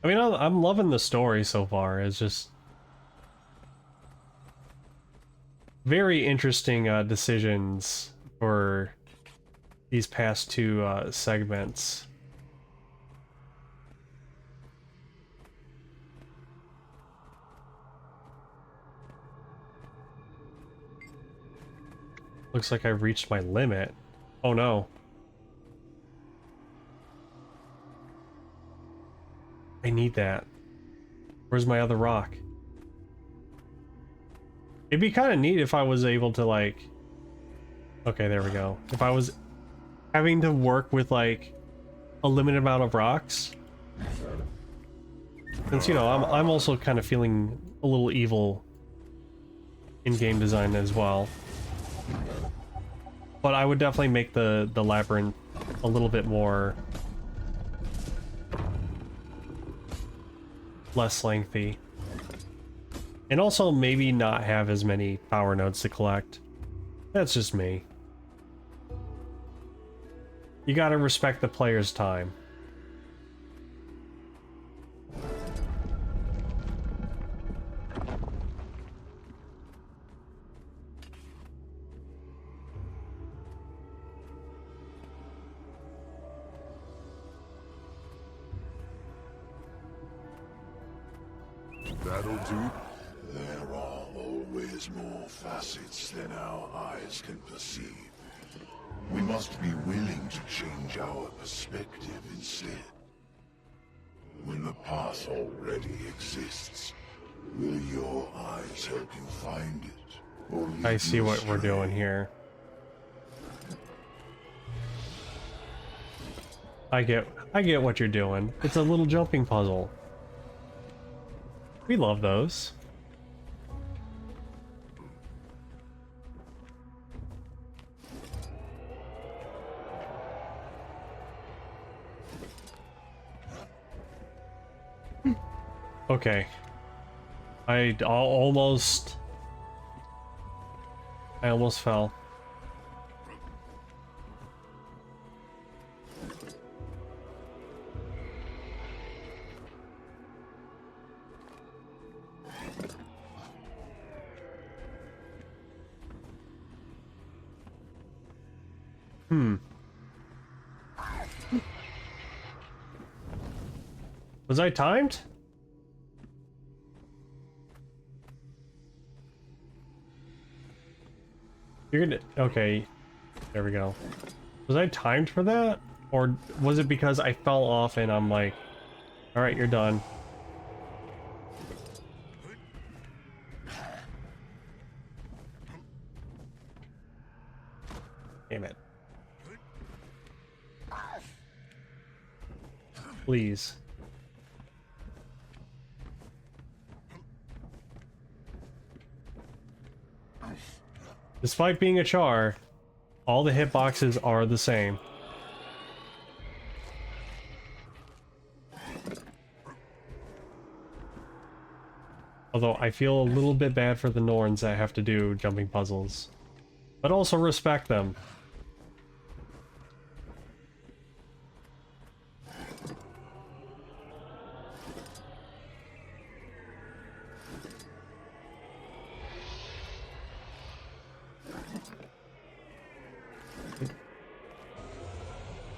I mean, I'm loving the story so far. It's just very interesting decisions for these past 2 segments. Looks like I've reached my limit. Oh no. I need that. Where's my other rock? It'd be kind of neat if I was able to, like... Okay, there we go. If I was having to work with, like, a limited amount of rocks. Since, you know, I'm also kind of feeling a little evil in game design as well. But I would definitely make the labyrinth a little bit more... less lengthy. And also maybe not have as many power nodes to collect. That's just me. You gotta respect the player's time. That'll do. There are always more facets than our eyes can perceive. We must be willing to change our perspective instead. When the path already exists, Will your eyes help you find it? Or lead I see you what we're astray? doing here. I get what you're doing. It's a little jumping puzzle. We love those. Okay. I almost fell. Was I timed? You're gonna... Okay. There we go. Was I timed for that? Or was it because I fell off and I'm like, alright, you're done. Damn it. Please. Despite being a char, all the hitboxes are the same. Although I feel a little bit bad for the Norns that have to do jumping puzzles. But also respect them.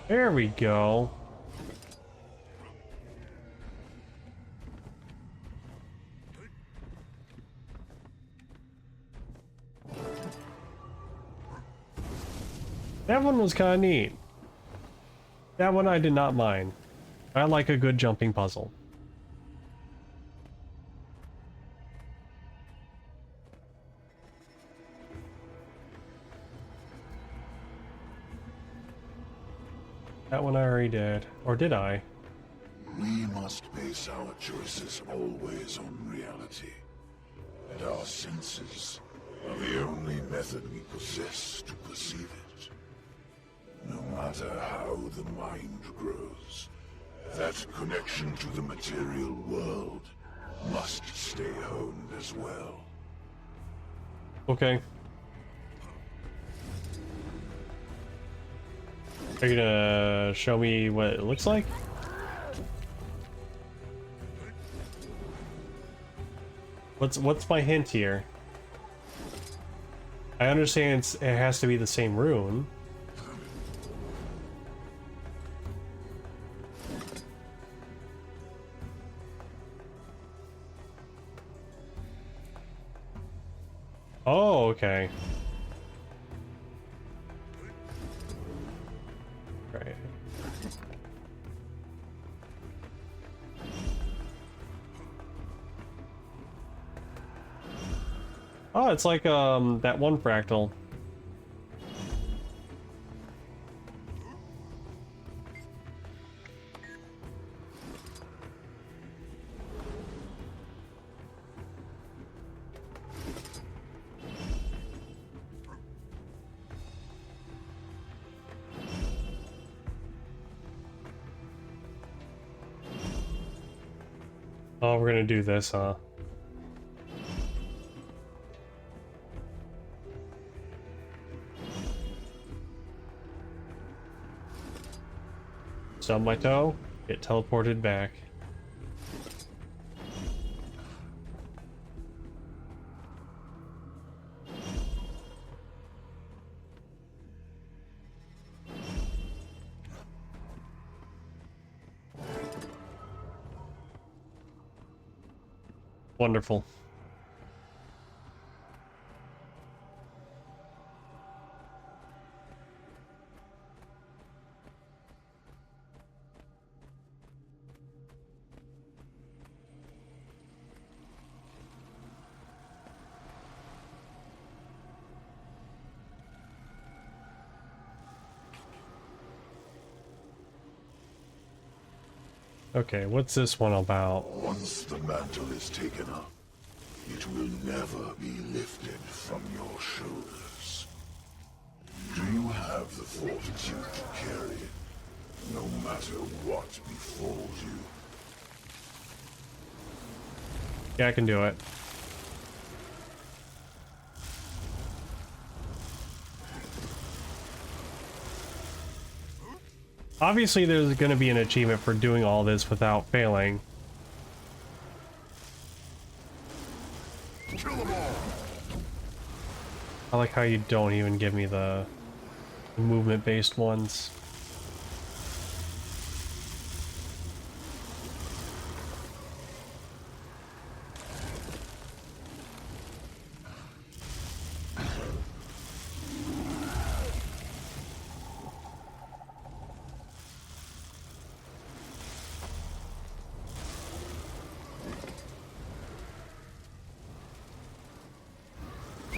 There we go. That one was kind of neat. That one I did not mind. I like a good jumping puzzle. That one I already did. Or did I? We must base our choices always on reality. And our senses are the only method we possess to perceive it. No matter how the mind grows, that connection to the material world must stay honed as well. Okay. Are you gonna show me what it looks like? What's my hint here? I understand it has to be the same rune. Oh, okay. Right. Oh, it's like that one fractal. Oh, we're gonna do this, huh? Stub my toe, get teleported back. Wonderful. Okay, what's this one about? Once the mantle is taken up, it will never be lifted from your shoulders. Do you have the fortitude to carry it, no matter what befalls you? Yeah, I can do it. Obviously, there's going to be an achievement for doing all this without failing. Kill them all. I like how you don't even give me the movement-based ones.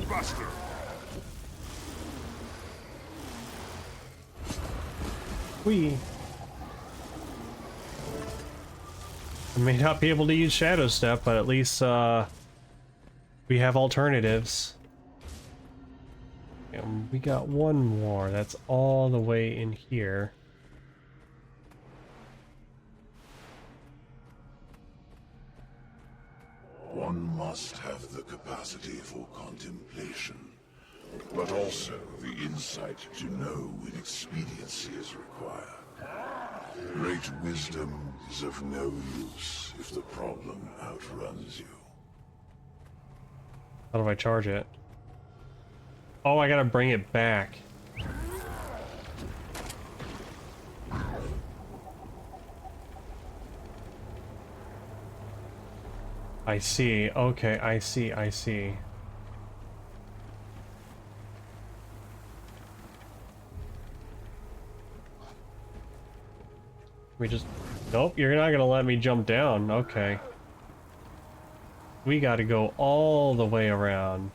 Buster. I may not be able to use Shadow Step, but at least we have alternatives. And we got one more. That's all the way in here. One must have the capacity for contemplation, but also the insight to know when expediency is required. Great wisdom is of no use if the problem outruns you. How do I charge it? Oh, I gotta bring it back. I see. Okay, I see. We just... Nope, you're not gonna let me jump down. Okay. We gotta go all the way around.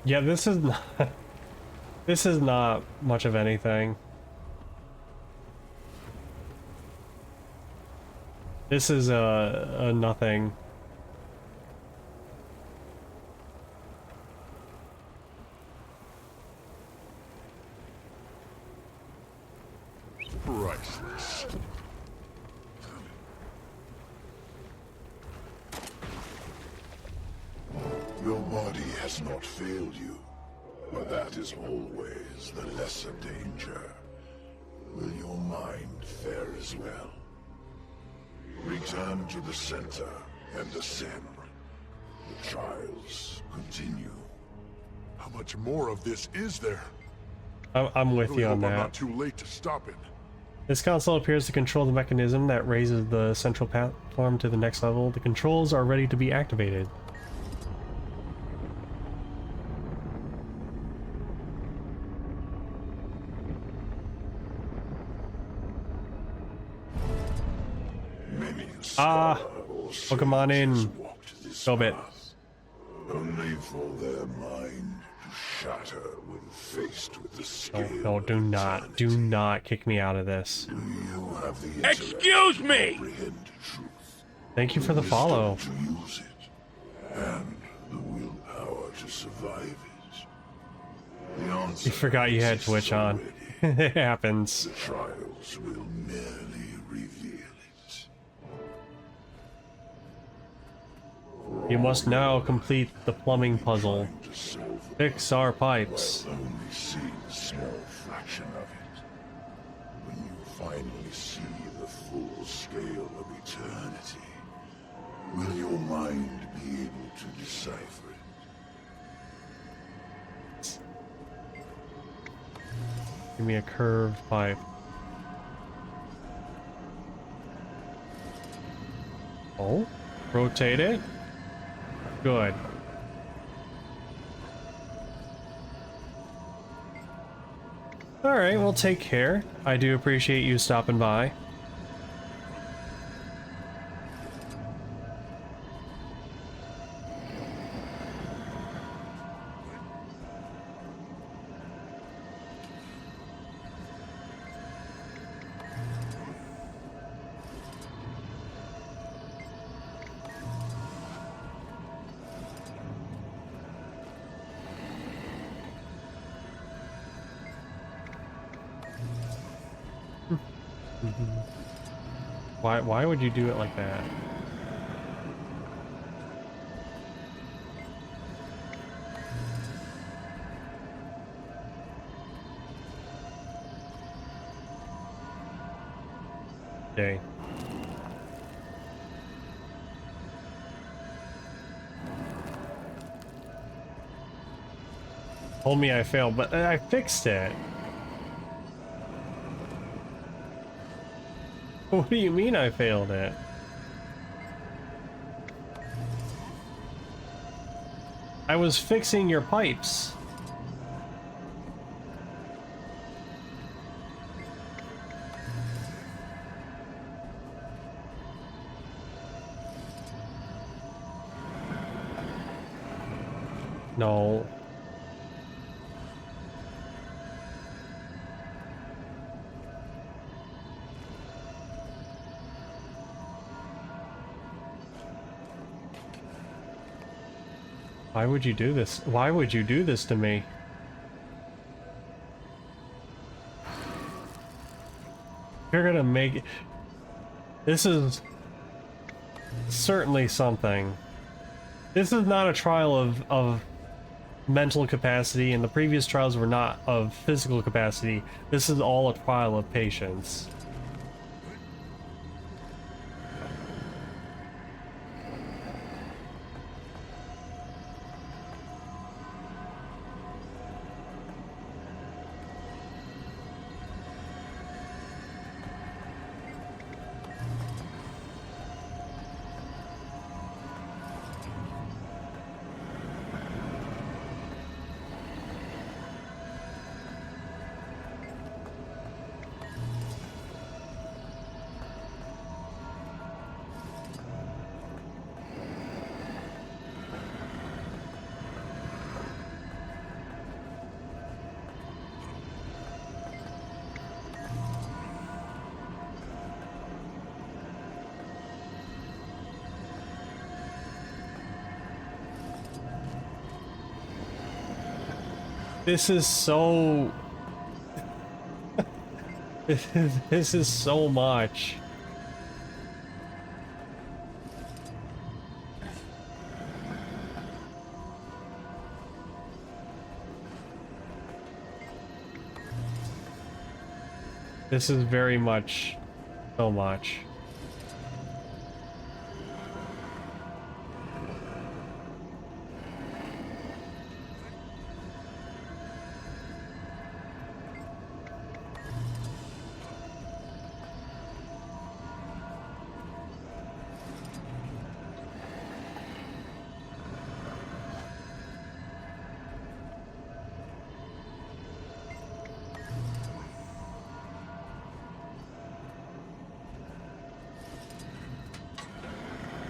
Yeah, this is not... This is not much of anything. This is a nothing. Priceless. Your body has not failed you, but that is always the lesser danger. Will your mind fare as well? Return to the center and ascend. The trials continue. How much more of this is there? I'm with you on I'm that. not too late to stop it. This console appears to control the mechanism that raises the central platform to the next level. The controls are ready to be activated. Welcome on in, Gobit. Only for their mind to shatter when faced with the scale. No, do not kick me out of this. You have the Excuse me! Thank you for the follow. To use it, and the willpower to survive it. The answer You forgot you had Twitch on. It happens. The trials will merely reveal it. You must now complete the plumbing puzzle. Fix our pipes. Only see a small fraction of it. When you finally see the full scale of eternity, will your mind be able to decipher it? Give me a curved pipe. Oh, rotate it. Good. Alright, well, take care. I do appreciate you stopping by. Why would you do it like that? Okay. Told me I failed, but I fixed it. What do you mean I failed it? I was fixing your pipes. No. Why would you do this? Why would you do this to me? You're gonna make it... This is certainly something. This is not a trial of mental capacity, and the previous trials were not of physical capacity. This is all a trial of patience. This is so... this is so much. This is very much so much.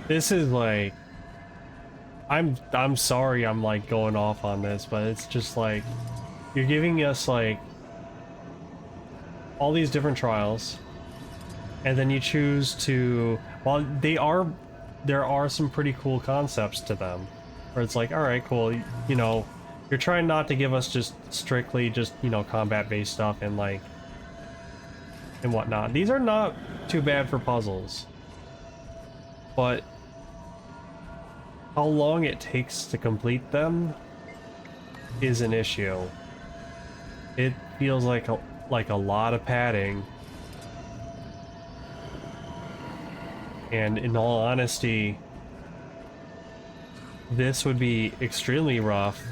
This is like, I'm sorry I'm like going off on this, but it's just like, you're giving us like all these different trials, and then you choose to, while there are some pretty cool concepts to them, where it's like, all right, cool, you know, you're trying not to give us just strictly just, you know, combat based stuff and like, and whatnot. These are not too bad for puzzles, but how long it takes to complete them is an issue. It feels like a lot of padding. And in all honesty, this would be extremely rough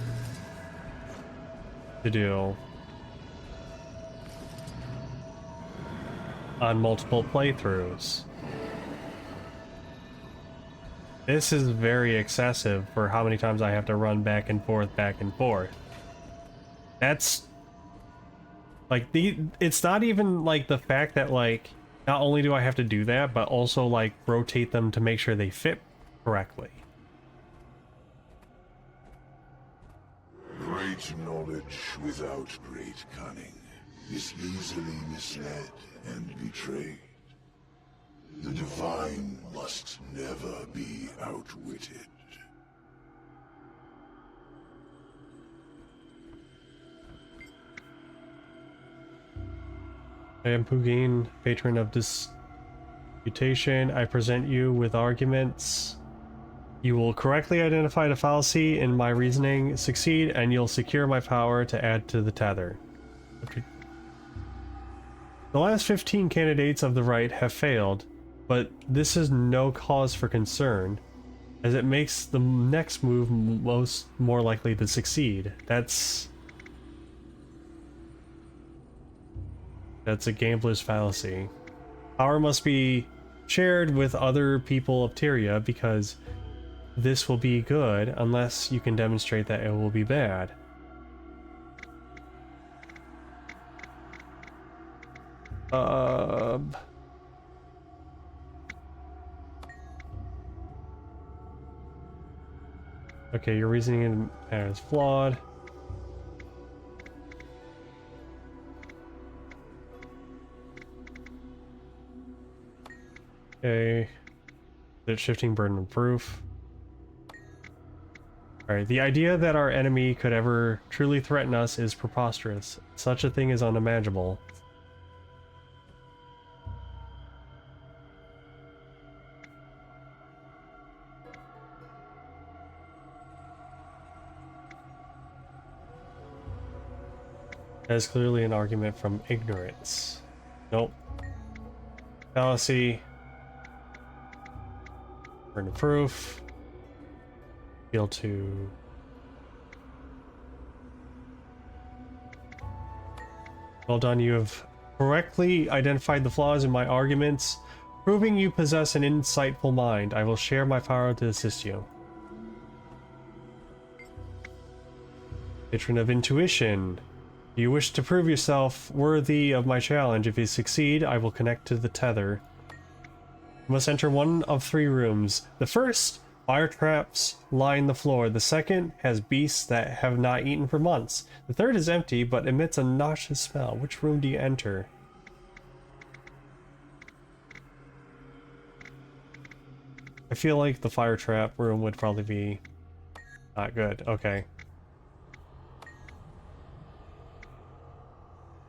to do on multiple playthroughs. This is very excessive for how many times I have to run back and forth, back and forth. That's like it's not even like the fact that like not only do I have to do that, but also like rotate them to make sure they fit correctly. Great knowledge without great cunning is easily misled and betrayed. The divine must never be outwitted. I am Pugin, patron of disputation. I present you with arguments. You will correctly identify the fallacy in my reasoning, succeed, and you'll secure my power to add to the tether. Okay. The last 15 candidates of the right have failed, but this is no cause for concern, as it makes the next move more likely to succeed. That's a gambler's fallacy. Power must be shared with other people of Tyria because this will be good unless you can demonstrate that it will be bad. Okay, your reasoning is flawed. Okay. It's shifting burden of proof. Alright, the idea that our enemy could ever truly threaten us is preposterous. Such a thing is unimaginable. That is clearly an argument from ignorance. Nope. Fallacy. Burden of proof. Appeal to... Well done, you have correctly identified the flaws in my arguments, proving you possess an insightful mind. I will share my power to assist you. Patron of intuition. You wish to prove yourself worthy of my challenge. If you succeed, I will connect to the tether. You must enter one of 3 rooms. The first, fire traps line the floor. The second has beasts that have not eaten for months. The third is empty, but emits a nauseous smell. Which room do you enter? I feel like the fire trap room would probably be not good. Okay.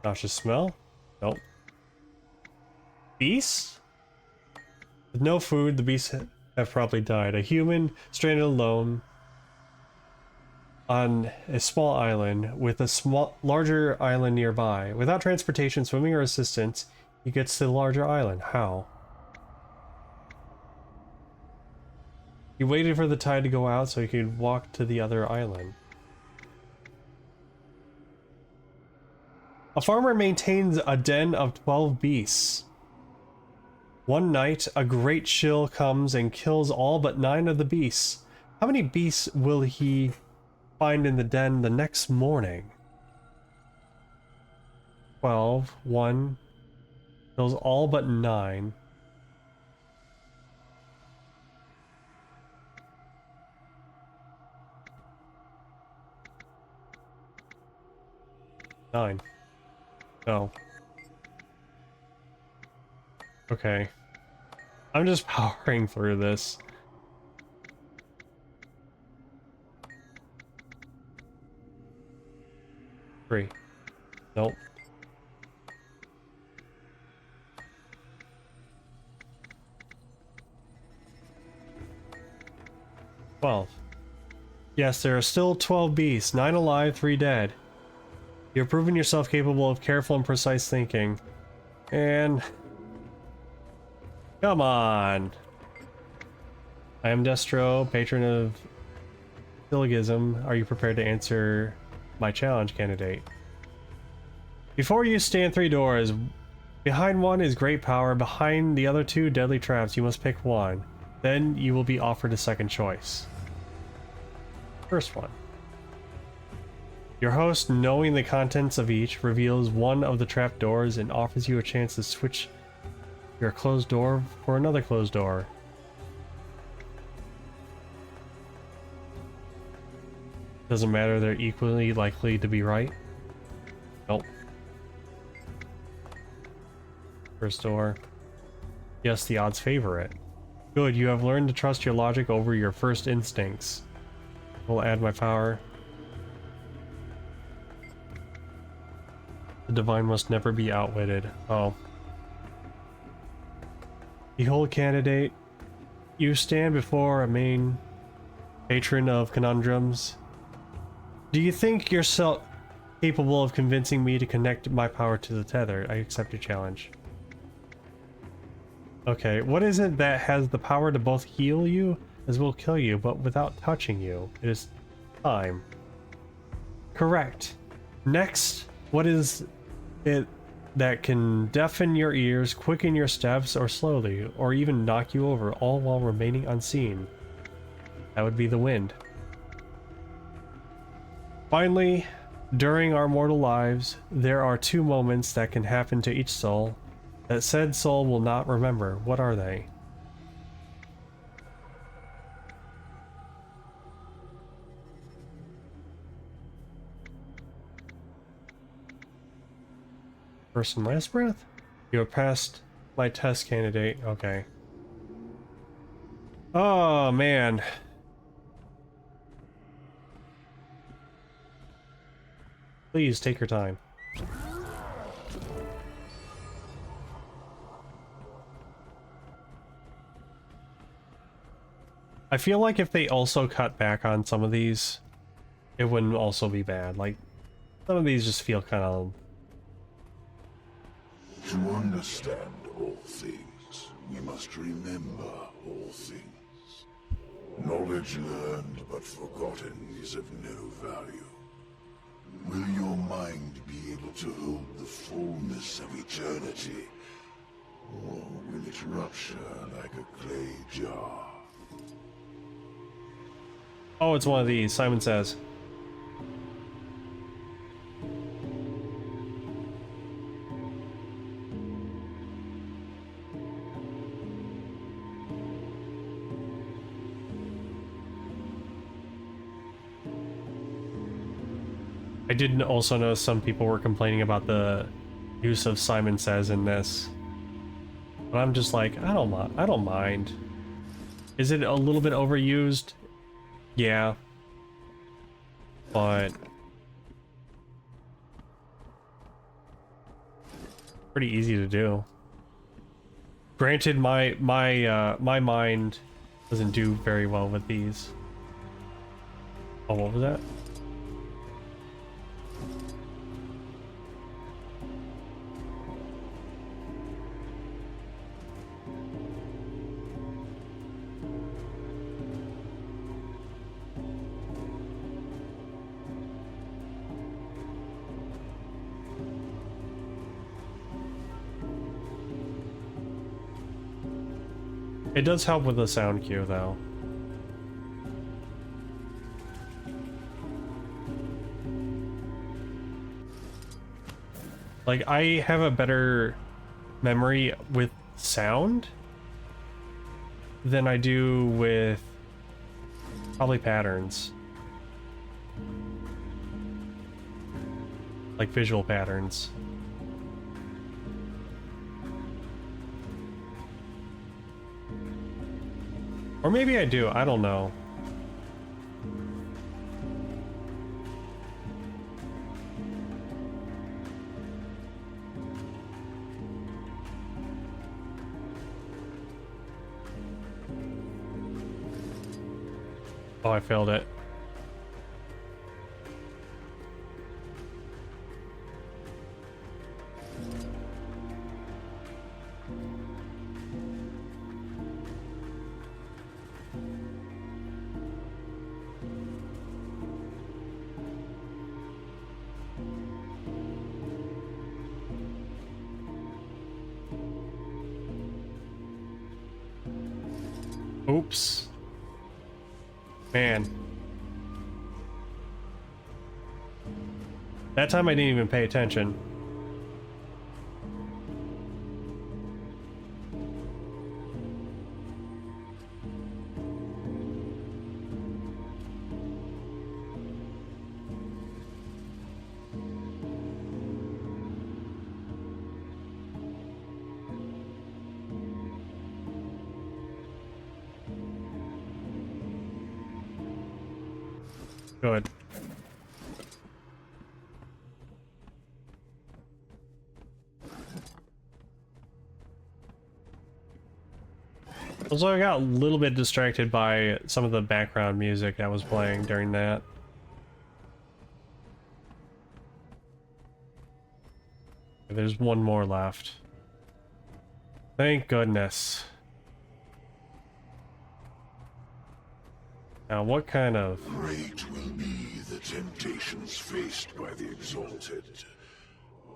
Nauseous smell? Nope. Beasts? With no food, the beasts have probably died. A human stranded alone on a small island with a larger island nearby. Without transportation, swimming, or assistance, he gets to the larger island. How? He waited for the tide to go out so he could walk to the other island. A farmer maintains a den of 12 beasts. One night, a great chill comes and kills all but 9 of the beasts. How many beasts will he find in the den the next morning? 12. 1 kills all but 9. Nine. No. Okay. I'm just powering through this. Three. Nope. Yes, there are still 12 beasts, 9 alive, 3 dead. You've proven yourself capable of careful and precise thinking. And... come on! I am Destro, patron of syllogism. Are you prepared to answer my challenge, candidate? Before you stand 3 doors. Behind one is great power, behind the other 2 deadly traps. You must pick one. Then you will be offered a second choice. First one. Your host, knowing the contents of each, reveals one of the trapdoors and offers you a chance to switch your closed door for another closed door. Doesn't matter, they're equally likely to be right. Nope. First door. Yes, the odds favor it. Good, you have learned to trust your logic over your first instincts. We'll add my power. The divine must never be outwitted. Oh. Behold, candidate. You stand before a main patron of conundrums. Do you think yourself capable of convincing me to connect my power to the tether? I accept your challenge. Okay, what is it that has the power to both heal you as well kill you, but without touching you? It is time. Correct. Next, what is it that can deafen your ears, quicken your steps, or slowly, or even knock you over, all while remaining unseen? That would be the wind. Finally, during our mortal lives, there are two moments that can happen to each soul that said soul will not remember. What are they? First and last breath? You have passed my test, candidate. Okay. Oh, man. Please take your time. I feel like if they also cut back on some of these, it wouldn't also be bad. Like, some of these just feel kind of... To understand all things, we must remember all things. Knowledge learned but forgotten is of no value. Will your mind be able to hold the fullness of eternity? Or will it rupture like a clay jar? Oh, it's one of these, Simon Says. I did also know some people were complaining about the use of Simon Says in this. But I'm just like, I don't mind. Is it a little bit overused? Yeah. But pretty easy to do. Granted, my mind doesn't do very well with these. Oh, what was that? It does help with the sound cue, though. Like, I have a better memory with sound than I do with probably patterns. Like visual patterns. Or maybe I do, I don't know. Oh, I failed it. Oops. Man. That time I didn't even pay attention. Good. Also, I got a little bit distracted by some of the background music that was playing during that. There's one more left. Thank goodness. Now, what kind of... Great will be the temptations faced by the exalted,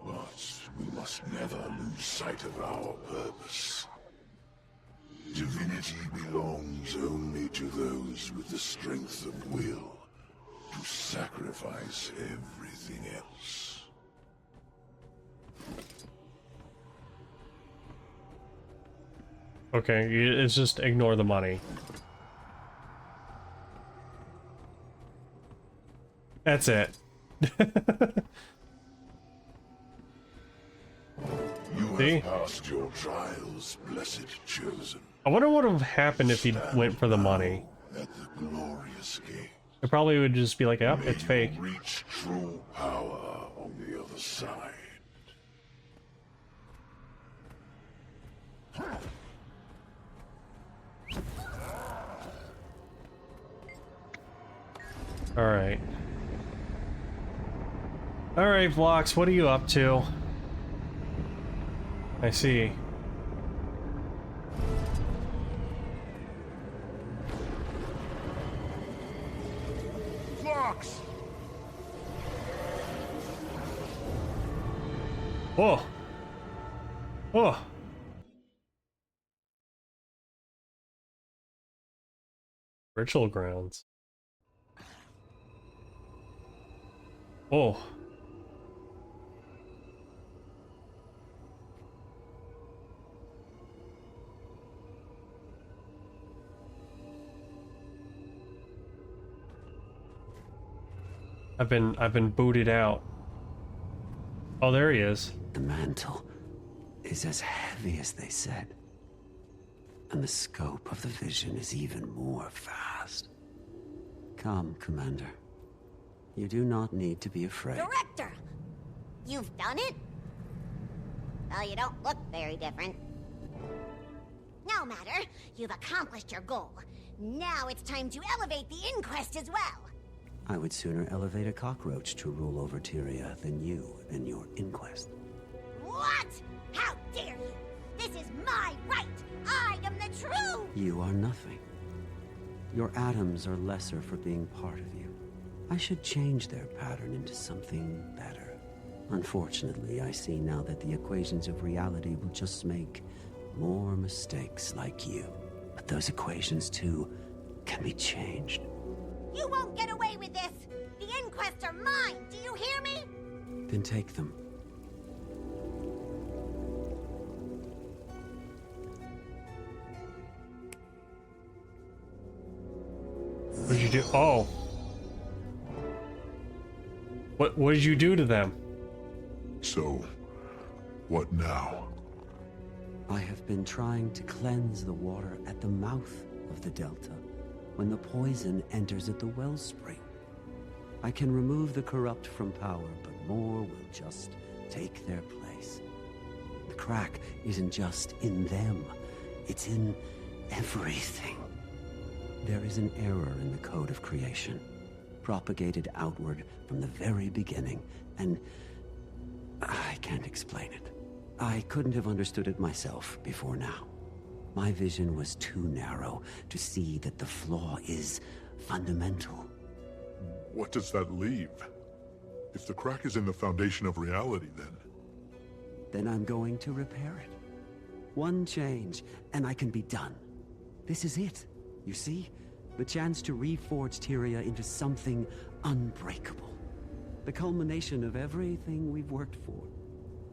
but we must never lose sight of our purpose. Divinity belongs only to those with the strength of will to sacrifice everything else. Okay, it's just ignore the money. That's it. You See? have passed your trials, blessed chosen. I wonder what would have happened if he went for the money. At the glorious gate. It probably would just be like, yep, May it's fake. you reach true power on the other side. Alright. Alright, Vlox, what are you up to? I see. Vlox! Whoa! Whoa! Ritual grounds. Oh. I've been booted out. Oh, there he is. The mantle is as heavy as they said. And the scope of the vision is even more vast. Come, Commander. You do not need to be afraid. Director! You've done it? Well, you don't look very different. No matter. You've accomplished your goal. Now it's time to elevate the inquest as well. I would sooner elevate a cockroach to rule over Tyria than you and your inquest. What? How dare you? This is my right! I am the true! You are nothing. Your atoms are lesser for being part of you. I should change their pattern into something better. Unfortunately, I see now that the equations of reality will just make more mistakes like you. But those equations, too, can be changed. You won't get away with this! The inquests are mine! Do you hear me? Then take them. What did you do? Oh. What did you do to them? So, what now? I have been trying to cleanse the water at the mouth of the delta when the poison enters at the wellspring. I can remove the corrupt from power, but more will just take their place. The crack isn't just in them, it's in everything. There is an error in the code of creation, propagated outward from the very beginning, and I can't explain it. I couldn't have understood it myself before now. My vision was too narrow to see that the flaw is fundamental. What does that leave? If the crack is in the foundation of reality, Then I'm going to repair it. One change, and I can be done. This is it. You see? The chance to reforge Tyria into something unbreakable. The culmination of everything we've worked for.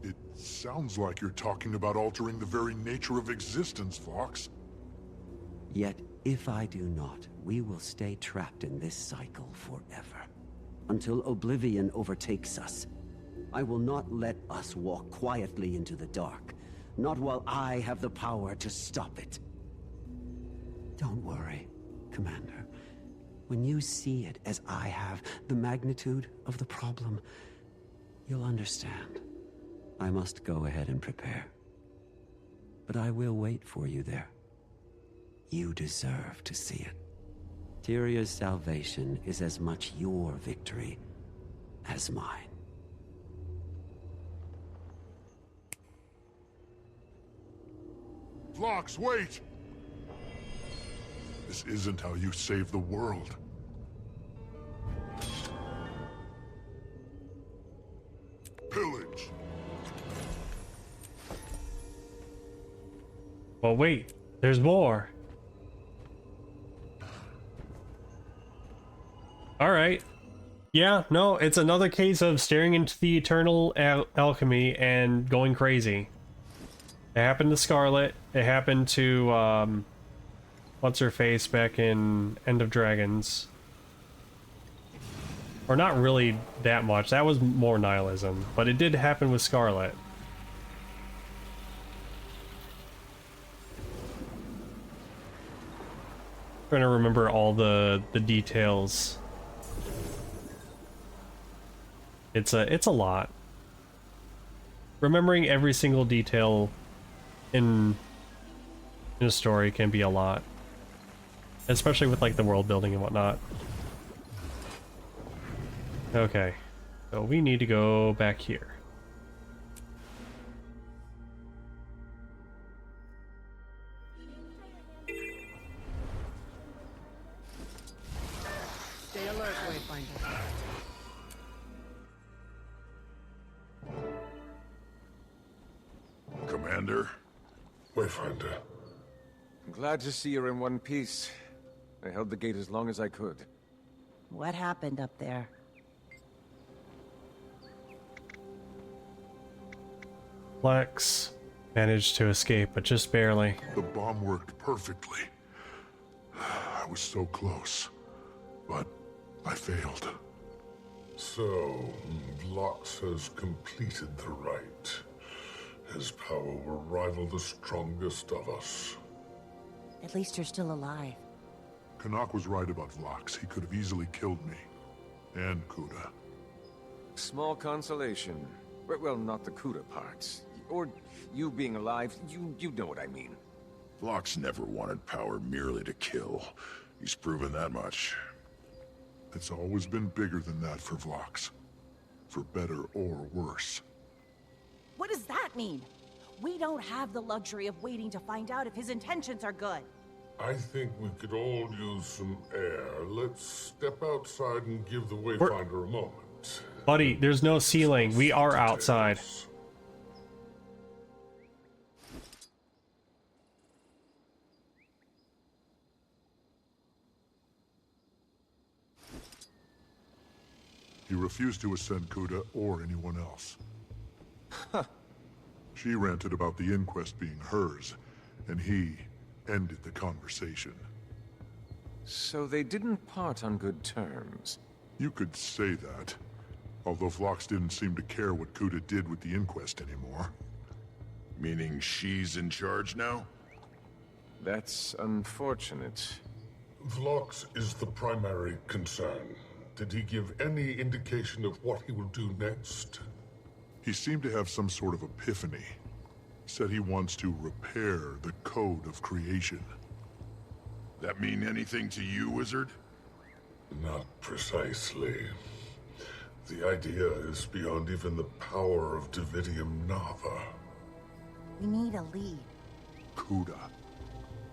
It sounds like you're talking about altering the very nature of existence, Vox. Yet, if I do not, we will stay trapped in this cycle forever. Until oblivion overtakes us. I will not let us walk quietly into the dark. Not while I have the power to stop it. Don't worry, Commander. When you see it as I have, the magnitude of the problem, you'll understand. I must go ahead and prepare. But I will wait for you there. You deserve to see it. Tyria's salvation is as much your victory as mine. Vox, wait! This isn't how you save the world. Pillage! Well, wait. There's more. Alright. Yeah, no, it's another case of staring into the eternal alchemy and going crazy. It happened to Scarlet. It happened to, what's-her-face back in End of Dragons. Or not really that much. That was more nihilism. But it did happen with Scarlet. Trying to remember all the details. It's a lot. Remembering every single detail in a story can be a lot. Especially with like the world building and whatnot. Okay. So we need to go back here. Stay alert, Wayfinder. Commander? Wayfinder. I'm glad to see you're in one piece. I held the gate as long as I could. What happened up there? Lex managed to escape, but just barely. The bomb worked perfectly. I was so close, but I failed. So, Vlox has completed the rite. His power will rival the strongest of us. At least you're still alive. Canuck was right about Vlox. He could have easily killed me. And Kuda. Small consolation. Well, not the Kuda parts. Or you being alive, you know what I mean. Vlox never wanted power merely to kill. He's proven that much. It's always been bigger than that for Vlox. For better or worse. What does that mean? We don't have the luxury of waiting to find out if his intentions are good. I think we could all use some air. Let's step outside and give the Wayfinder a moment. Buddy, there's no ceiling. We are outside. He refused to ascend Kuda or anyone else. She ranted about the inquest being hers, and he ended the conversation. So they didn't part on good terms. You could say that, although Vlox didn't seem to care what Kuda did with the inquest anymore. Meaning she's in charge now? That's unfortunate. Vlox is the primary concern. Did he give any indication of what he will do next? He seemed to have some sort of epiphany. Said he wants to repair the code of creation. That mean anything to you, Wizard? Not precisely. The idea is beyond even the power of Dividium Nava. We need a lead. Kuda.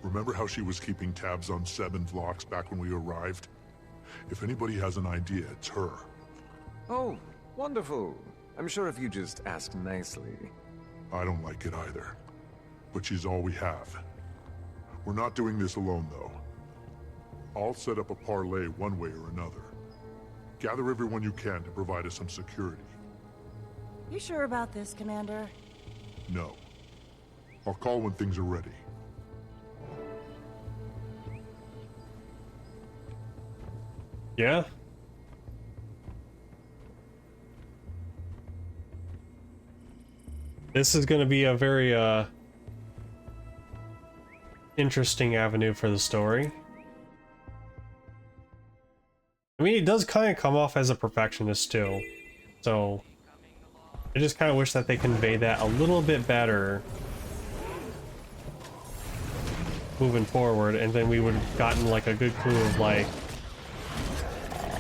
Remember how she was keeping tabs on Seb and Vlox back when we arrived? If anybody has an idea, it's her. Oh, wonderful. I'm sure if you just ask nicely. I don't like it either. But she's all we have. We're not doing this alone, though. I'll set up a parlay one way or another. Gather everyone you can to provide us some security. You sure about this, Commander? No. I'll call when things are ready. Yeah? This is going to be a very, interesting avenue for the story. I mean, it does kind of come off as a perfectionist, too. So, I just kind of wish that they convey that a little bit better moving forward, and then we would have gotten, like, a good clue of, like,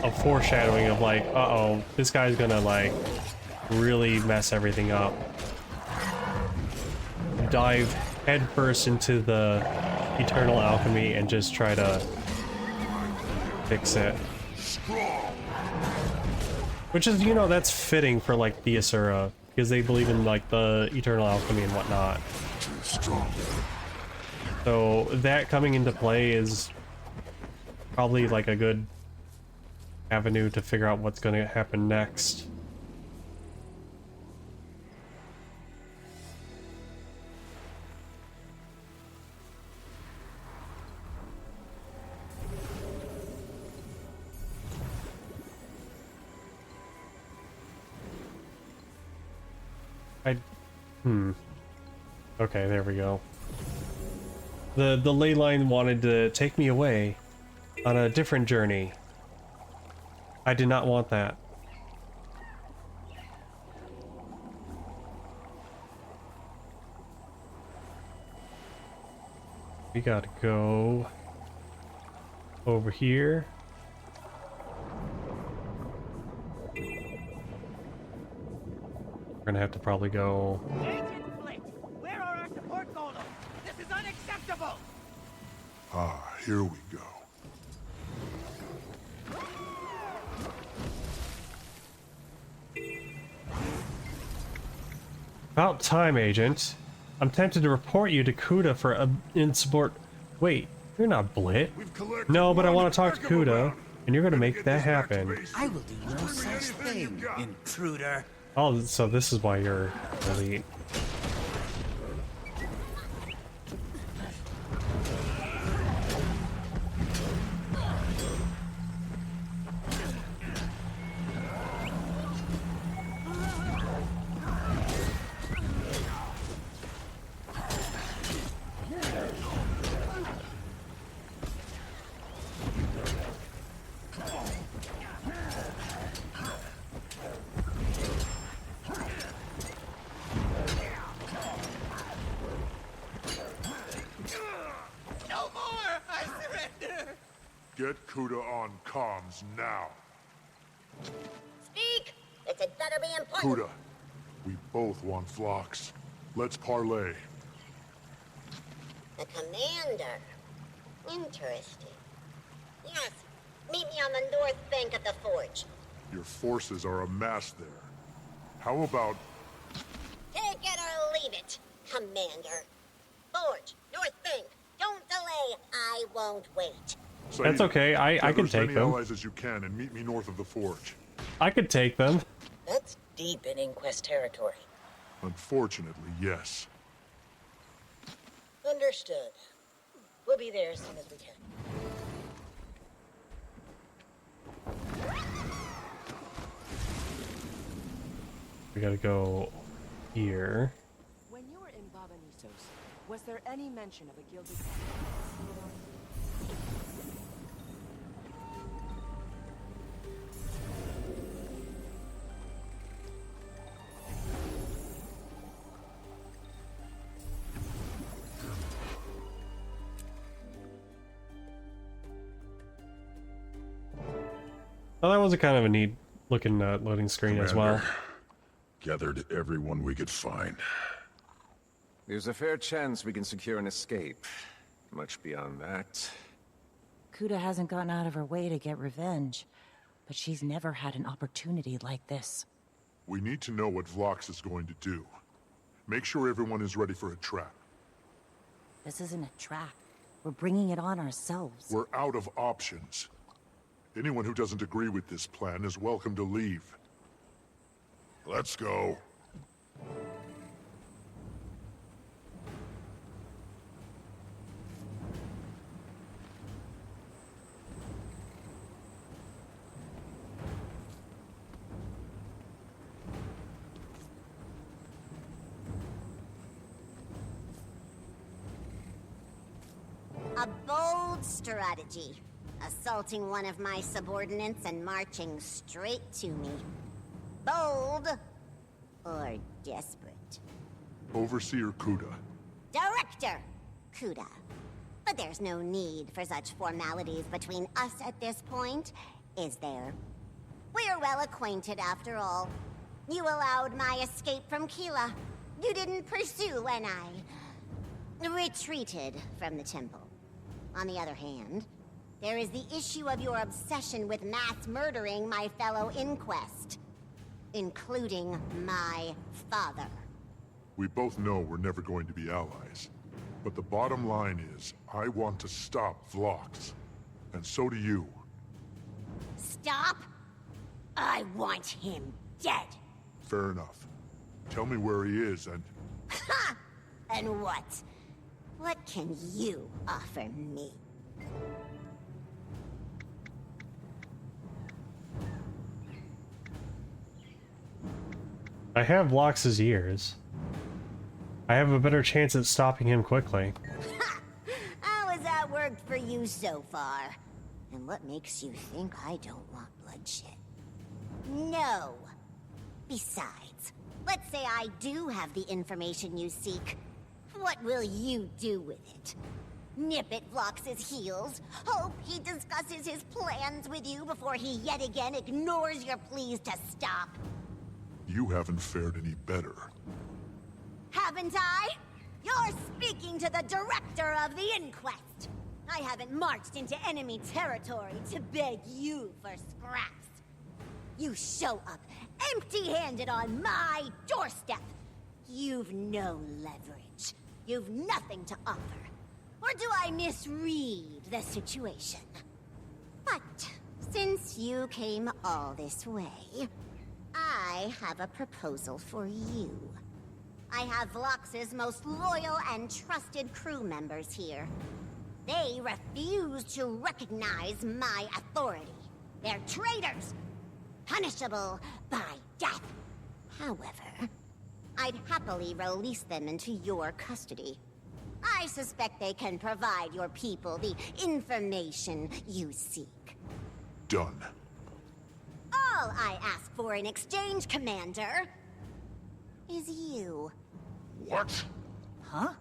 a foreshadowing of, like, uh-oh, this guy's gonna, like, really mess everything up. Dive headfirst into the eternal alchemy and just try to fix it. Which is, you know, that's fitting for, like, the Asura, because they believe in, like, the eternal alchemy and whatnot. So that coming into play is probably, like, a good avenue to figure out what's going to happen next. Okay, there we go. The ley line wanted to take me away on a different journey. I did not want that. We gotta go over here. We're gonna have to probably go. Where are our support golems? This is unacceptable! Ah, here we go. About time, Agent. I'm tempted to report you to Kuda for insubord. Wait, you're not Blit. No, but I want to talk to Kuda, and you're gonna make that happen. I will do no such thing, intruder. Oh, so this is why you're elite. Get Kuda on comms now. Speak! It better be important. Kuda, we both want Vlox. Let's parlay. The commander. Interesting. Yes, meet me on the north bank of the forge. Your forces are amassed there. How about... Take it or leave it, Commander. Forge, north bank. Don't delay. I won't wait. That's okay. I can take them. Allies as you can and meet me north of the forge. I could take them. That's deep in Inquest territory. Unfortunately, yes. Understood. We'll be there as soon as we can. We gotta go here. When you were in Baba Nisos, was there any mention of a gilded... Oh, that was a kind of a neat looking loading screen as well. Gathered everyone we could find. There's a fair chance we can secure an escape. Much beyond that. Kuda hasn't gone out of her way to get revenge, but she's never had an opportunity like this. We need to know what Vlox is going to do. Make sure everyone is ready for a trap. This isn't a trap. We're bringing it on ourselves. We're out of options. Anyone who doesn't agree with this plan is welcome to leave. Let's go. A bold strategy. Assaulting one of my subordinates and marching straight to me. Bold or desperate. Overseer Kuda. Director Kuda. But there's no need for such formalities between us at this point, is there? We're well acquainted after all. You allowed my escape from Kila. You didn't pursue when I retreated from the temple. On the other hand, there is the issue of your obsession with mass murdering my fellow Inquest, including my father. We both know we're never going to be allies. But the bottom line is, I want to stop Vlox. And so do you. Stop? I want him dead. Fair enough. Tell me where he is and... Ha! And what? What can you offer me? I have Vlox's ears. I have a better chance at stopping him quickly. How has that worked for you so far? And what makes you think I don't want bloodshed? No. Besides, let's say I do have the information you seek. What will you do with it? Nip at Vlox's heels? Hope he discusses his plans with you before he yet again ignores your pleas to stop? You haven't fared any better. Haven't I? You're speaking to the director of the Inquest. I haven't marched into enemy territory to beg you for scraps. You show up empty-handed on my doorstep. You've no leverage. You've nothing to offer. Or do I misread the situation? But since you came all this way, I have a proposal for you. I have Vlox's most loyal and trusted crew members here. They refuse to recognize my authority. They're traitors, punishable by death. However, I'd happily release them into your custody. I suspect they can provide your people the information you seek. Done. All I ask for in exchange, Commander, is you. What? Huh?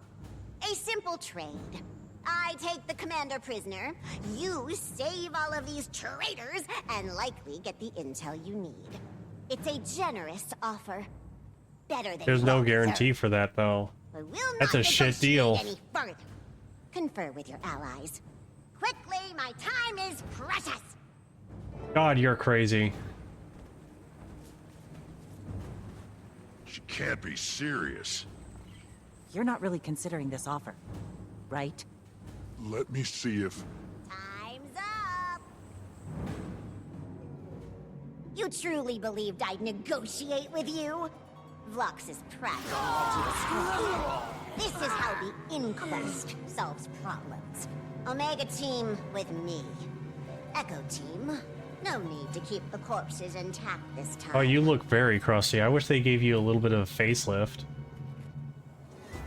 A simple trade. I take the commander prisoner, you save all of these traitors, and likely get the intel you need. It's a generous offer. Better than There's no guarantee for that, though. That's a shit deal. Any further. Confer with your allies. Quickly, my time is precious. God, you're crazy. She can't be serious. You're not really considering this offer, right? Let me see if... Time's up. You truly believed I'd negotiate with you? Vlox is practically that you destroyed. This is how the Inquest solves problems. Omega Team with me. Echo Team, no need to keep the corpses intact this time. Oh, you look very crusty. I wish they gave you a little bit of a facelift.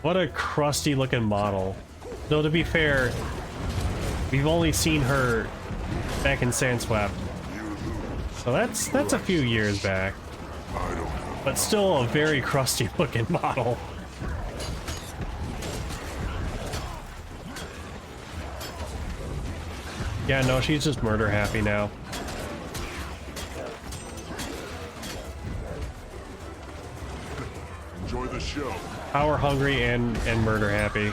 What a crusty looking model. Though to be fair, we've only seen her back in Sandswept. So that's a few years back. But still a very crusty looking model. Yeah, no, she's just murder happy now. Enjoy the show. Power hungry and murder happy.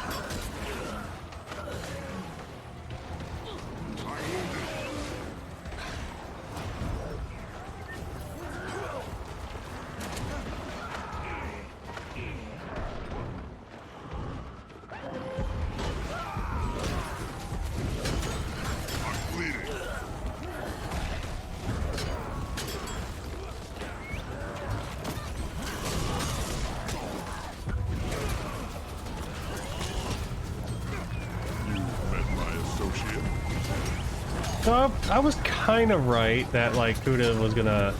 So I was kind of right that like Kuda was gonna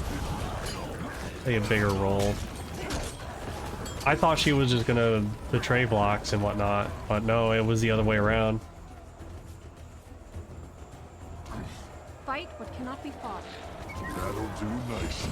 play a bigger role. I thought she was just gonna betray Blocks and whatnot, but no, it was the other way around. Fight what cannot be fought. That'll do nicely.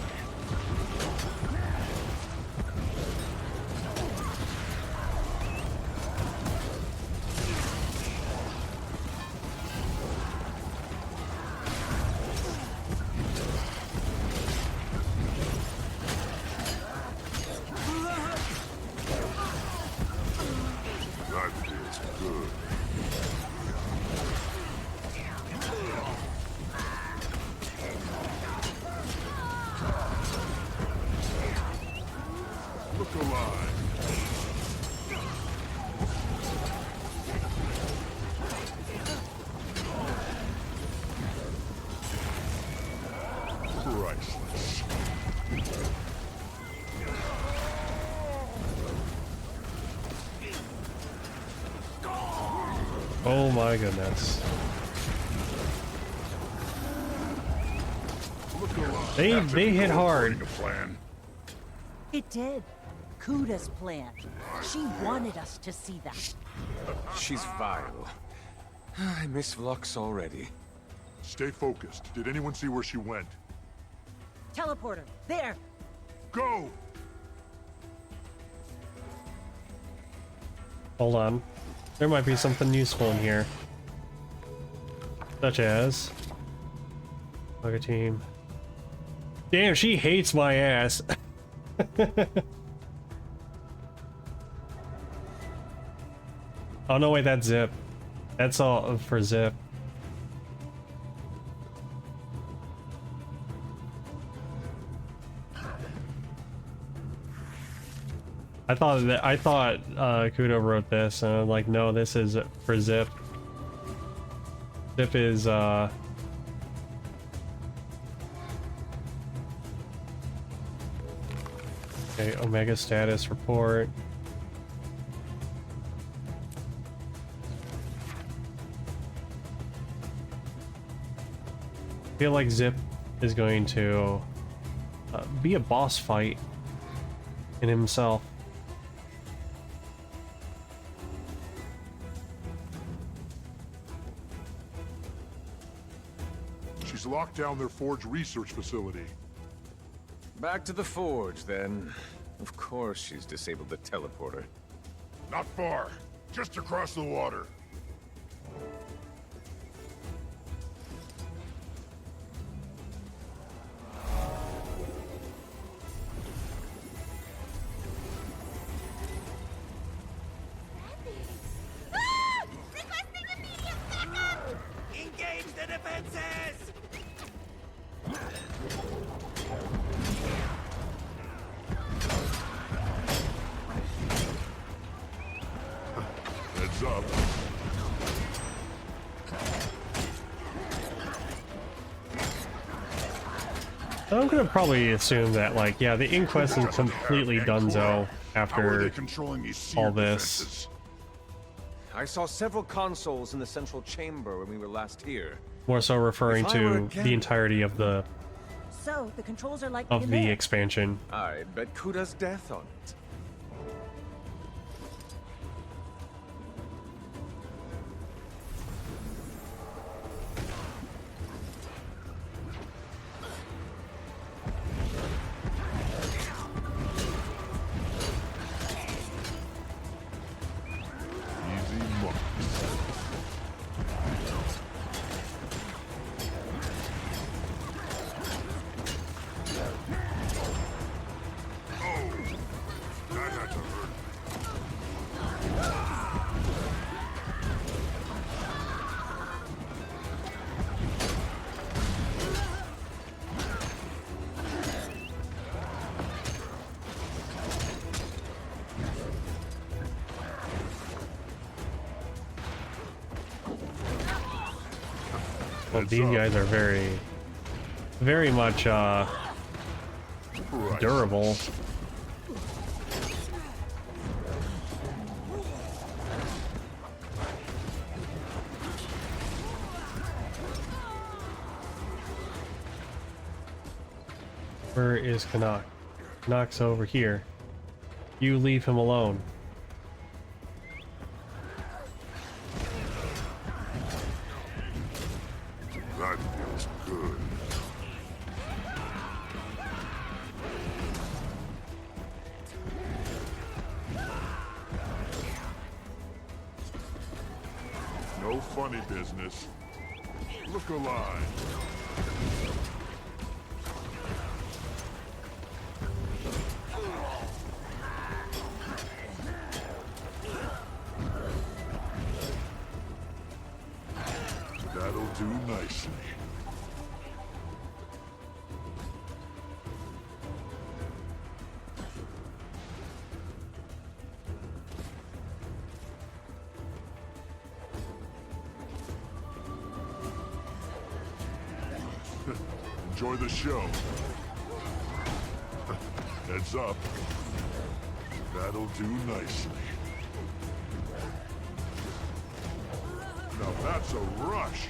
That feels good. Look alive. Priceless. Oh my goodness. They hit hard. It did. Kuda's plan. She wanted us to see that. She's vile. I miss Vlux already. Stay focused. Did anyone see where she went? Teleporter, there! Go! Hold on. There might be something useful in here. Such as... Like a team. Damn, she hates my ass. Oh no, wait, that's Zip. That's all for Zip. I thought Kudo wrote this, and I'm like, no, this is for Zip. Zip is okay, Omega status report. I feel like Zip is going to be a boss fight in himself. She's locked down their Forge research facility. Back to the Forge, then. Of course she's disabled the teleporter. Not far. Just across the water. Engage the defenses! Heads up. I'm gonna probably assume that, like, yeah, the Inquest is completely donezo after all this. I saw several consoles in the central chamber when we were last here. More so referring to the entirety of the So, the controls are like of the expansion. I'd bet Kuda's death on it. Well, these guys are very much durable. Where is Canuck? Canuck's over here. You leave him alone. That feels good. No funny business. Look alive. That'll do nicely. Enjoy the show. Heads up. That'll do nicely. Now that's a rush.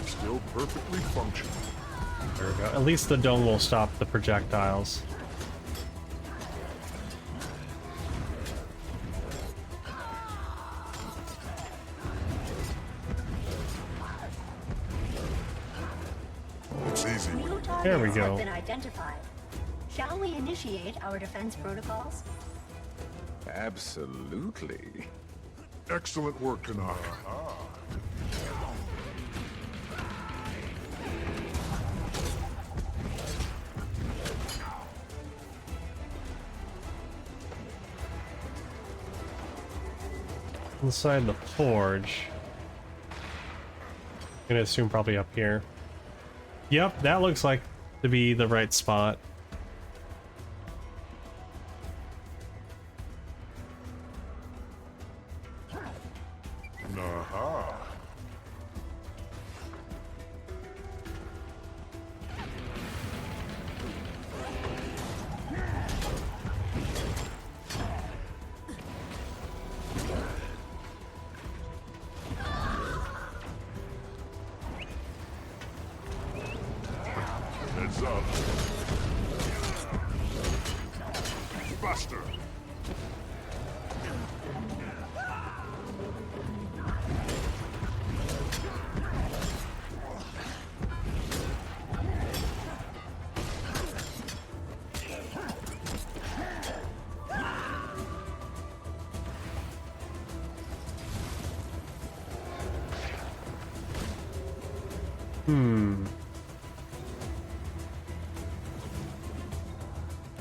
Still perfectly functional. There we go. At least the dome will stop the projectiles. It's easy. There we go. Have been identified. Shall we initiate our defense protocols? Absolutely. Excellent work, Canuck. Inside the forge. I'm gonna assume probably up here. Yep, that looks like to be the right spot. Aha. Heads up. Buster.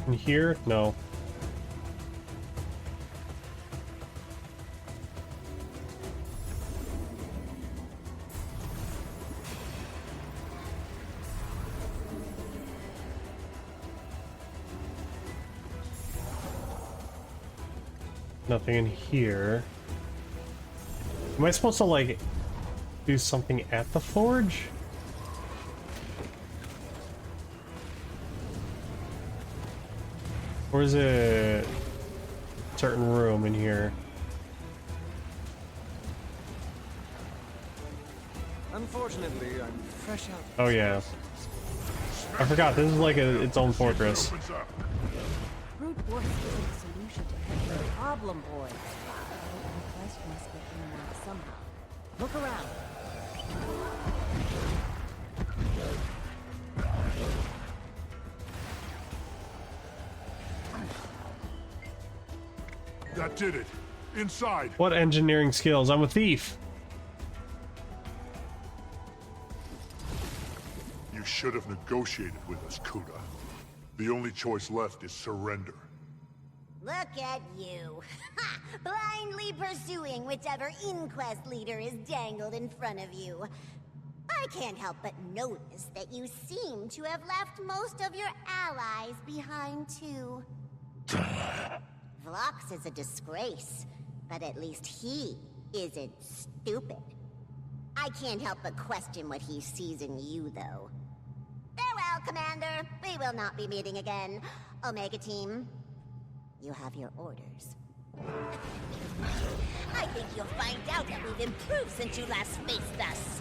In here? No. Nothing in here. Am I supposed to, like, do something at the forge? Or is it a certain room in here? Unfortunately, I'm fresh out. Oh yeah. I forgot, this is like its own fortress. Brute force isn't the solution to every problem, boy. The quest must get in and out somehow. Look around. That did it. Inside. What engineering skills? I'm a thief. You should have negotiated with us, Kuda. The only choice left is surrender. Look at you. Blindly pursuing whichever inquest leader is dangled in front of you. I can't help but notice that you seem to have left most of your allies behind too. Vlox is a disgrace, but at least he isn't stupid. I can't help but question what he sees in you, though. Farewell, Commander. We will not be meeting again. Omega Team, you have your orders. I think you'll find out that we've improved since you last faced us.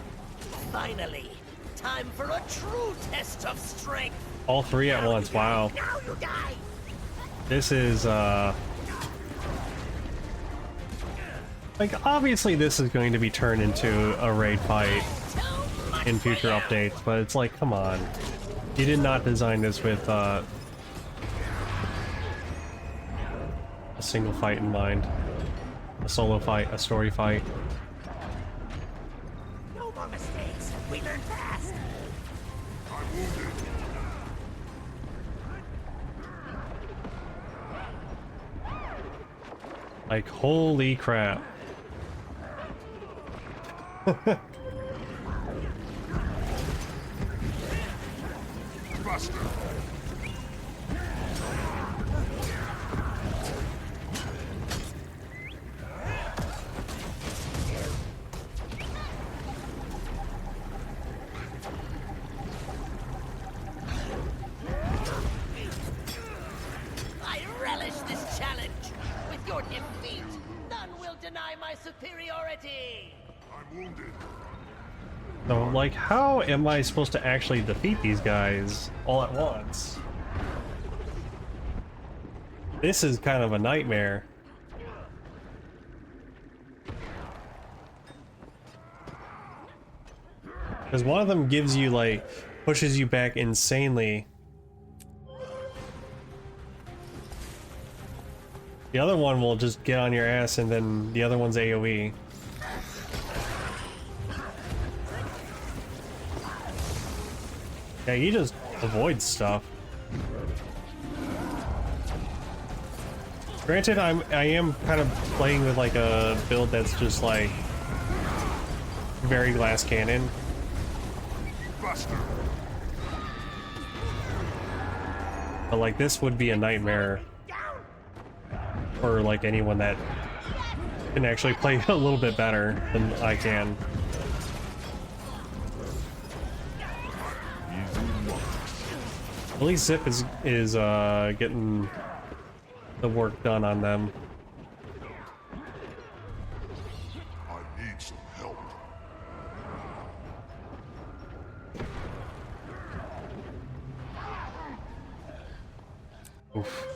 Finally, time for a true test of strength. All three at once, wow. Now you die. This is, like, obviously this is going to be turned into a raid fight in future updates, but it's like, come on. You did not design this with, a single fight in mind. A solo fight, a story fight. No more mistakes. We learn fast. I'm wounded. Like, holy crap. Buster. I relish this challenge. With your defeat, none will deny my superiority. I'm wounded. So, like, how am I supposed to actually defeat these guys all at once? This is kind of a nightmare. Because one of them gives you, like, pushes you back insanely. The other one will just get on your ass, and then the other one's AoE. Yeah, he just avoids stuff. Granted, I am kind of playing with like a build that's just like very glass cannon. Buster. But like this would be a nightmare for like anyone that can actually play a little bit better than I can. At least Zip is getting the work done on them. I need some help. Oof.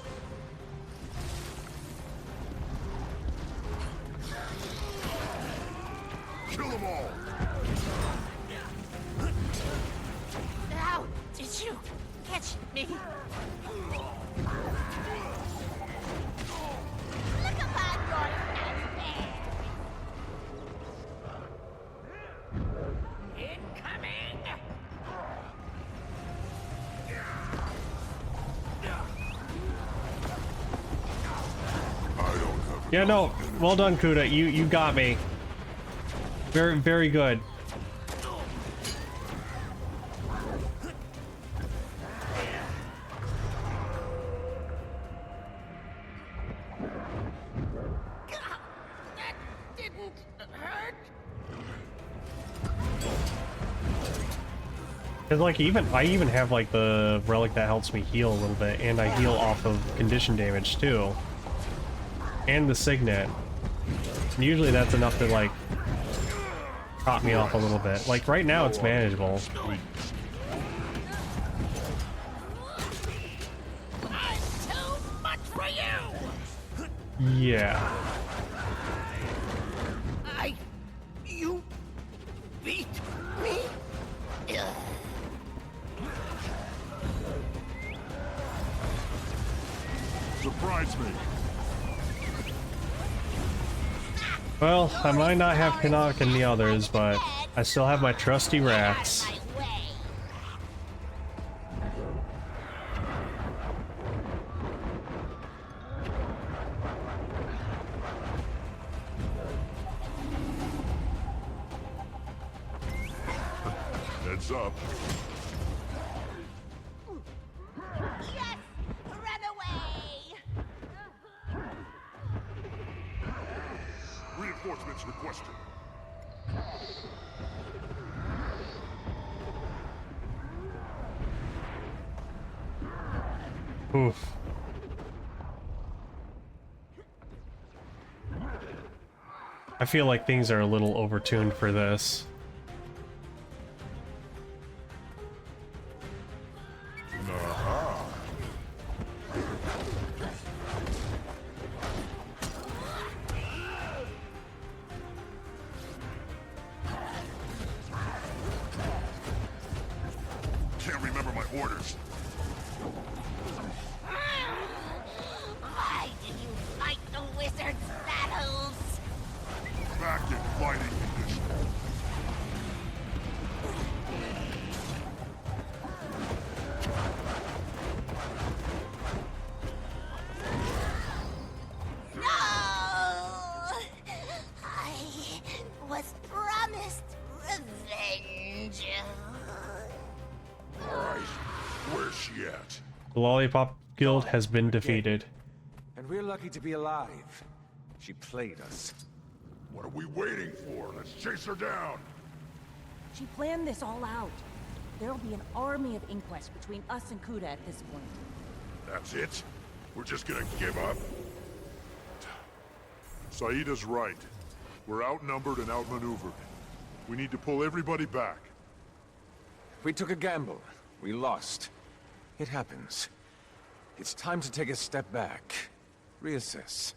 Kill them all. How did you catch me? Look upon your incoming. Yeah, no, well done, Kuda. You got me. Very, very good. That didn't hurt. Cause like I even have like the relic that helps me heal a little bit, and I heal off of condition damage too, and the signet. And usually that's enough to like top me off a little bit. Like right now it's manageable. I'm too much for you. Yeah. You beat me. Surprise me. Well, I might not have Canuck and the others, but I still have my trusty rats. Heads up. Yes, run away. Reinforcements requested. Oof. I feel like things are a little overtuned for this. The Lollipop Guild has been defeated. And we're lucky to be alive. She played us. What are we waiting for? Let's chase her down. She planned this all out. There'll be an army of inquests between us and Kuda at this point. That's it? We're just gonna give up? Saida's right. We're outnumbered and outmaneuvered. We need to pull everybody back. We took a gamble. We lost. It happens. It's time to take a step back. Reassess.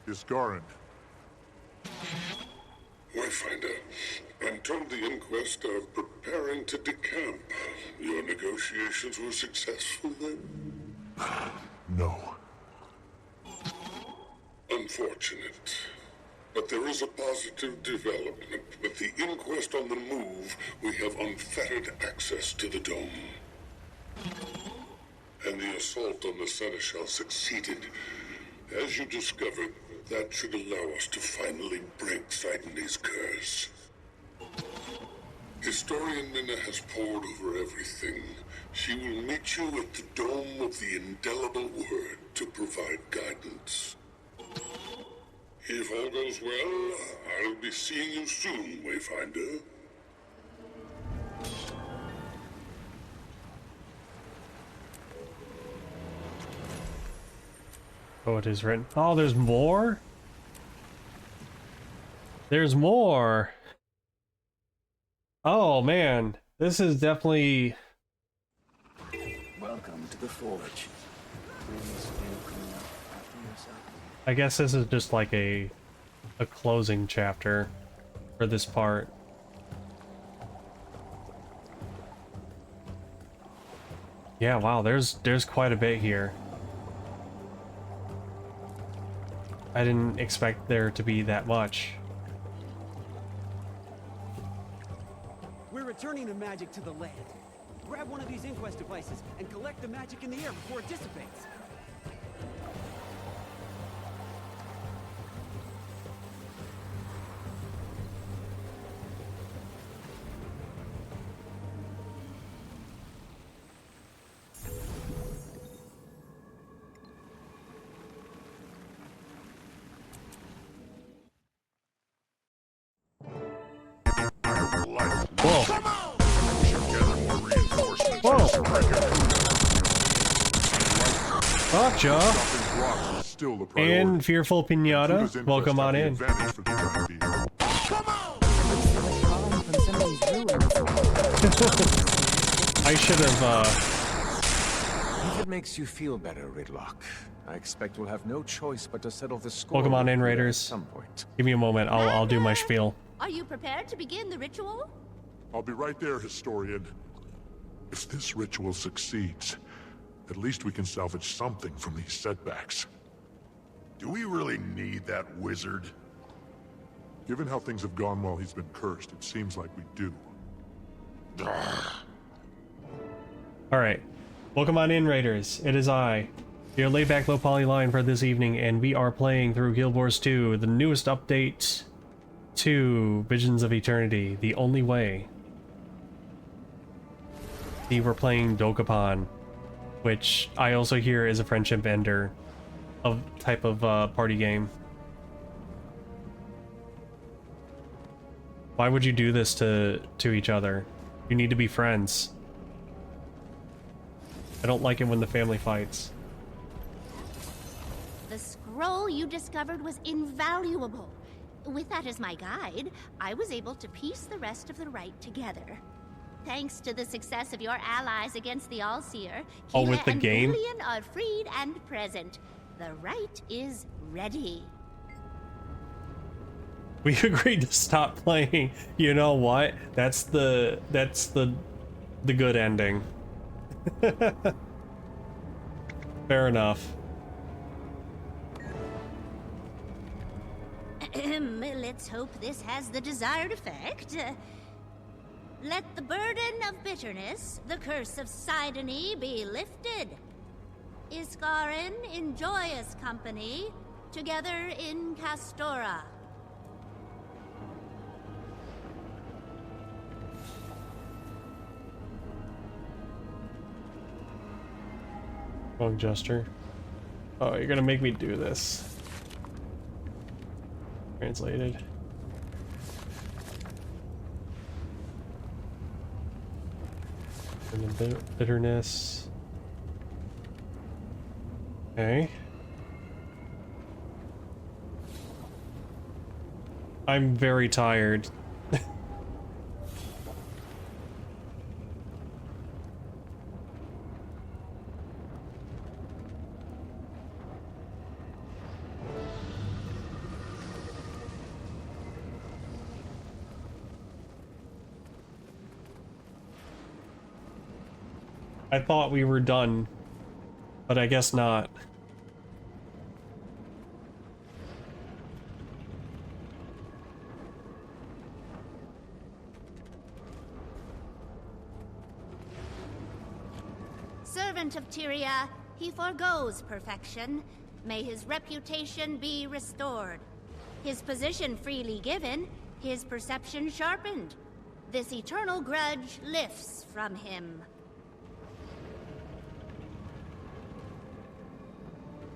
Isgarand. Wayfinder, I'm told the Inquest are preparing to decamp. Your negotiations were successful then? No. Unfortunate. But there is a positive development. With the Inquest on the move, we have unfettered access to the Dome. And the assault on the Seneschal succeeded. As you discovered, that should allow us to finally break Sidney's curse. Historian Minna has pored over everything. She will meet you at the Dome of the Indelible Word to provide guidance. If all goes well, I'll be seeing you soon, Wayfinder. Oh, it is written. Oh, there's more? There's more! Oh, man. This is definitely... Welcome to the Forge. Please do clean up after yourself. I guess this is just like a closing chapter for this part. Yeah, wow, there's quite a bit here. I didn't expect there to be that much. We're returning the magic to the land. Grab one of these inquest devices and collect the magic in the air before it dissipates. Whoa. Whoa. Gotcha. And Fearful Pinata, welcome on in. I should have, If it makes you feel better, Ridlock, I expect we'll have no choice but to settle the score. welcome on in, at Raiders. some point. Give me a moment, I'll do my spiel. Are you prepared to begin the ritual? I'll be right there, Historian. If this ritual succeeds, at least we can salvage something from these setbacks. Do we really need that wizard? Given how things have gone while he's been cursed, it seems like we do. Alright, welcome on in, Raiders. It is I, your laid-back low-poly line for this evening, and we are playing through Guild Wars 2, the newest update to Visions of Eternity, The Only Way. We're playing Dokapon, which I also hear is a friendship ender of type of party game. Why would you do this to each other? You need to be friends. I don't like it when the family fights. The scroll you discovered was invaluable. With that as my guide, I was able to piece the rest of the rite together. Thanks to the success of your allies against the Allseer, Oh, Kina with the and game? Julian are freed and present. The rite is ready. We agreed to stop playing. You know what? That's the good ending. Fair enough. Let's hope this has the desired effect. Let the burden of bitterness, the curse of Sidony, be lifted. Iskarin in joyous company, together in Castora. Wrong gesture. Oh, you're gonna make me do this. Translated. And the bitterness. Okay. I'm very tired. I thought we were done, but I guess not. Servant of Tyria, he forgoes perfection. May his reputation be restored. His position freely given, his perception sharpened. This eternal grudge lifts from him.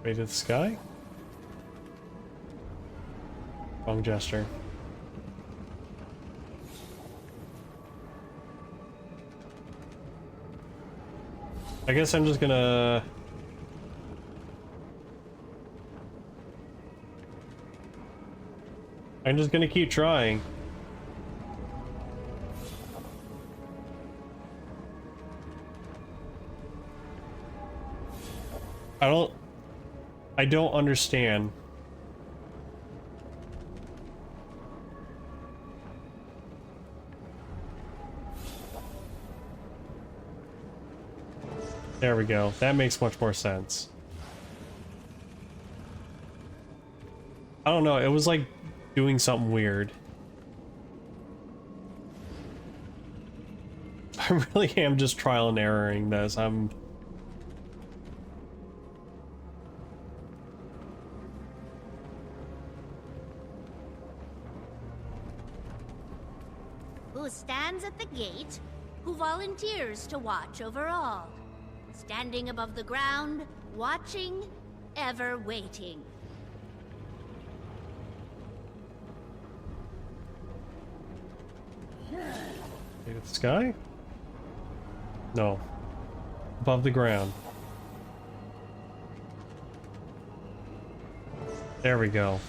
Way to the sky? Wrong gesture. I guess I'm just gonna... I'm just gonna keep trying. I don't understand. There we go. That makes much more sense. I don't know, it was like doing something weird. I really am just trial and erroring this. Who stands at the gate, who volunteers to watch over all. Standing above the ground, watching, ever waiting. Maybe the sky? No. Above the ground. There we go.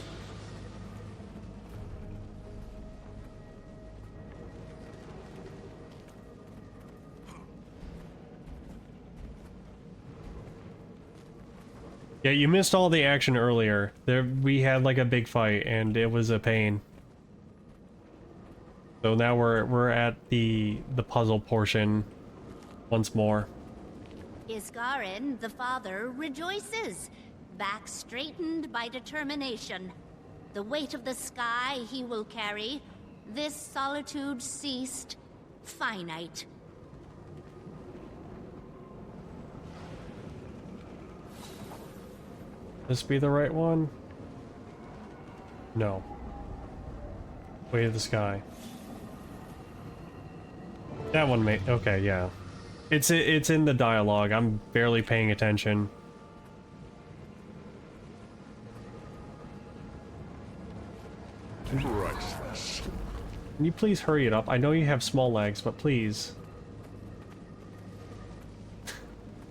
Yeah, you missed all the action earlier. We had like a big fight and it was a pain. So now we're at the puzzle portion once more. Isgarin, the father, rejoices, back straightened by determination. The weight of the sky he will carry, this solitude ceased, finite. This be the right one? No. Way to the sky. That one may... Okay, yeah. It's in the dialogue. I'm barely paying attention. Priceless. Can you please hurry it up? I know you have small legs, but please.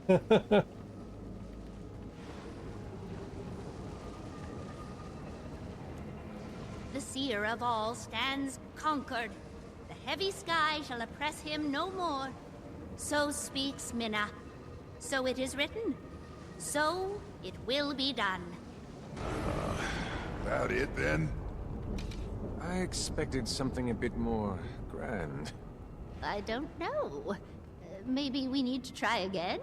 The seer of all stands conquered. The heavy sky shall oppress him no more. So speaks Minna. So it is written. So it will be done. That it then? I expected something a bit more grand. I don't know. Maybe we need to try again?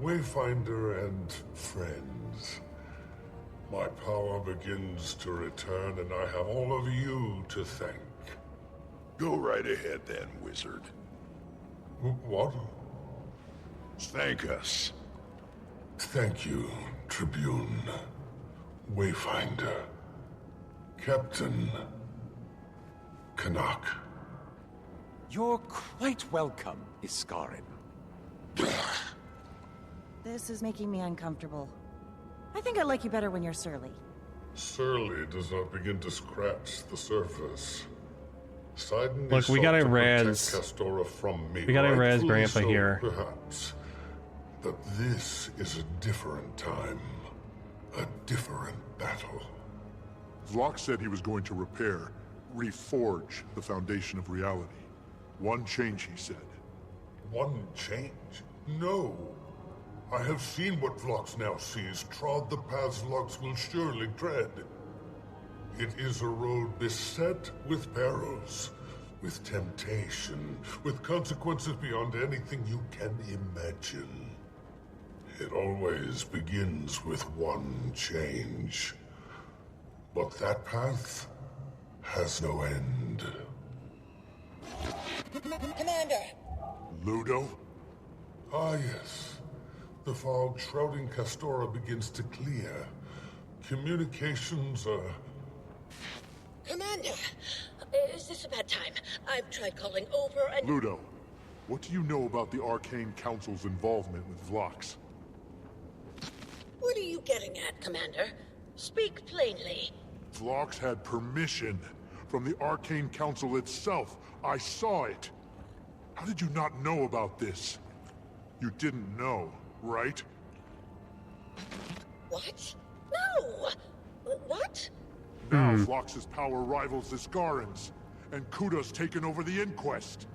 Wayfinder and friends. My power begins to return, and I have all of you to thank. Go right ahead then, wizard. What? Thank us. Thank you, Tribune, Wayfinder, Captain, Canuck. You're quite welcome, Iskarin. This is making me uncomfortable. I think I like you better when you're surly. Surly does not begin to scratch the surface. Sidon Look, we gotta raz. Castora from me. We gotta raz rightfully Grandpa so, here. Perhaps. But this is a different time. A different battle. Vlox said he was going to repair, reforge the foundation of reality. One change, he said. One change? No. I have seen what Vlox now sees, trod the paths Vlox will surely tread. It is a road beset with perils, with temptation, with consequences beyond anything you can imagine. It always begins with one change. But that path has no end. Commander! Ludo? Ah, yes. The fog shrouding Castora begins to clear. Communications are... Commander! Is this a bad time? I've tried calling over and... Ludo, what do you know about the Arcane Council's involvement with Vlox? What are you getting at, Commander? Speak plainly. Vlox had permission from the Arcane Council itself. I saw it. How did you not know about this? You didn't know, right? What? No! What? Now Vlox's power rivals Iskarin's, and Kuda's taken over the Inquest.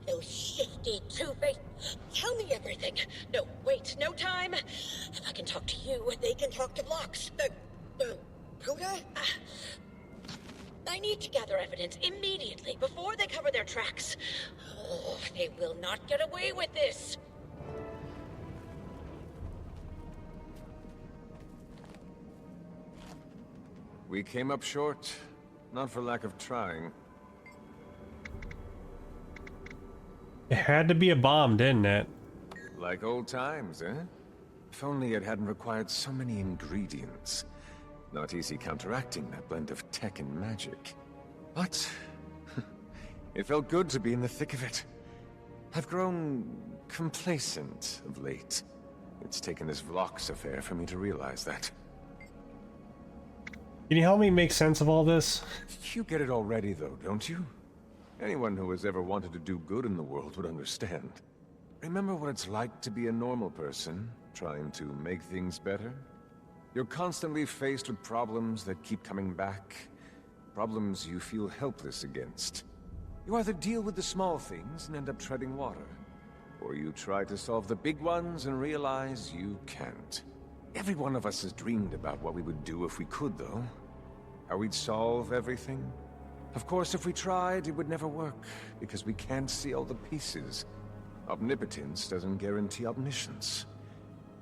Those shifty two-faced... Tell me everything. No, wait, no time. If I can talk to you, they can talk to Vlox. Kuda? I need to gather evidence immediately before they cover their tracks. Oh, they will not get away with this. We came up short, not for lack of trying. It had to be a bomb, didn't it? Like old times, eh? If only it hadn't required so many ingredients. Not easy counteracting that blend of tech and magic. But it felt good to be in the thick of it. I've grown complacent of late. It's taken this Vlox affair for me to realize that. Can you help me make sense of all this? You get it already, though, don't you? Anyone who has ever wanted to do good in the world would understand. Remember what it's like to be a normal person, trying to make things better? You're constantly faced with problems that keep coming back. Problems you feel helpless against. You either deal with the small things and end up treading water, or you try to solve the big ones and realize you can't. Every one of us has dreamed about what we would do if we could, though. How we'd solve everything. Of course, if we tried, it would never work, because we can't see all the pieces. Omnipotence doesn't guarantee omniscience.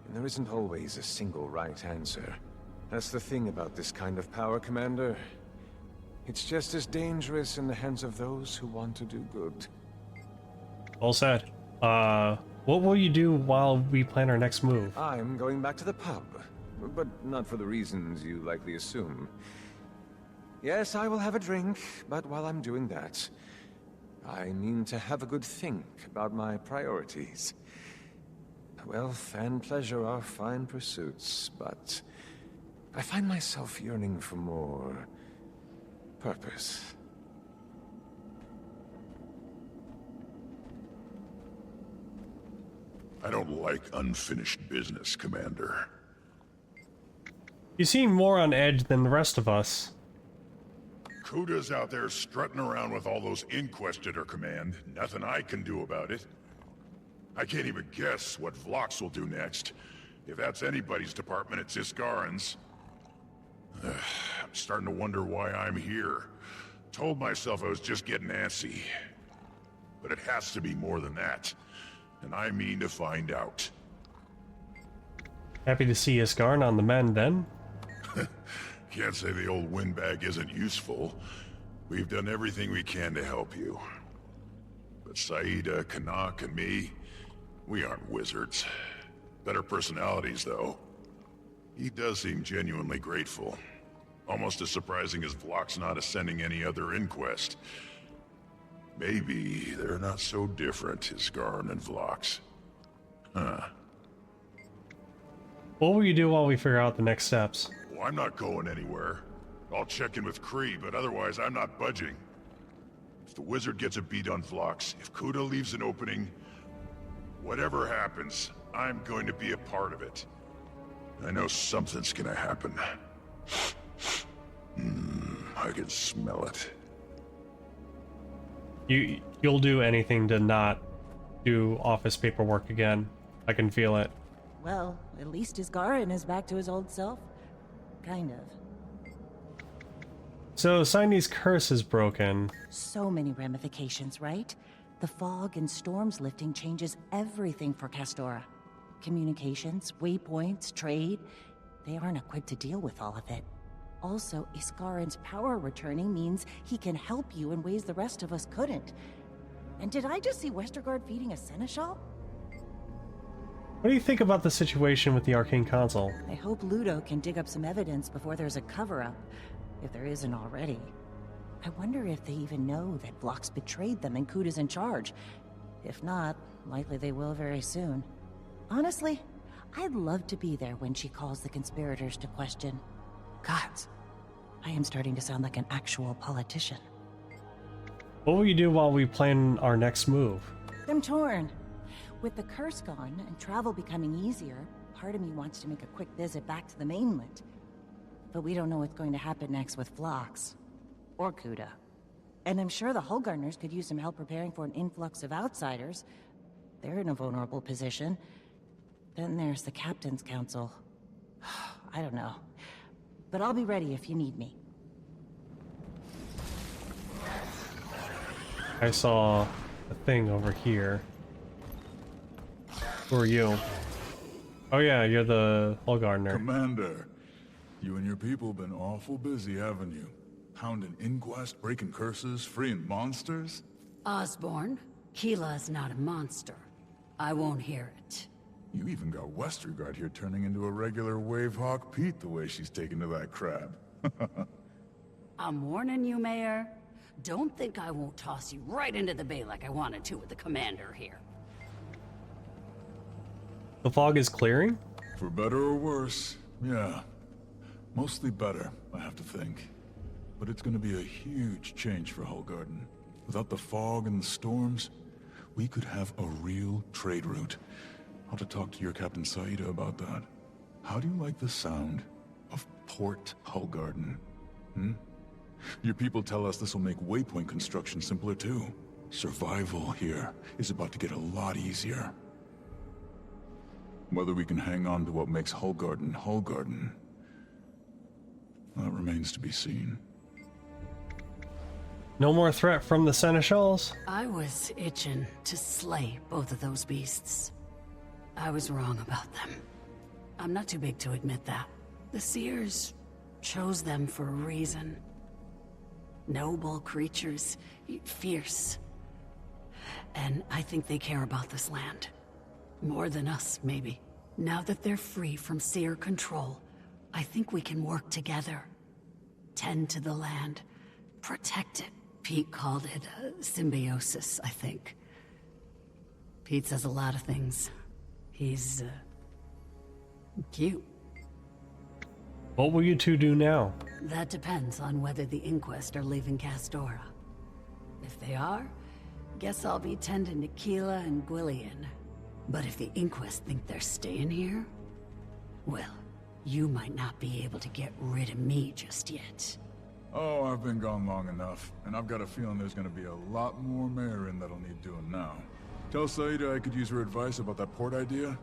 And there isn't always a single right answer. That's the thing about this kind of power, Commander. It's just as dangerous in the hands of those who want to do good. All said. What will you do while we plan our next move? I'm going back to the pub, but not for the reasons you likely assume. Yes, I will have a drink, but while I'm doing that, I mean to have a good think about my priorities. Wealth and pleasure are fine pursuits, but I find myself yearning for more purpose. I don't like unfinished business, Commander. You seem more on edge than the rest of us. Kuda's out there strutting around with all those Inquest at her command. Nothing I can do about it. I can't even guess what Vlox will do next. If that's anybody's department, it's Iskarin's. I'm starting to wonder why I'm here. Told myself I was just getting antsy. But it has to be more than that. And I mean to find out. Happy to see Iskarin on the mend, then? Can't say the old windbag isn't useful. We've done everything we can to help you. But Saida, Kanak, and me, we aren't wizards. Better personalities, though. He does seem genuinely grateful. Almost as surprising as Vlox not ascending any other Inquest. Maybe they're not so different, Isgarn and Vlox. Huh. What will you do while we figure out the next steps? Well, I'm not going anywhere. I'll check in with Kree, but otherwise I'm not budging. If the wizard gets a beat on Vlox, if Kuda leaves an opening, whatever happens, I'm going to be a part of it. I know something's gonna happen. I can smell it. You'll do anything to not do office paperwork again. I can feel it. Well, at least Isgarin is back to his old self. Kind of. So, Sine's curse is broken. So many ramifications, right? The fog and storms lifting changes everything for Castora. Communications, waypoints, trade. They aren't equipped to deal with all of it. Also, Isgarin's power returning means he can help you in ways the rest of us couldn't. And did I just see Westergaard feeding a seneschal? What do you think about the situation with the Arcane Console? I hope Ludo can dig up some evidence before there's a cover-up, if there isn't already. I wonder if they even know that Vlox betrayed them and Kuda's in charge. If not, likely they will very soon. Honestly, I'd love to be there when she calls the conspirators to question. Gods, I am starting to sound like an actual politician. What will you do while we plan our next move? I'm torn. With the curse gone and travel becoming easier, part of me wants to make a quick visit back to the mainland. But we don't know what's going to happen next with Vlox. Or Kuda. And I'm sure the Hulgarners could use some help preparing for an influx of outsiders. They're in a vulnerable position. Then there's the Captain's Council. I don't know. But I'll be ready if you need me. I saw a thing over here. Who are you? Oh yeah, you're the Hulgarner. Commander, you and your people been awful busy, haven't you? Hounding inquest, breaking curses, freeing monsters? Osborne, Keela's not a monster. I won't hear it. You even got Westergaard here turning into a regular Wavehawk Pete the way she's taken to that crab. I'm warning you, Mayor. Don't think I won't toss you right into the bay like I wanted to with the commander here. The fog is clearing? For better or worse, yeah. Mostly better, I have to think. But it's gonna be a huge change for Hulgarden. Without the fog and the storms, we could have a real trade route. I'll have to talk to your Captain Saida about that. How do you like the sound of Port Hulgarden? Your people tell us this will make waypoint construction simpler too. Survival here is about to get a lot easier. Whether we can hang on to what makes Hulgarden Hulgarden, that remains to be seen. No more threat from the Seneschals? I was itching to slay both of those beasts. I was wrong about them. I'm not too big to admit that. The Seers chose them for a reason. Noble creatures, fierce. And I think they care about this land. More than us, maybe. Now that they're free from Seer control, I think we can work together. Tend to the land. Protect it. Pete called it symbiosis, I think. Pete says a lot of things. He's, cute. What will you two do now? That depends on whether the Inquest are leaving Castora. If they are, guess I'll be tending to Keela and Gwillian. But if the Inquest think they're staying here, well, you might not be able to get rid of me just yet. Oh, I've been gone long enough, and I've got a feeling there's gonna be a lot more Marin that'll need doing now. Tell Saida I could use her advice about that port idea.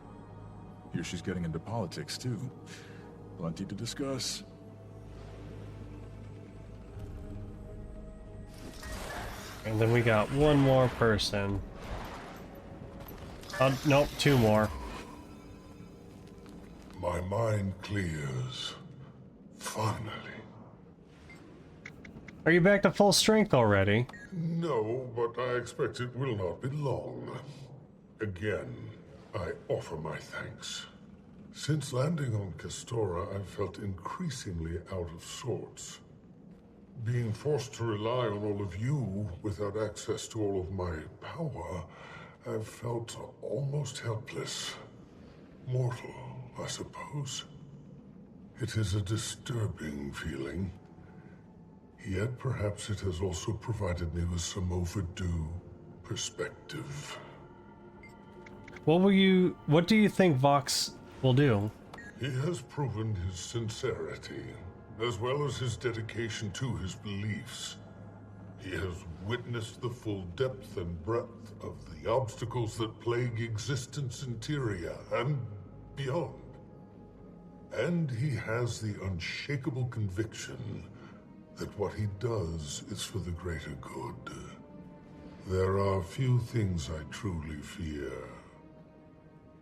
Hear she's getting into politics, too. Plenty to discuss. And then we got one more person. Nope, two more. My mind clears. Finally. Are you back to full strength already? No, but I expect it will not be long. Again, I offer my thanks. Since landing on Castora, I've felt increasingly out of sorts. Being forced to rely on all of you without access to all of my power, I've felt almost helpless. Mortal, I suppose. It is a disturbing feeling. Yet perhaps it has also provided me with some overdue perspective. What do you think Vox will do? He has proven his sincerity, as well as his dedication to his beliefs. He has witnessed the full depth and breadth of the obstacles that plague existence in Tyria and beyond. And he has the unshakable conviction that what he does is for the greater good. There are few things I truly fear.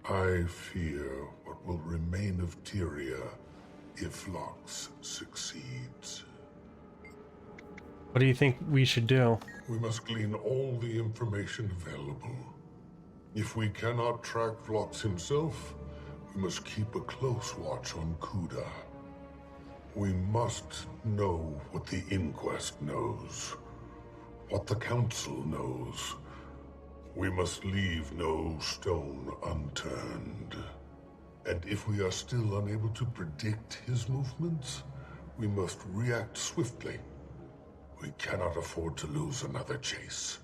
I fear what will remain of Tyria if Lox succeeds. What do you think we should do? We must glean all the information available. If we cannot track Vlox himself, we must keep a close watch on Kuda. We must know what the Inquest knows, what the Council knows. We must leave no stone unturned. And if we are still unable to predict his movements, we must react swiftly. We cannot afford to lose another chase.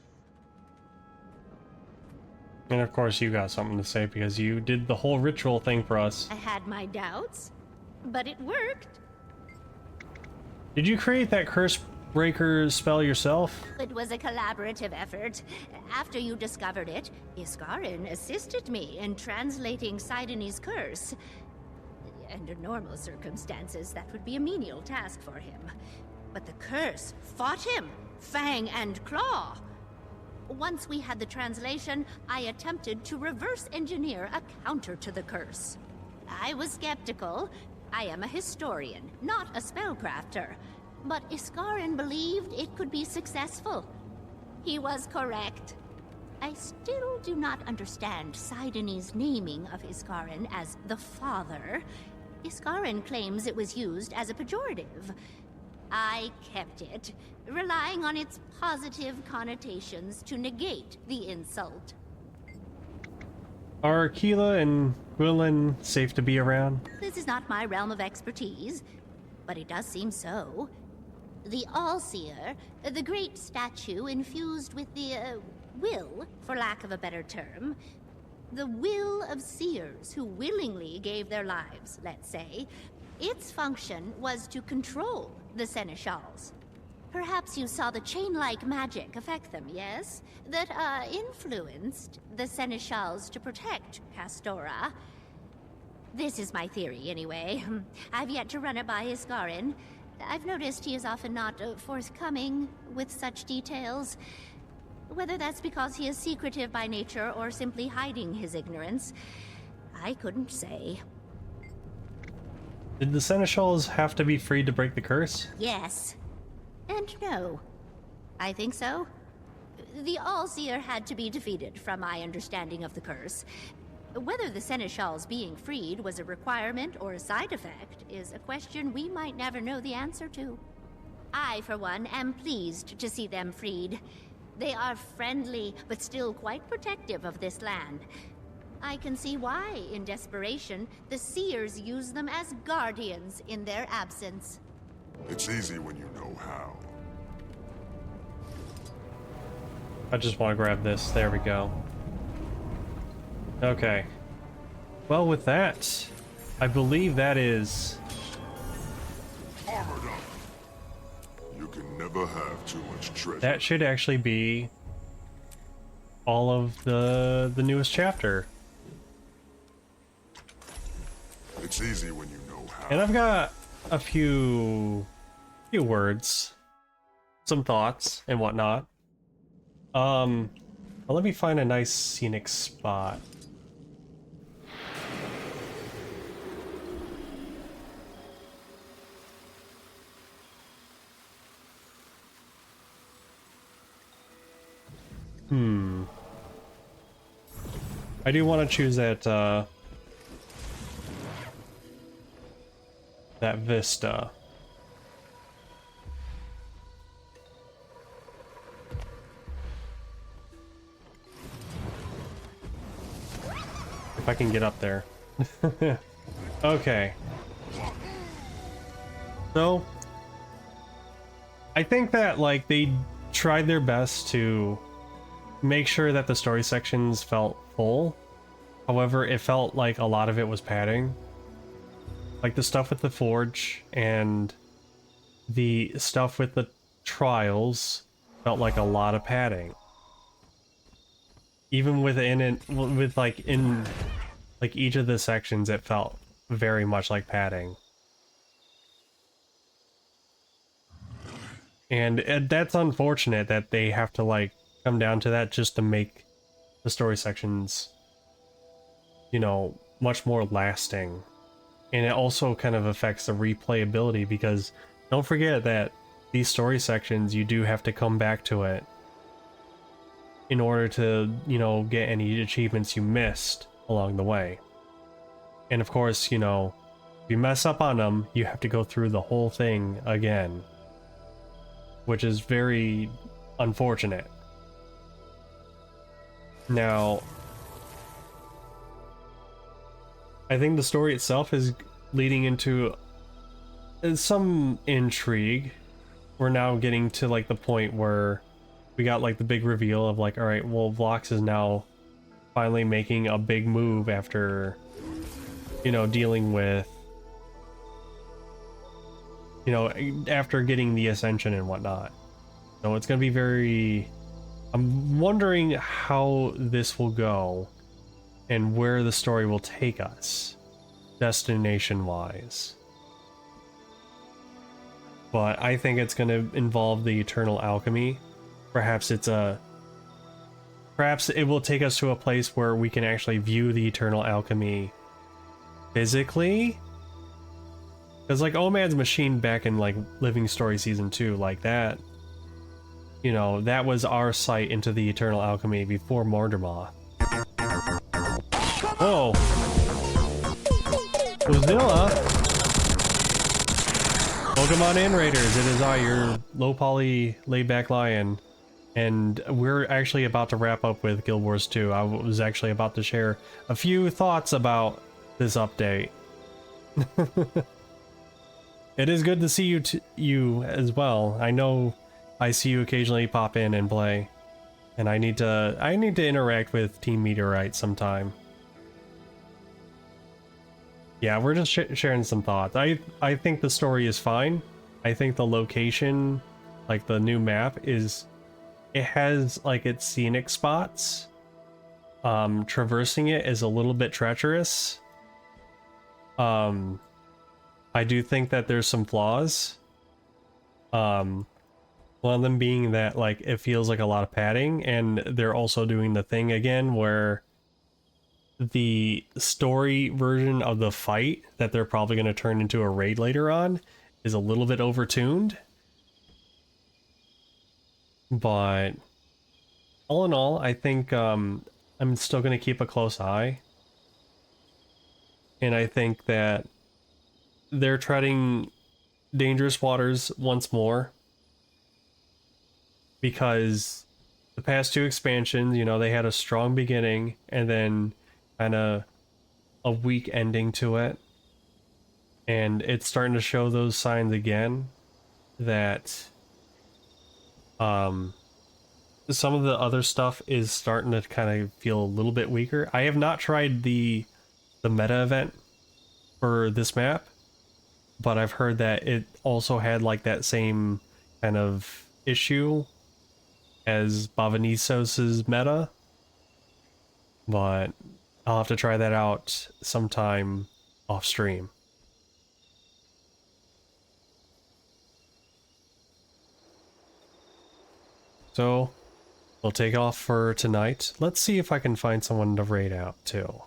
And of course you got something to say because you did the whole ritual thing for us. I had my doubts, but it worked. Did you create that curse breaker spell yourself? It was a collaborative effort. After you discovered it, Iskarin assisted me in translating Sidoni's curse. Under normal circumstances, that would be a menial task for him. But the curse fought him, fang and claw. Once we had the translation, I attempted to reverse engineer a counter to the curse. I was skeptical. I am a historian, not a spellcrafter. But Iskarin believed it could be successful. He was correct. I still do not understand Sidoni's naming of Iskarin as the Father. Iskarin claims it was used as a pejorative. I kept it, relying on its positive connotations to negate the insult. Are Keela and Gwilyn safe to be around? This is not my realm of expertise, but it does seem so. The All-Seer, the great statue infused with the, will, for lack of a better term, the will of seers who willingly gave their lives, let's say, its function was to control the Seneschals. Perhaps you saw the chain-like magic affect them, yes? That, influenced the Seneschals to protect Castora. This is my theory, anyway. I've yet to run it by Iskarin. I've noticed he is often not forthcoming with such details. Whether that's because he is secretive by nature or simply hiding his ignorance, I couldn't say. Did the Seneschals have to be freed to break the curse? Yes. And no. I think so. The All-Seer had to be defeated, from my understanding of the curse. Whether the Seneschals being freed was a requirement or a side effect is a question we might never know the answer to. I, for one, am pleased to see them freed. They are friendly, but still quite protective of this land. I can see why, in desperation, the Seers use them as guardians in their absence. It's easy when you know how. I just want to grab this. There we go. Okay. Well, with that, I believe that is... Armored up. You can never have too much treasure. That should actually be all of the newest chapter. It's easy when you know how. And I've got a few words, some thoughts and whatnot. Well, let me find a nice scenic spot. I do want to choose that that vista. If I can get up there. Okay. So, I think that, like, they tried their best to make sure that the story sections felt full. However, it felt like a lot of it was padding. Like the stuff with the forge and the stuff with the trials felt like a lot of padding. Even within it, with like in like each of the sections, it felt very much like padding. And that's unfortunate that they have to like come down to that just to make the story sections, you know, much more lasting. And it also kind of affects the replayability because don't forget that these story sections, you do have to come back to it in order to, you know, get any achievements you missed along the way. And of course, you know, if you mess up on them, you have to go through the whole thing again, which is very unfortunate. Now, I think the story itself is leading into some intrigue. We're now getting to like the point where we got like the big reveal of like, all right, well, Vlox is now finally making a big move after, you know, dealing with, you know, after getting the Ascension and whatnot. So it's going to be very... I'm wondering how this will go and where the story will take us, destination-wise. But I think it's going to involve the Eternal Alchemy. Perhaps it will take us to a place where we can actually view the Eternal Alchemy physically. Because like Omad's machine back in like Living Story Season 2, like that, you know, that was our sight into the Eternal Alchemy before Mordermoth. Whoa! Uzilla! Welcome on in, Raiders. It is I, your low-poly, laid-back lion. And we're actually about to wrap up with Guild Wars 2. I was actually about to share a few thoughts about this update. It is good to see you as well. I know I see you occasionally pop in and play, and I need to interact with Team Meteorite sometime. Yeah, we're just sharing some thoughts. I think the story is fine. I think the location, like the new map, it has like its scenic spots. Traversing it is a little bit treacherous. I do think that there's some flaws. One of them being that like it feels like a lot of padding, and they're also doing the thing again where the story version of the fight that they're probably going to turn into a raid later on is a little bit overtuned. But all in all, I think I'm still going to keep a close eye. And I think that they're treading dangerous waters once more. Because the past two expansions, you know, they had a strong beginning and then kind of a weak ending to it. And it's starting to show those signs again that some of the other stuff is starting to kind of feel a little bit weaker. I have not tried the meta event for this map, but I've heard that it also had like that same kind of issue as Bavanisos's meta, but I'll have to try that out sometime off stream. So we'll take off for tonight. Let's see if I can find someone to raid out too.